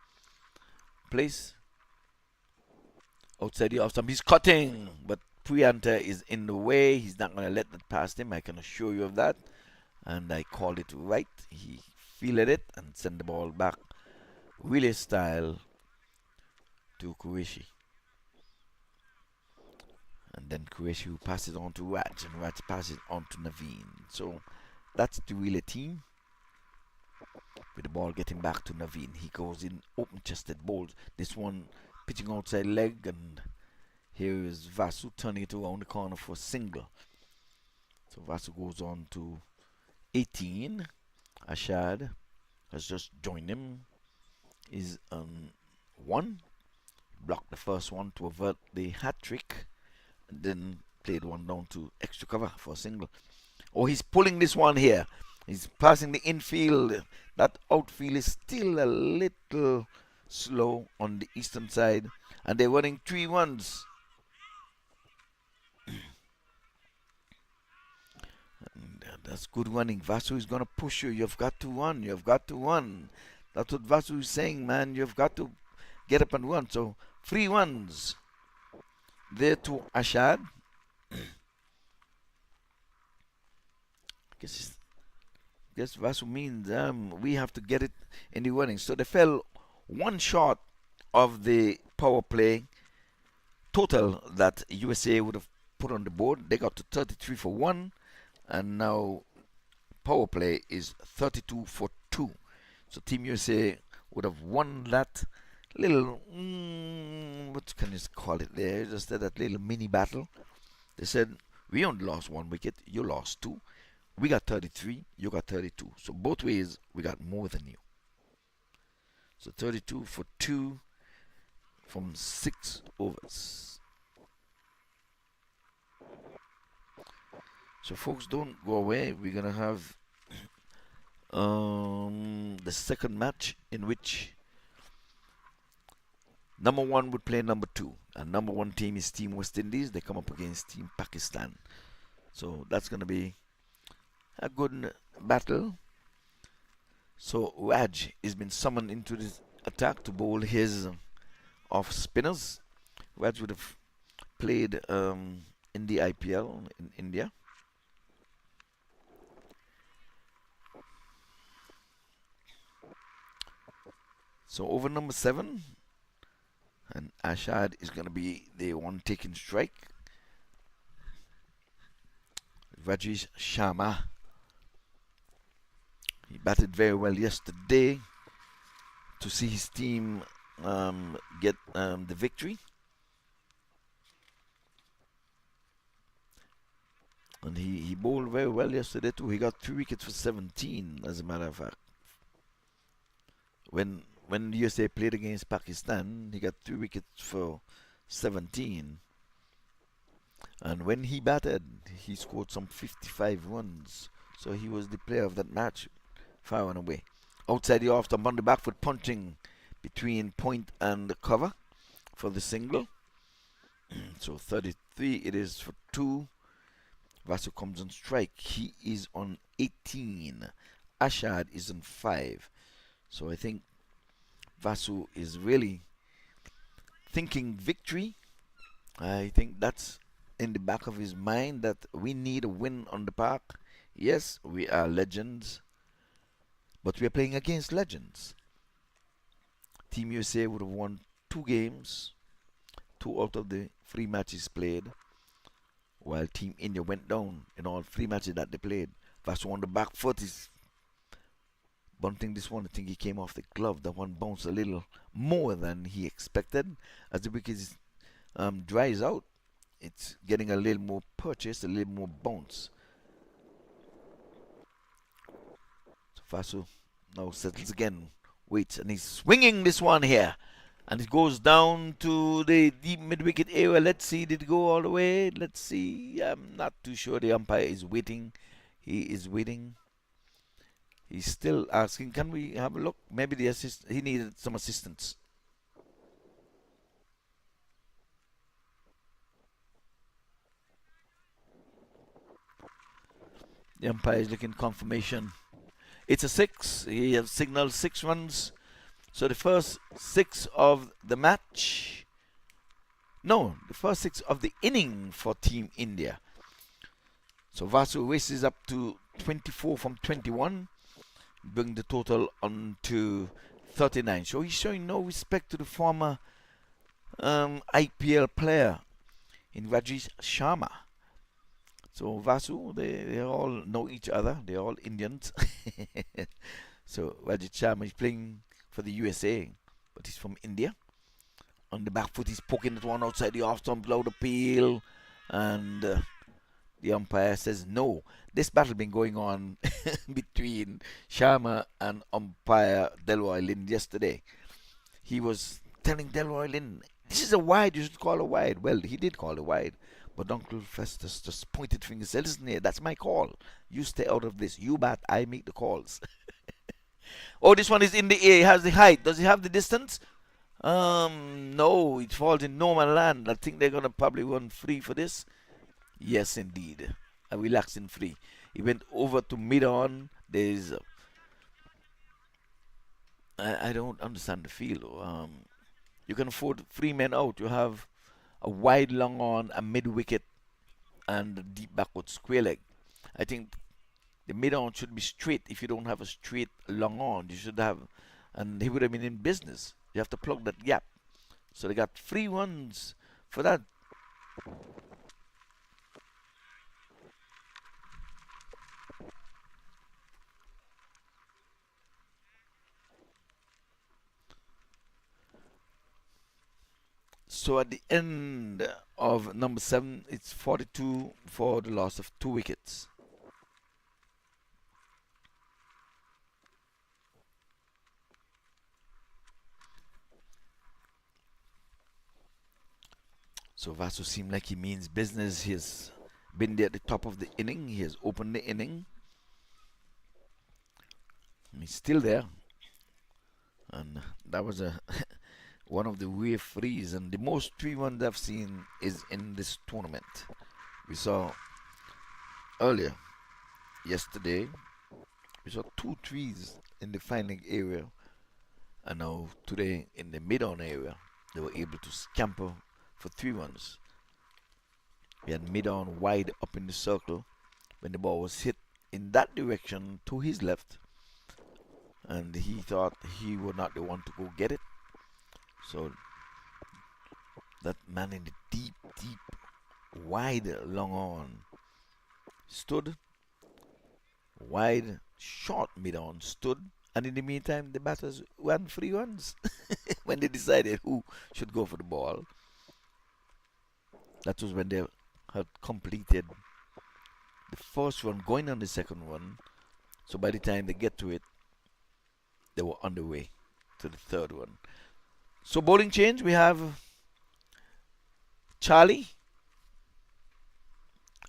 place. Outside the off stump, he's cutting, but Prianta is in the way. He's not gonna let that past him. I can assure you of that. And I called it right. He fielded it and sent the ball back, relay style, to Qureshi. And then Qureshi will pass it on to Raj, and Raj passes it on to Naveen. So that's the relay team. With the ball getting back to Naveen. He goes in open-chested balls. This one pitching outside leg, and here is Vasu turning it around the corner for a single. So Vasu goes on to 18. Ashad has just joined him. Is on 1. Blocked the first one to avert the hat trick, and then played one down to extra cover for a single. Oh, he's pulling this one here. He's passing the infield. That outfield is still a little slow on the eastern side, and they're running 3 runs. That's good running. Vasu is going to push you. You've got to run. You've got to run. That's what Vasu is saying, man. You've got to get up and run. So 3 runs there to Ashad. Guess Vasu means we have to get it in the running. So they fell 1 short of the power play total that USA would have put on the board. They got to 33 for 1. And now power play is 32 for 2. So Team USA would have won that little, what can you call it there? Just that little mini battle. They said, we only lost 1 wicket, you lost 2. We got 33, you got 32. So both ways, we got more than you. So 32 for 2 from 6 overs. So folks, don't go away. We're gonna have the second match in which number 1 would play number 2, and number 1 team is Team West Indies. They come up against Team Pakistan. So that's gonna be a good battle. So Raj has been summoned into this attack to bowl his off spinners. Raj would have played in the IPL in India. So over number 7, and Ashad is going to be the one taking strike. Rajesh Sharma. He batted very well yesterday to see his team get the victory. And he bowled very well yesterday too. He got 3 wickets for 17, as a matter of fact. When the USA played against Pakistan, he got 3 wickets for 17. And when he batted, he scored some 55 runs. So he was the player of that match, far and away. Outside the off stump on the back foot, punching between point and the cover for the single. So 33 it is for 2. Vasu comes on strike. He is on 18. Ashad is on 5. So I think Vasu is really thinking victory. I think that's in the back of his mind, that we need a win on the park. Yes, we are legends, but we are playing against legends. Team USA would have won 2 games, 2 out of the 3 matches played, while Team India went down in all 3 matches that they played. Vasu on the back foot is bunting this one. I think he came off the glove. That one bounced a little more than he expected. As the wicket dries out, it's getting a little more purchase, a little more bounce. Vasu now settles again, waits, and he's swinging this one here. And it goes down to the deep mid-wicket area. Let's see, did it go all the way? Let's see. I'm not too sure. The umpire is waiting. He is waiting. He's still asking, can we have a look? Maybe he needed some assistance. The umpire is looking confirmation. It's a 6. He has signaled 6 runs. So the first 6 of the match. No, the first 6 of the inning for Team India. So Vasu races up to 24 from 21. Bring the total on to 39. So he's showing no respect to the former IPL player in Rajesh Sharma. So Vasu, they all know each other. They're all Indians. So Rajesh Sharma is playing for the USA, but he's from India. On the back foot, he's poking that one outside the off stump, loud appeal, and the umpire says no. This battle been going on between Sharma and umpire Delroy Lind yesterday. He was telling Delroy Lind, this is a wide, you should call a wide. Well, he did call a wide, but Uncle Festus just pointed finger and said, listen here, that's my call. You stay out of this. You bat, I make the calls. Oh, this one is in the air. It has the height. Does it have the distance? No, it falls in no man land. I think they're gonna probably run free for this. Yes, indeed. A relaxing free. He went over to mid-on. There's I don't understand the field. You can afford 3 men out. You have a wide long on, a mid-wicket, and a deep backward square leg. I think the mid-on should be straight. If you don't have a straight long on, you should have, and he would have been in business. You have to plug that gap. So they got 3 runs for that. So at the end of number 7, it's 42 for the loss of 2 wickets. So Vasu seemed like he means business. He has been there at the top of the inning. He has opened the inning. He's still there. And that was a one of the rare frees. And the most 3-1s I've seen is in this tournament. We saw earlier, yesterday, we saw 2 3s in the final area. And now today in the mid-on area, they were able to scamper for 3 runs. We had mid-on wide up in the circle when the ball was hit in that direction to his left, and he thought he was not the one to go get it. So that man in the deep wide long on stood, wide short mid-on stood, and in the meantime the batters ran 3 runs when they decided who should go for the ball. That was when they had completed the first one, going on the second one. So by the time they get to it, they were on the way to the third one. So bowling change, we have Charlie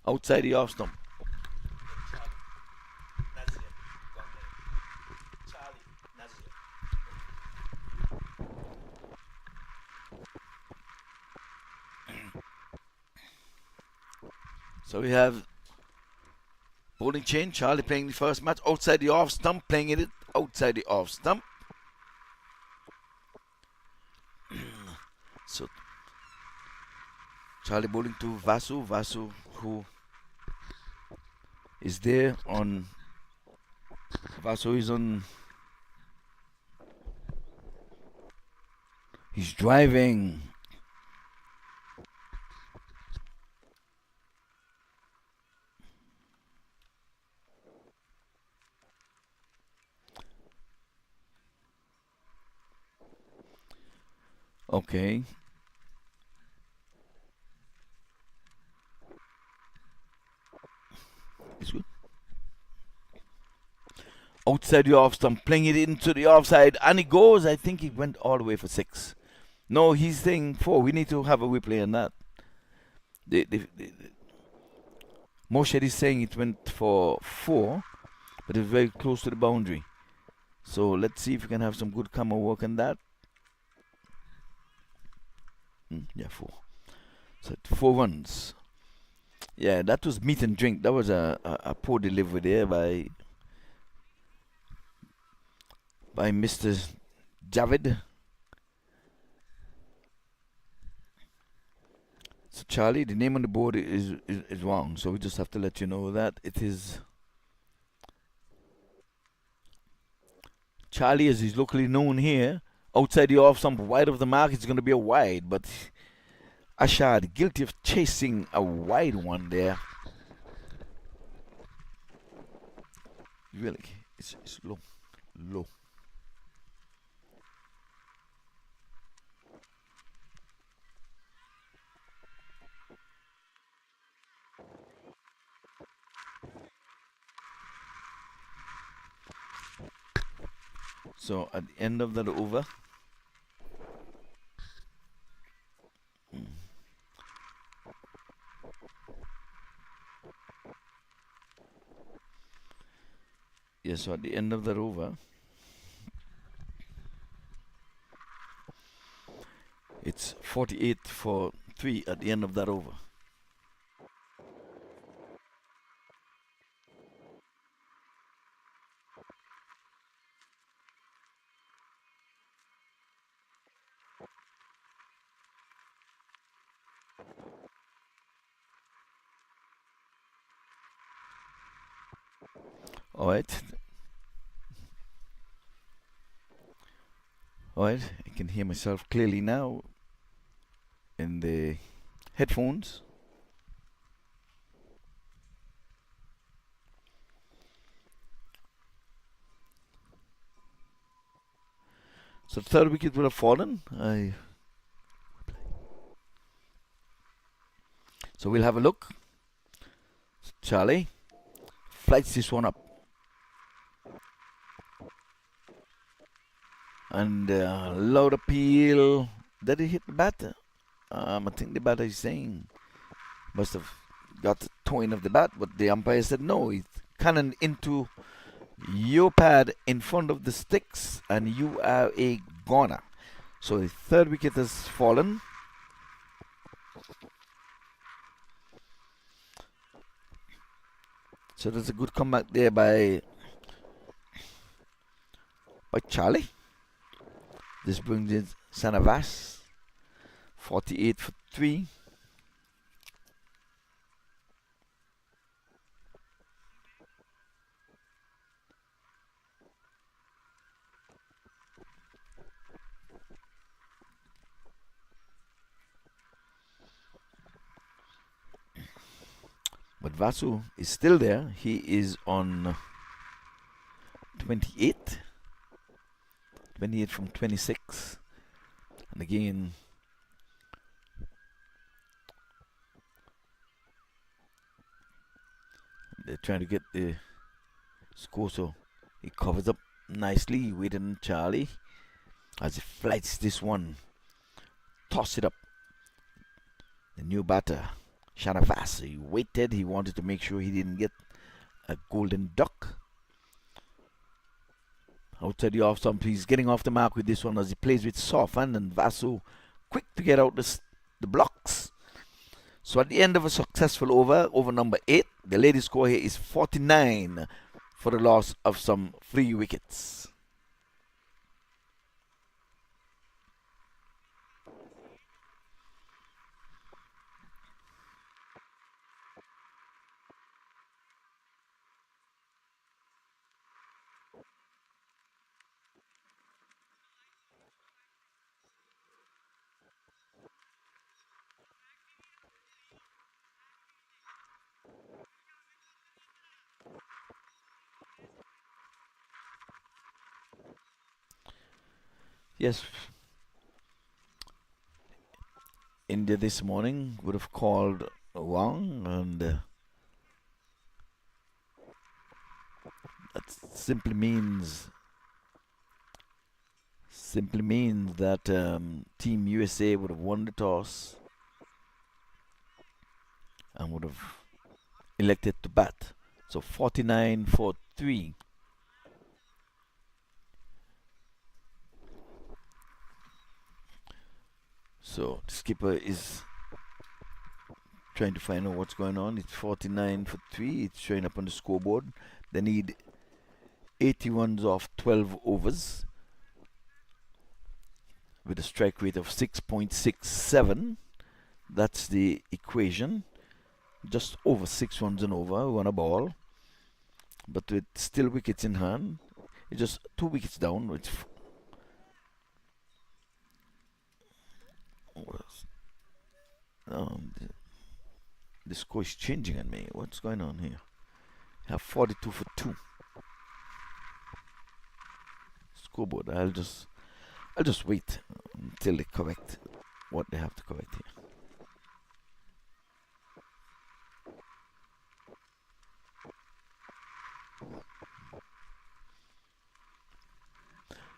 outside the off stump. So we have bowling change. Charlie playing the first match outside the off stump, playing it outside the off stump. So Charlie bowling to Vasu. Vasu, who is there on. Vasu is on. He's driving. Okay. It's good. outside the off stump, playing it into the offside, and he goes. I think he went all the way for 6. No, he's saying 4. We need to have a replay on that. Moshed is saying it went for 4, but it's very close to the boundary. So let's see if we can have some good camera work on that. Yeah, 4. So 4 runs. Yeah, that was meat and drink. That was a poor delivery there by Mr. Javed. So Charlie, the name on the board is wrong. So we just have to let you know that it is Charlie, as he's locally known here. Outside the off stump, wide of the mark, it's going to be a wide. But Ashad, guilty of chasing a wide one there. Really, it's low, low. So at the end of that over, so at the end of that over, it's 48 for 3 at the end of that over. All right. I can hear myself clearly now in the headphones. So the third wicket would have fallen. So we'll have a look. Charlie flights this one up. And loud appeal. Did he hit the batter? I think the batter is saying must have got the towing of the bat, but the umpire said no. It's cannoned into your pad in front of the sticks, and you are a goner. So the third wicket has fallen. So there's a good comeback there by Charlie. This brings in Sanavas, 48 for 3. But Vasu is still there. He is on 28. 28 from 26. And again, they're trying to get the score, so he covers up nicely. He waited on Charlie as he flights this one. Toss it up. The new batter, Shanavas. He waited. He wanted to make sure he didn't get a golden duck. Outside the off stump, he's getting off the mark with this one as he plays with soft hand, and Vasu quick to get out the blocks. So at the end of a successful over number 8, the ladies' score here is 49 for the loss of some 3 wickets. Yes, India this morning would have called wrong, and simply means that Team USA would have won the toss and would have elected to bat. So 49 for 3. So the skipper is trying to find out what's going on. It's 49 for 3. It's showing up on the scoreboard. They need 80 runs off 12 overs with a strike rate of 6.67. That's the equation. Just over 6 runs and over, run a ball. But with still wickets in hand, it's just 2 wickets down. It's the score is changing on me. What's going on here? I have 42 for 2. Scoreboard. I'll just wait until they correct what they have to correct here.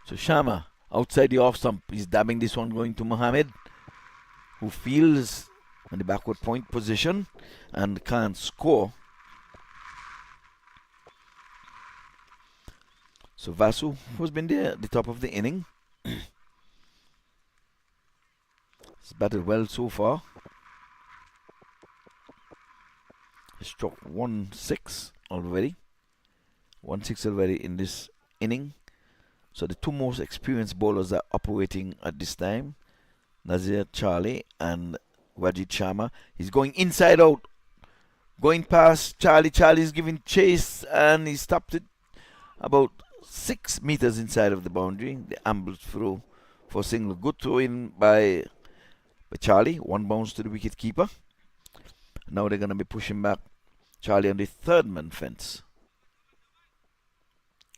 So Sharma outside the off stump, he's dabbing this one going to Mohammed, who fields in the backward point position and can't score. So Vasu, who's been there at the top of the inning, he's batted well so far. He struck 1-6 already. 1-6 already in this inning. So the two most experienced bowlers are operating at this time. Nazir Charlie and Wajid Sharma. He's going inside out. Going past Charlie. Charlie's giving chase and he stopped it about 6 meters inside of the boundary. The amble throw for single. Good throw in by Charlie. 1 bounce to the wicket keeper. Now they're going to be pushing back Charlie on the third man fence.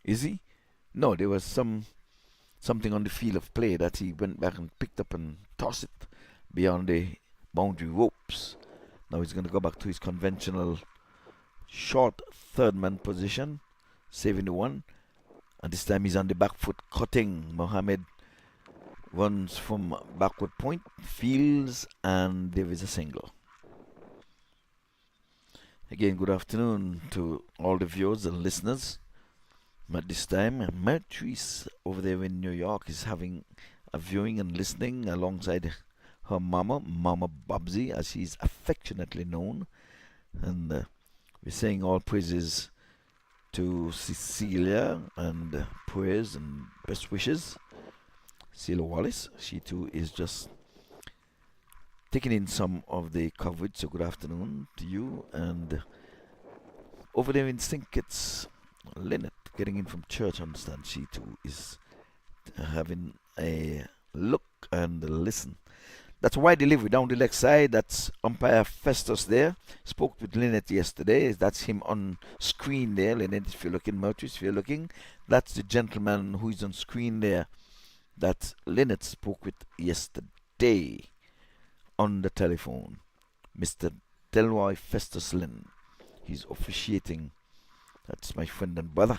Is he? No, there was something on the field of play that he went back and picked up and tossed it beyond the boundary ropes. Now he's going to go back to his conventional short third man position, saving the one. And this time he's on the back foot cutting. Mohammed runs from backward point, fields, and there is a single. Again, good afternoon to all the viewers and listeners. At this time, Mertrice over there in New York is having a viewing and listening alongside her mama, Mama Babsy, as she's affectionately known. And we're saying all praises to Cecilia and prayers and best wishes. Celia Wallace, she too is just taking in some of the coverage. So good afternoon to you. And over there in St. Kitts, Lynette, getting in from church, I understand she too is having a look and a listen. That's wide delivery down the leg side. That's umpire Festus there. Spoke with Lynette yesterday. That's him on screen there. Lynette, if you're looking, Mertrice, if you're looking, that's the gentleman who is on screen there that Lynette spoke with yesterday on the telephone. Mr. Delroy Festus Lynn. He's officiating. That's my friend and brother.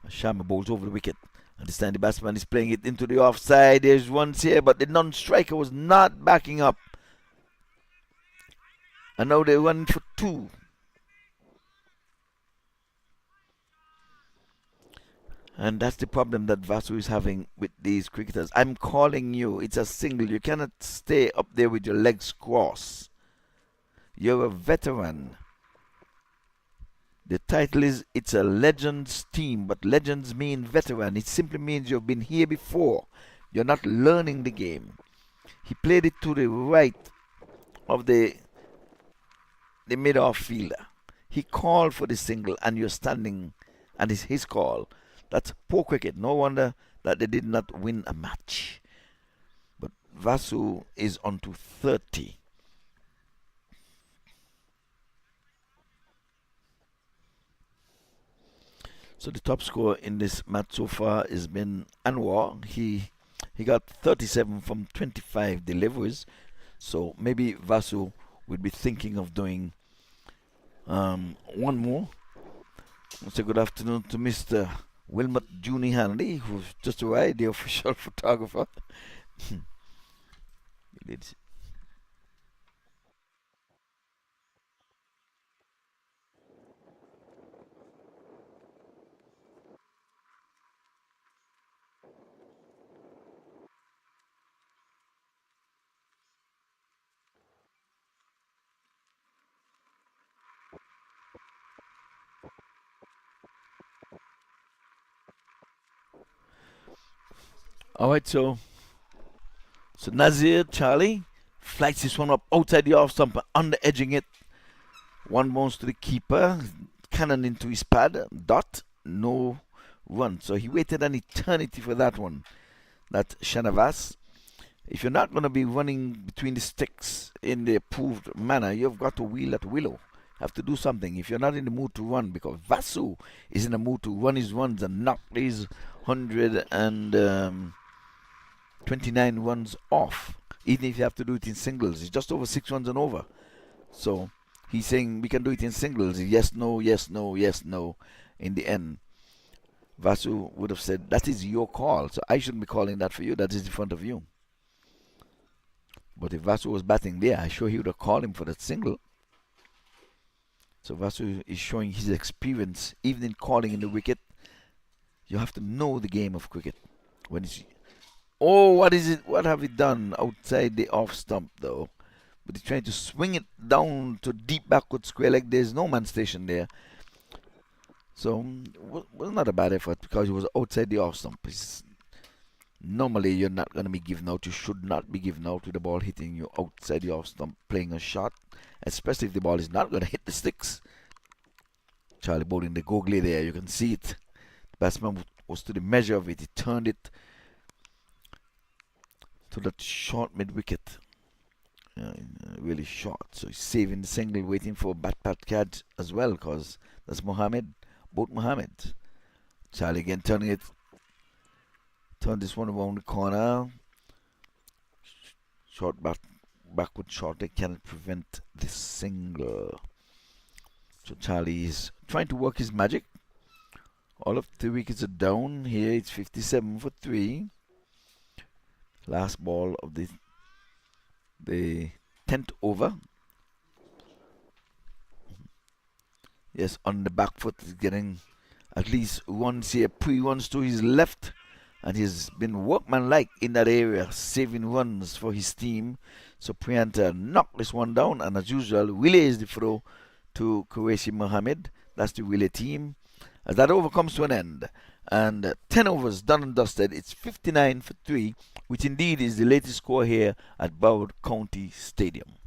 Sharma bowls over the wicket. And this time the batsman is playing it into the offside. There's runs here, but the non-striker was not backing up. And now they're running for 2. And that's the problem that Vasu is having with these cricketers. I'm calling you. It's a single. You cannot stay up there with your legs crossed. You're a veteran. The title is, it's a legends team, but legends mean veteran. It simply means you've been here before. You're not learning the game. He played it to the right of the mid-off fielder. He called for the single and you're standing and it's his call. That's poor cricket. No wonder that they did not win a match. But Vasu is on to 30. So the top scorer in this match so far has been Anwar. He got 37 from 25 deliveries. So maybe Vasu would be thinking of doing one more Say good afternoon to Mr. Wilmot Juni Hanley, who's just arrived, the official photographer. He did. All right, so Nazir Charlie flights this one up outside the off stump, under edging it. One bounce to the keeper, cannon into his pad, dot, no run. So he waited an eternity for that one. That Shanavas. If you're not going to be running between the sticks in the approved manner, you've got to wheel at willow. Have to do something if you're not in the mood to run, because Vasu is in the mood to run his runs and knock these 129 runs off, even if you have to do it in singles. It's just over 6 runs and over. So he's saying we can do it in singles. Yes, no, yes, no, yes, no. In the end, Vasu would have said, that is your call. So I shouldn't be calling that for you. That is in front of you. But if Vasu was batting there, I'm sure he would have called him for that single. So Vasu is showing his experience, even in calling in the wicket. You have to know the game of cricket. When it's, oh, what is it? What have we done outside the off stump, though? But he's trying to swing it down to deep backward square leg. There's no man station there. So it was not a bad effort because he was outside the off stump. Normally, you're not going to be given out. You should not be given out with the ball hitting you outside the off stump, playing a shot, especially if the ball is not going to hit the sticks. Charlie bowling the googly there. You can see it. The batsman was to the measure of it. He turned it to that short mid wicket. Really short. So he's saving the single, waiting for a bat pat catch as well, because that's Mohammed. Both Mohammed. Charlie again turning it. Turn this one around the corner. Short backward shot. They cannot prevent this single. So Charlie is trying to work his magic. All of the wickets are down. Here it's 57 for 3. Last ball of the 10th over. Yes, on the back foot, he's getting at least once here, pre-runs to his left. And he's been workmanlike in that area, saving runs for his team. So Prianta knocked this one down, and as usual, relays the throw to Qureshi Mohammed. That's the relay team. As that over comes to an end, and 10 overs done and dusted, it's 59 for 3, which indeed is the latest score here at Broward County Stadium.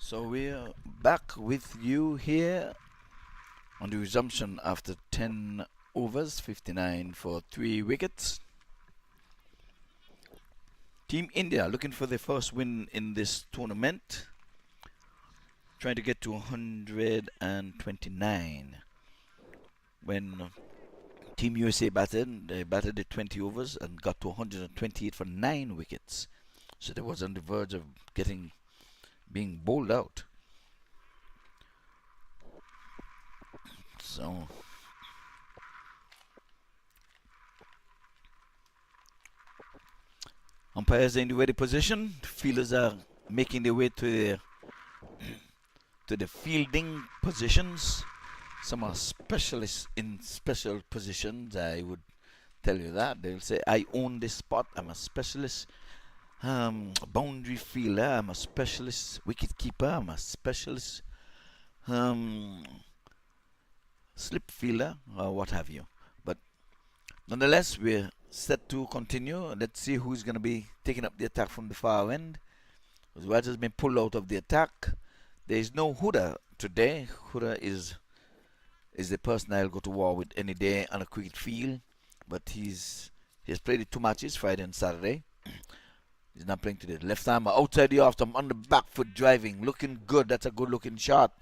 So we're back with you here on the resumption after 10 overs, 59 for 3 wickets. Team India looking for their first win in this tournament, trying to get to 129. When Team USA batted, they batted the 20 overs and got to 128 for 9 wickets. So they was on the verge of being bowled out. So umpires are in the ready position. Fielders are making their way to the fielding positions. Some are specialists in special positions. I would tell you that. They'll say, I own this spot. I'm a specialist boundary fielder. I'm a specialist wicket keeper. I'm a specialist slip fielder, or what have you. But nonetheless, we're set to continue. Let's see who's going to be taking up the attack from the far end. Raj has been pulled out of the attack. There is no Huda today. Huda is the person I'll go to war with any day on a cricket field. But he has played the 2 matches, Friday and Saturday. He's not playing today. Left armer outside the off stump on the back foot driving. Looking good. That's a good looking shot.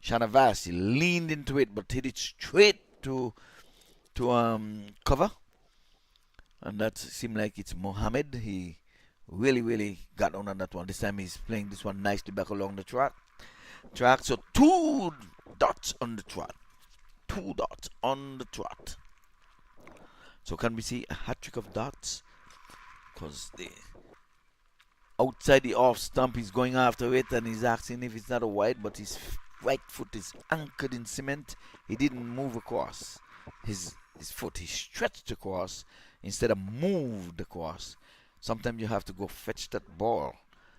Shanavas, he leaned into it but hit it straight to cover. And that seemed like it's Mohammed. He really got on that one. This time he's playing this one nicely back along the track. So 2 dots on the trot. 2 dots on the trot. So can we see a hat-trick of dots? Because the outside the off stump, he's going after it and he's asking if it's not a wide, but his right foot is anchored in cement. He didn't move across his foot. He stretched across instead of moved across. Sometimes you have to go fetch that ball.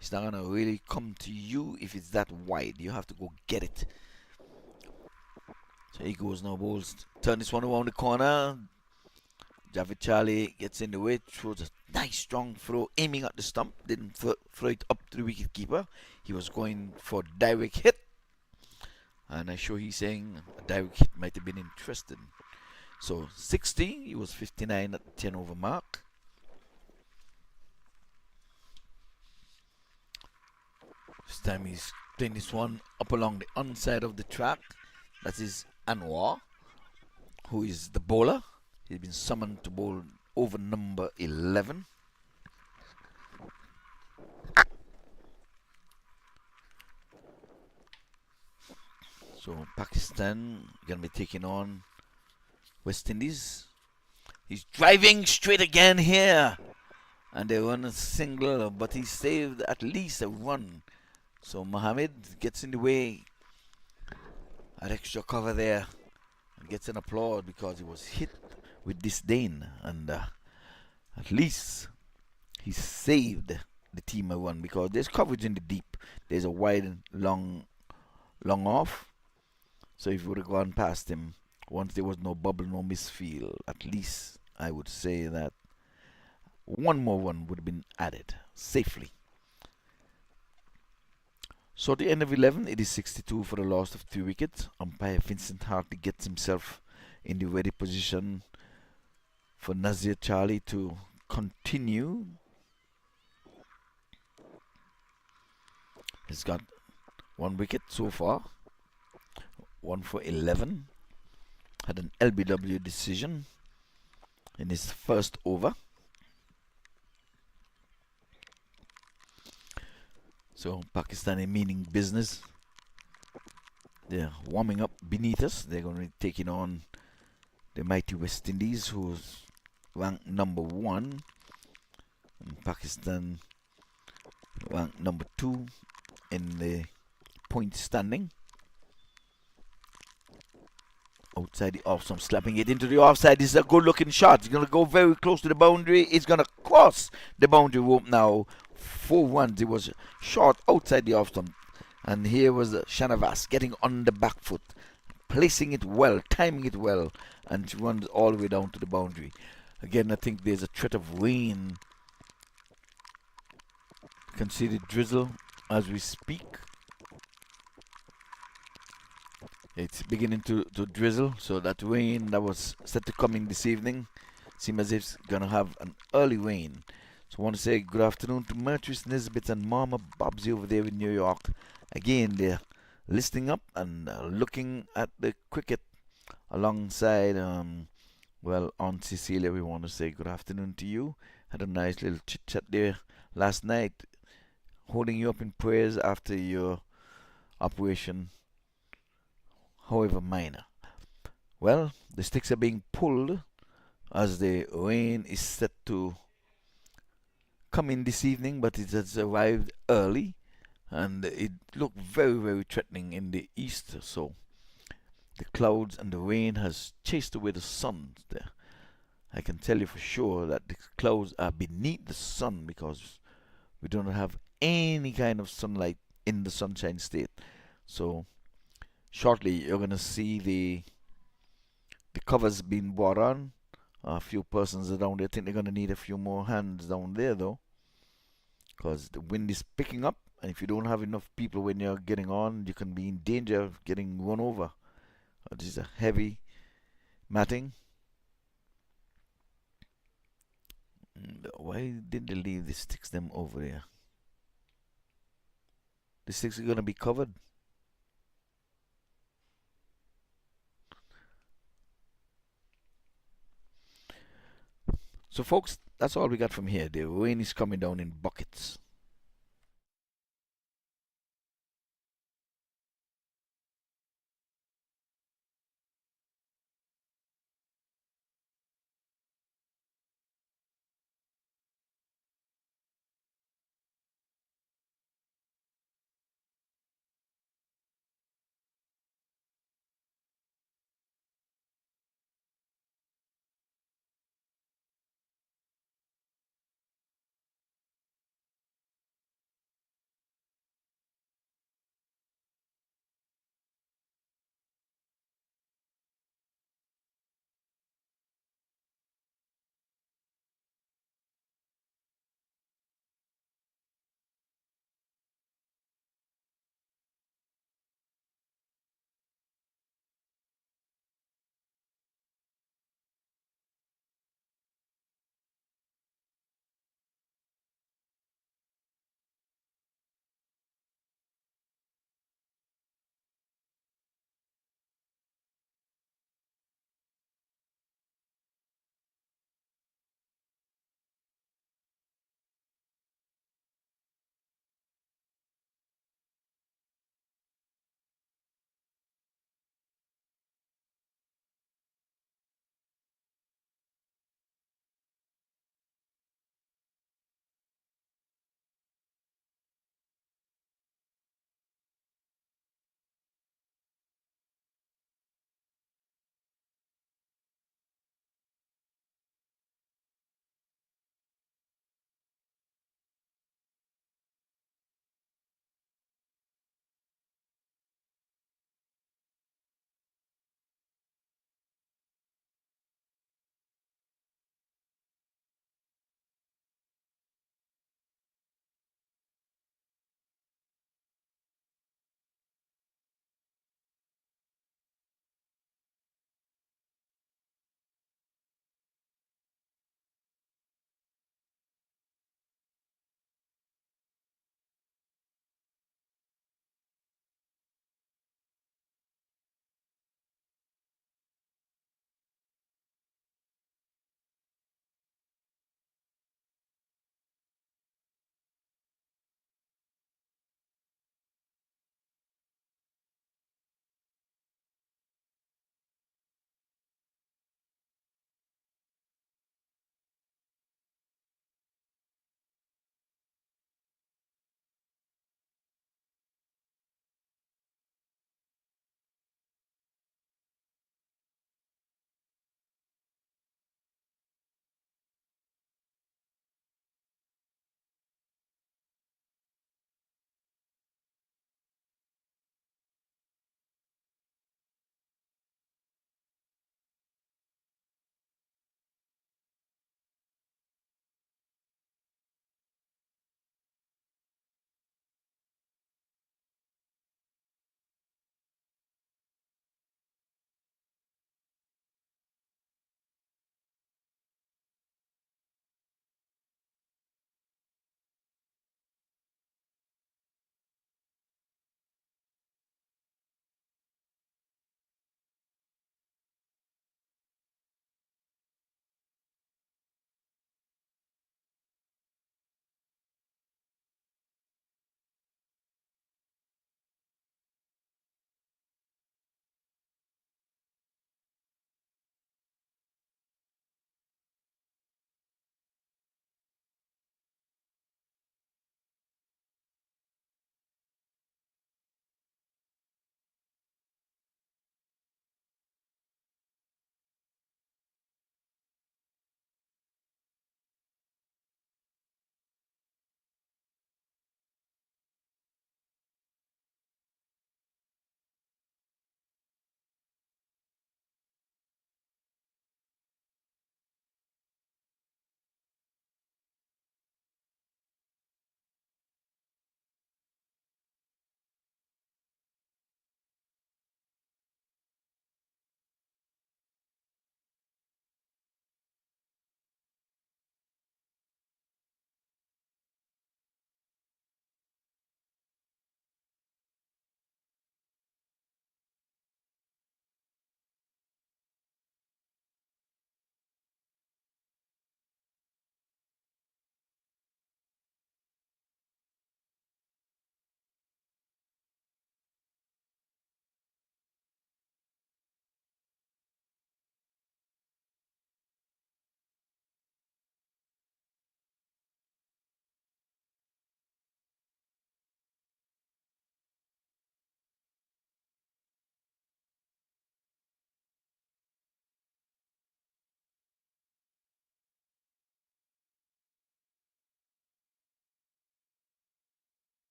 It's not going to really come to you if it's that wide. You have to go get it. So he goes now, bowls. Turn this one around the corner. Javid Charlie gets in the way, throws a nice strong throw, aiming at the stump. Didn't throw it up to the wicket keeper. He was going for a direct hit. And I'm sure he's saying a direct hit might have been interesting. So 60, he was 59 at the 10 over mark. This time he's playing this one up along the onside of the track. That is Anwar, who is the bowler. He's been summoned to bowl over number 11. So Pakistan going to be taking on West Indies. He's driving straight again here. And they run a single, but he saved at least a run. So Mohammed gets in the way. An extra cover there. And gets an applaud because he was hit with disdain. And at least he saved the team a run, because there's coverage in the deep. There's a wide and long off. So if you would have gone past him, once there was no bubble, no misfield, at least I would say that one more one would have been added safely. So at the end of 11, it is 62 for the loss of 3 wickets. Umpire Vincent Hartley gets himself in the ready position for Nazir Charlie to continue. He's got 1 wicket so far. 1 for 11. Had an LBW decision in his first over. So Pakistani meaning business. They're warming up beneath us. They're going to be taking on the mighty West Indies, who's ranked number 1. And Pakistan ranked number 2 in the point standing. Outside the off stump, slapping it into the offside. This is a good looking shot. He's going to go very close to the boundary. He's going to cross the boundary rope now. 4 runs. It was short outside the off stump. And here was Shanavas getting on the back foot, placing it well, timing it well, and she runs all the way down to the boundary. Again, I think there's a threat of rain. You can see the drizzle as we speak. It's beginning to drizzle, so that rain that was set to come in this evening seems as if it's gonna have an early rain. So I want to say good afternoon to Mertrice Nisbet and Mama Bobsy over there in New York. Again, they're listening up and looking at the cricket alongside, well, Aunt Cecilia. We want to say good afternoon to you. Had a nice little chit chat there last night, holding you up in prayers after your operation, however minor. Well, the sticks are being pulled as the rain is set to come in this evening, but it has arrived early and it looked very, very threatening in the east. So the clouds and the rain has chased away the sun there. I can tell you for sure that the clouds are beneath the sun because we don't have any kind of sunlight in the sunshine state. So shortly you're gonna see the covers being brought on. A few persons are down there. I think they're gonna need a few more hands down there though, because the wind is picking up, and if you don't have enough people when you're getting on, you can be in danger of getting run over. This is a heavy matting. Why did they leave the sticks them over there? The sticks are gonna be covered. So folks, that's all we got from here. The rain is coming down in buckets.